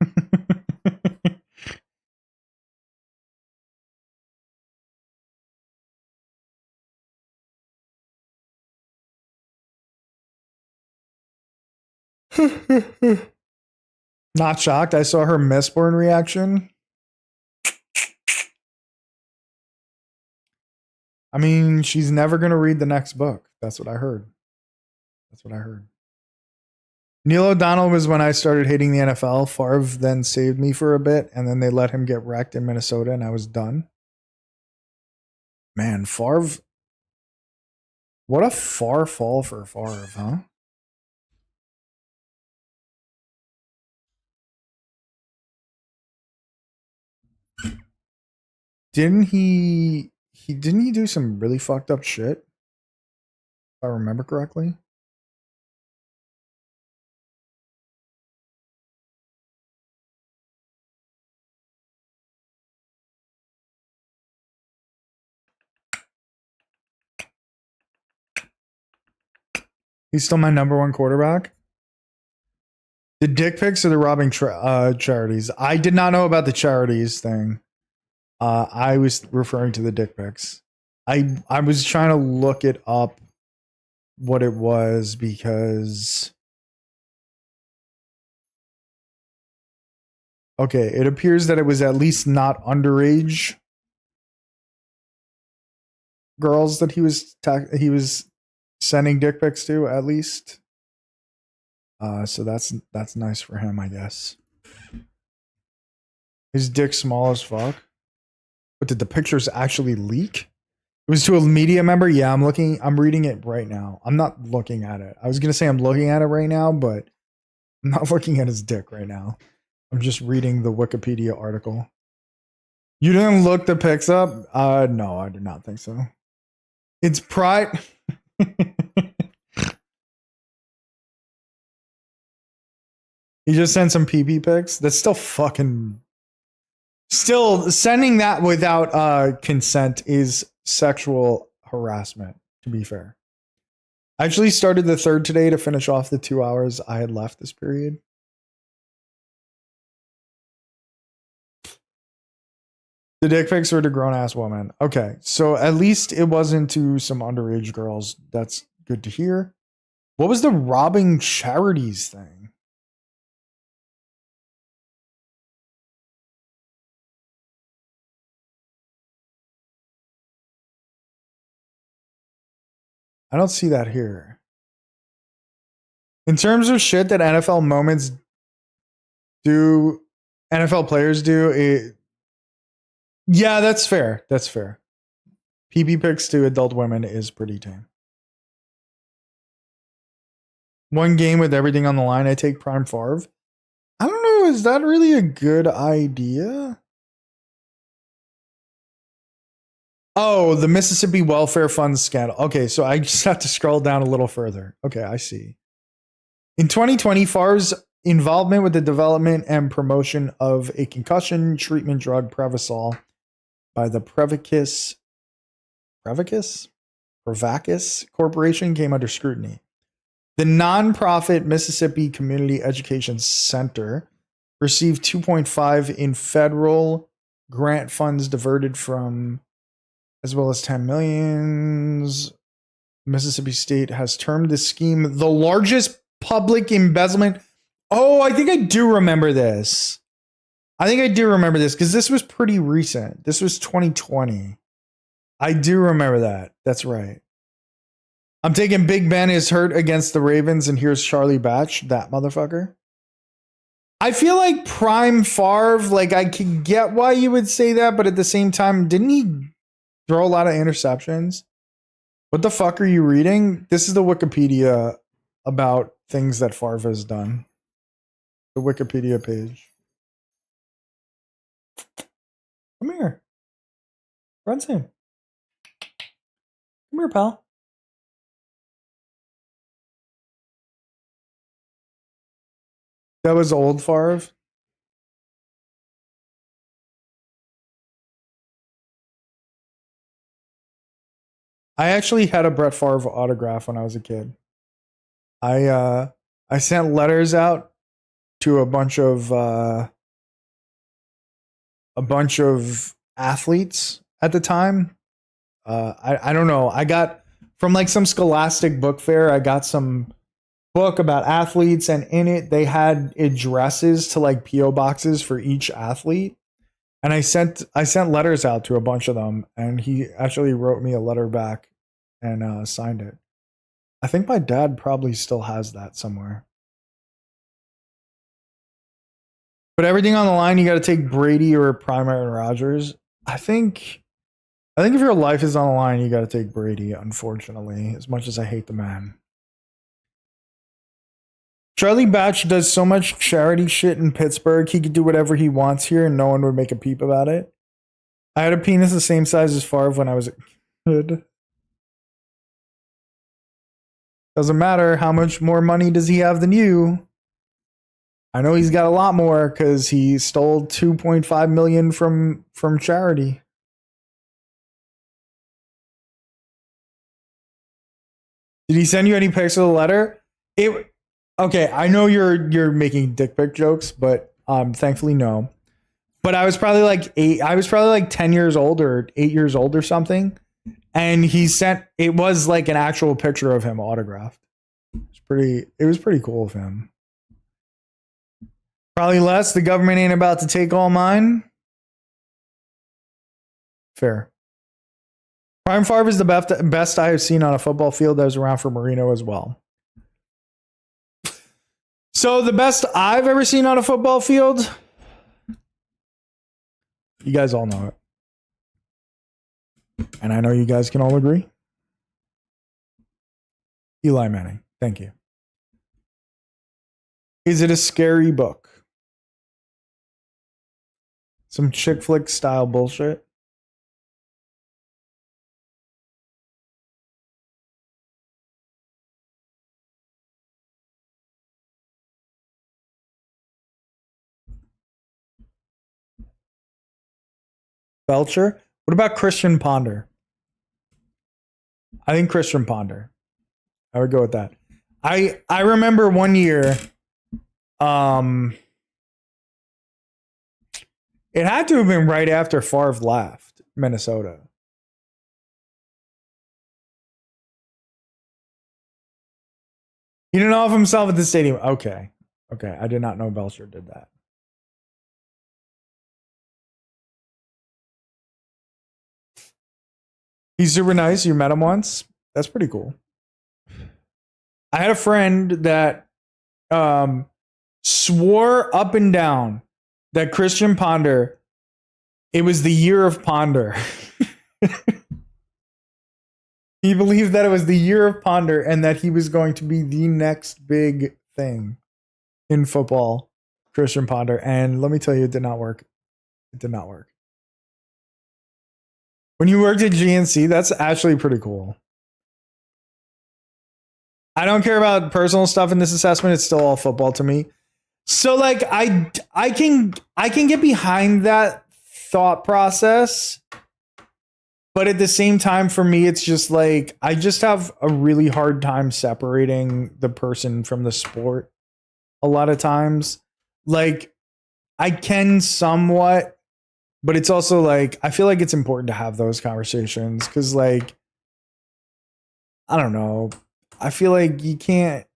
Not shocked. I saw her Mistborn reaction. I mean, she's never going to read the next book. That's what I heard. That's what I heard. Neil O'Donnell was when I started hating the NFL. Favre then saved me for a bit, and then they let him get wrecked in Minnesota, and I was done. Man, Favre. What a far fall for Favre, huh? Didn't he do some really fucked up shit? If I remember correctly. He's still my number one quarterback. The dick pics or the robbing charities? I did not know about the charities thing. I was referring to the dick pics. I was trying to look it up what it was because okay, it appears that it was at least not underage girls that he was sending dick pics to at least. So that's nice for him, I guess. His dick small as fuck. But did the pictures actually leak? It was to a media member. Yeah, I'm reading it right now. I'm not looking at it. I was gonna say I'm looking at it right now, but I'm not looking at his dick right now. I'm just reading the Wikipedia article. You didn't look the pics up? No, I do not think so. It's pride. He just sent some PP pics. That's still fucking. Still, sending that without consent is sexual harassment, to be fair. I actually started the third today to finish off the 2 hours I had left this period. The dick pics were to grown-ass woman. Okay, so at least it wasn't to some underage girls. That's good to hear. What was the robbing charities thing? I don't see that here. In terms of shit that NFL moments do, NFL players do, yeah, that's fair. That's fair. PP pics to adult women is pretty tame. One game with everything on the line, I take Prime Favre. I don't know, is that really a good idea? Oh, the Mississippi Welfare Fund scandal. Okay, so I just have to scroll down a little further. Okay, I see. In 2020, Favre's involvement with the development and promotion of a concussion treatment drug, Prevacol, by the Prevacus Corporation came under scrutiny. The nonprofit Mississippi Community Education Center received $2.5 in federal grant funds diverted from, as well as $10 million. Mississippi State has termed this scheme the largest public embezzlement. Oh, I think I do remember this. Because this was pretty recent. This was 2020. I do remember that. That's right. I'm taking Big Ben is hurt against the Ravens, and here's Charlie Batch, that motherfucker. I feel like Prime Favre, like I can get why you would say that, but at the same time, didn't he throw a lot of interceptions? What the fuck are you reading? This is the Wikipedia about things that Favre has done. The Wikipedia page. Come here. Run soon. Come here, pal. That was old Favre. I actually had a Brett Favre autograph when I was a kid. I sent letters out to a bunch of athletes at the time. I don't know. I got from like some Scholastic book fair. I got some book about athletes, and in it they had addresses to like PO boxes for each athlete. And I sent letters out to a bunch of them, and he actually wrote me a letter back and signed it. I think my dad probably still has that somewhere. But everything on the line, you got to take Brady or Prime Aaron Rodgers. I think if your life is on the line, you got to take Brady, unfortunately, as much as I hate the man. Charlie Batch does so much charity shit in Pittsburgh, he could do whatever he wants here and no one would make a peep about it. I had a penis the same size as Favre when I was a kid. Doesn't matter. How much more money does he have than you? I know he's got a lot more because he stole $2.5 million from charity. Did he send you any pics of the letter? It okay. I know you're making dick pic jokes, but thankfully no. But I was probably like 8. I was probably like 10 years old or 8 years old or something. And he sent, it was like an actual picture of him autographed. It was pretty cool of him. Probably less. The government ain't about to take all mine. Fair. Prime Favre is the best I have seen on a football field. That was around for Marino as well. So the best I've ever seen on a football field, you guys all know it. And I know you guys can all agree. Eli Manning. Thank you. Is it a scary book? Some chick flick style bullshit. Belcher. What about Christian Ponder? I think Christian Ponder. I would go with that. I remember one year, it had to have been right after Favre left Minnesota. He didn't off himself at the stadium. Okay. I did not know Belcher did that. He's super nice. You met him once. That's pretty cool. I had a friend that swore up and down that Christian Ponder, it was the year of Ponder. He believed that it was the year of Ponder and that he was going to be the next big thing in football, Christian Ponder. And let me tell you, it did not work. It did not work. When you worked at GNC, that's actually pretty cool. I don't care about personal stuff in this assessment. It's still all football to me. So like I can get behind that thought process. But at the same time, for me, it's just like I just have a really hard time separating the person from the sport a lot of times. Like I can somewhat, but it's also like I feel like it's important to have those conversations because like I don't know. I feel like you can't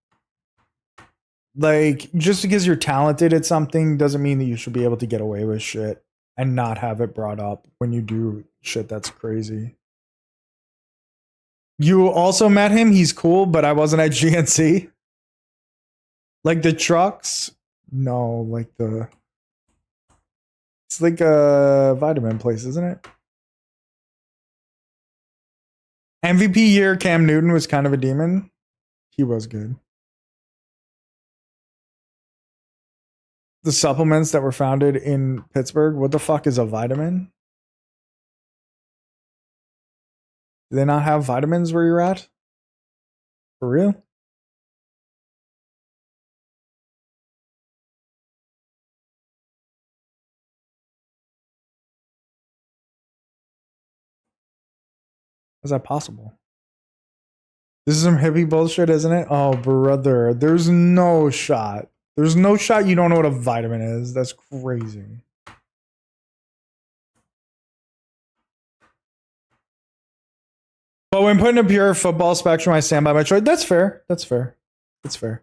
like just because you're talented at something doesn't mean that you should be able to get away with shit and not have it brought up when you do shit that's crazy. You also met him. He's cool, but I wasn't at GNC. Like the trucks? No, like it's like a vitamin place, isn't it? MVP year, Cam Newton was kind of a demon. He was good. The supplements that were founded in Pittsburgh. What the fuck is a vitamin? Do they not have vitamins where you're at? For real? How's that possible? This is some hippie bullshit, isn't it? Oh, brother. There's no shot. There's no shot you don't know what a vitamin is. That's crazy. But when putting a pure football spectrum, I stand by my choice. That's fair. That's fair. That's fair.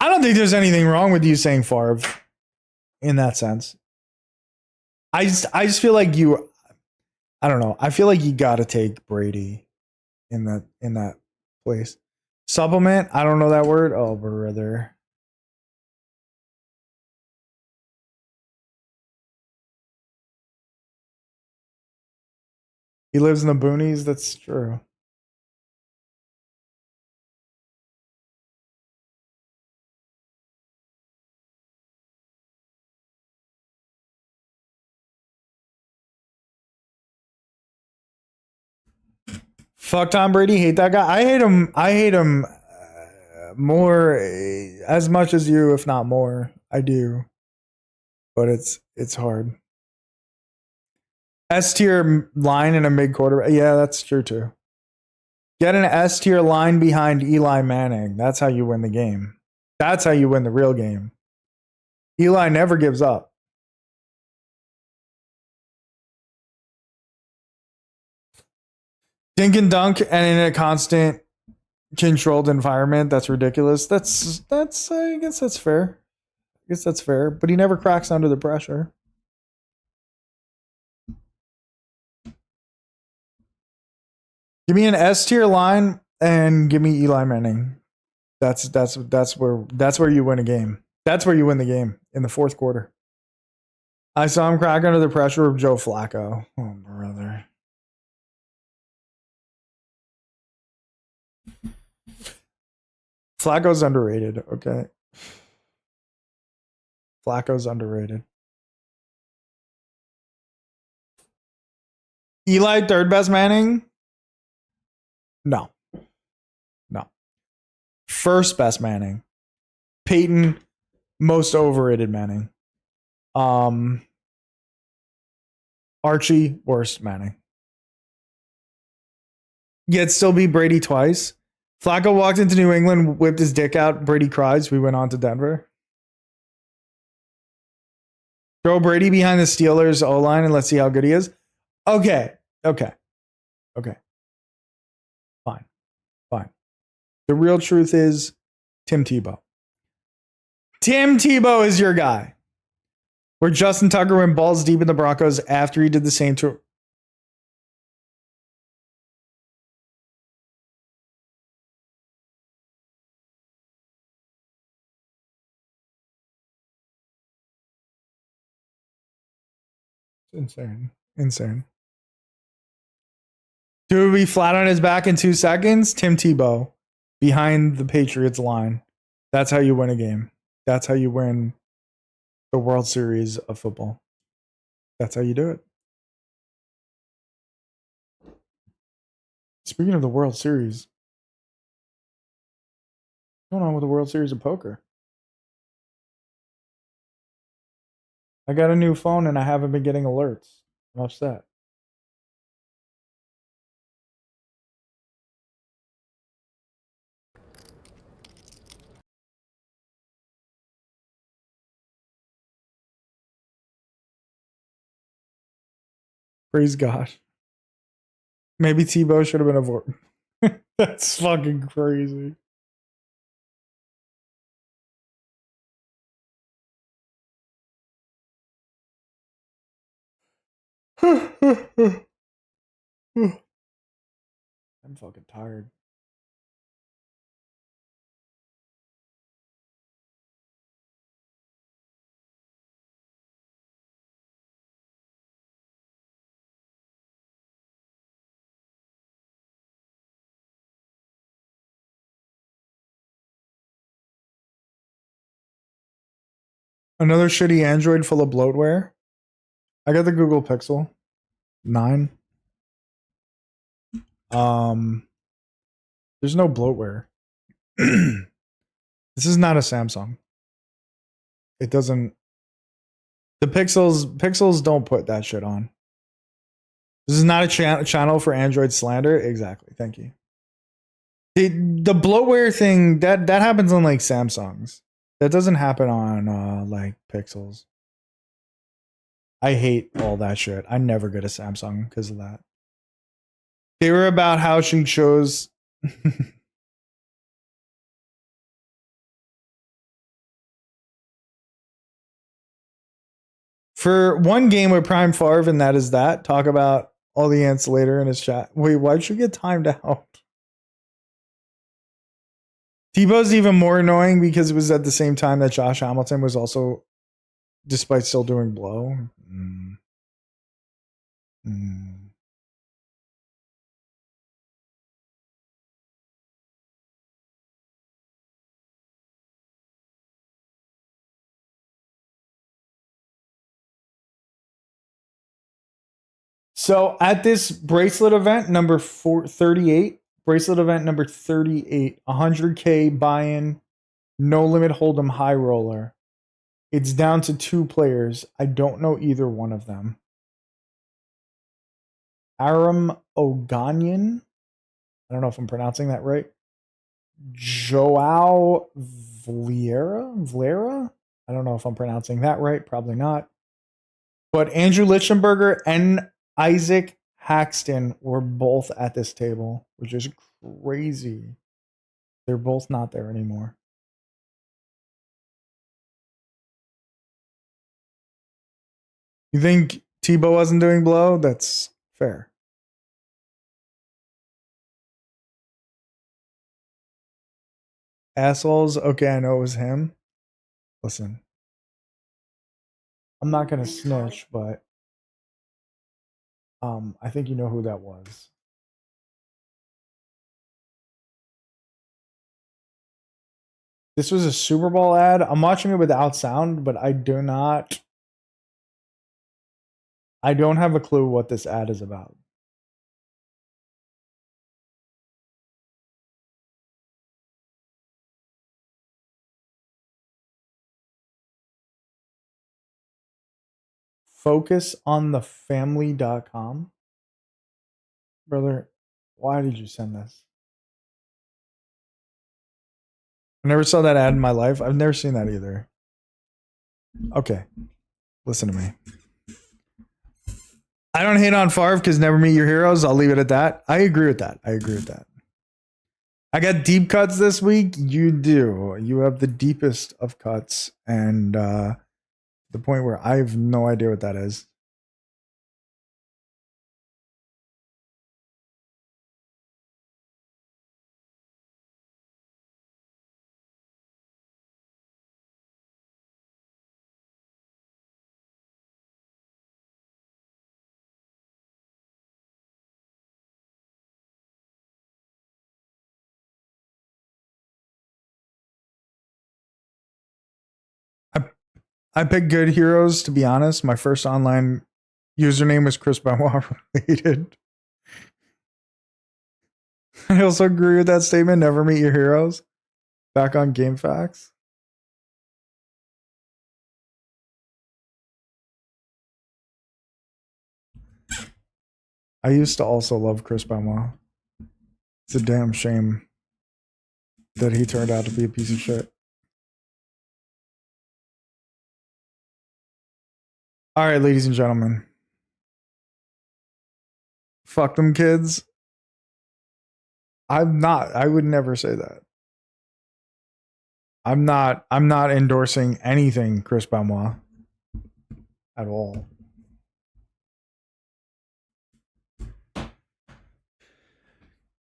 I don't think there's anything wrong with you saying Favre in that sense. I just feel like I don't know. I feel like you got to take Brady in that place. Supplement? I don't know that word. Oh, brother. He lives in the boonies. That's true. Fuck Tom Brady. Hate that guy. I hate him. I hate him more, as much as you, if not more. I do, but it's hard. S tier line and a mid quarterback. Yeah, that's true too. Get an S tier line behind Eli Manning. That's how you win the game. That's how you win the real game. Eli never gives up. Dink and dunk and in a constant controlled environment. That's ridiculous. That's I guess that's fair. I guess that's fair. But he never cracks under the pressure. Give me an S tier line and give me Eli Manning. That's where you win a game. That's where you win the game in the fourth quarter. I saw him crack under the pressure of Joe Flacco. Oh, brother. Flacco's underrated, okay? Flacco's underrated. Eli, third best Manning? No. No. First best Manning. Peyton, most overrated Manning. Archie, worst Manning. Yet still beat Brady twice. Flacco walked into New England, whipped his dick out. Brady cries. We went on to Denver. Throw Brady behind the Steelers O-line and let's see how good he is. Okay. Fine. The real truth is Tim Tebow. Tim Tebow is your guy. Where Justin Tucker went balls deep in the Broncos after he did the same to. Insane. Dude would be flat on his back in 2 seconds. Tim Tebow behind the Patriots line. That's how you win a game. That's how you win the World Series of football. That's how you do it. Speaking of the World Series, what's going on with the World Series of poker? I got a new phone and I haven't been getting alerts. I'm upset. Praise God. Maybe Tebow should have been avoided. That's fucking crazy. I'm fucking tired. Another shitty Android full of bloatware. I got the Google Pixel 9. There's no bloatware. This is not a Samsung. It doesn't. The Pixels don't put that shit on. This is not a channel for Android slander. Exactly. Thank you. The bloatware thing that happens on like Samsungs. That doesn't happen on like Pixels. I hate all that shit. I never get a Samsung because of that. They were about how she chose. For one game with Prime Favre, and that is that. Talk about all the ants later in his chat. Wait, why'd you get timed out? Tebow's even more annoying because it was at the same time that Josh Hamilton was also, despite still doing blow. So at this bracelet event, number 38, bracelet event number 38, 100K buy-in, no limit hold'em high roller. It's down to 2 players. I don't know either one of them. Aram Oganyan I don't know if I'm pronouncing that right. Joao Vlera. I don't know if I'm pronouncing that right. Probably not. But Andrew Lichtenberger and Isaac Haxton were both at this table, which is crazy. They're both not there anymore. You think Tebow wasn't doing blow? That's fair. Assholes. Okay, I know it was him. Listen, I'm not gonna snitch, but I think you know who that was. This was a Super Bowl ad. I'm watching it without sound, but I don't have a clue what this ad is about. Focusonthefamily.com. Brother, why did you send this? I never saw that ad in my life. I've never seen that either. Okay, listen to me. I don't hate on Favre because never meet your heroes. I'll leave it at that. I agree with that. I got deep cuts this week. You do. You have the deepest of cuts, and the point where I have no idea what that is. I picked good heroes, to be honest. My first online username was Chris Benoit related. I also agree with that statement. Never meet your heroes. Back on Game Facts. I used to also love Chris Benoit. It's a damn shame that he turned out to be a piece of shit. All right, ladies and gentlemen. Fuck them kids. I would never say that. I'm not endorsing anything Chris Benoit at all.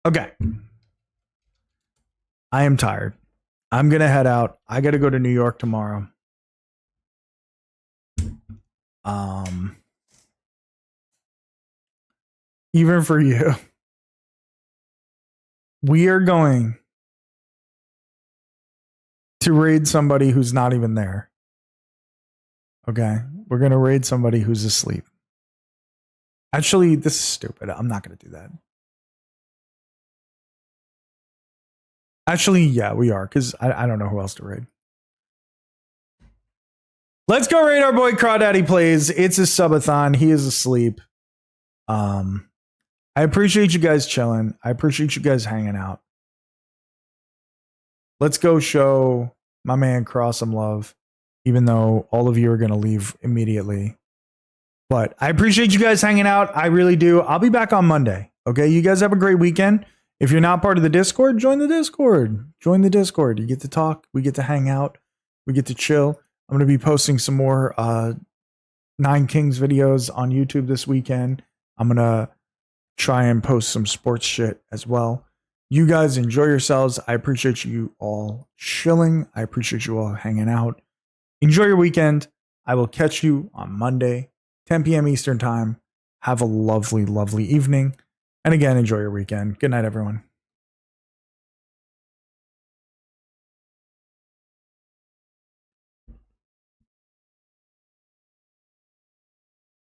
Okay. I am tired. I'm going to head out. I got to go to New York tomorrow. Even for you, we are going to raid somebody who's not even there. Okay. We're going to raid somebody who's asleep. Actually, this is stupid. I'm not going to do that. Actually, yeah, we are, because I don't know who else to raid. Let's go raid our boy Crawdaddy Plays. It's a subathon. He is asleep. I appreciate you guys chilling. I appreciate you guys hanging out. Let's go show my man Cross some love, even though all of you are going to leave immediately. But I appreciate you guys hanging out. I really do. I'll be back on Monday. Okay, you guys have a great weekend. If you're not part of the Discord, join the Discord. Join the Discord. You get to talk. We get to hang out. We get to chill. I'm going to be posting some more Nine Kings videos on YouTube this weekend. I'm going to try and post some sports shit as well. You guys enjoy yourselves. I appreciate you all chilling. I appreciate you all hanging out. Enjoy your weekend. I will catch you on Monday, 10 p.m. Eastern time. Have a lovely, lovely evening. And again, enjoy your weekend. Good night, everyone.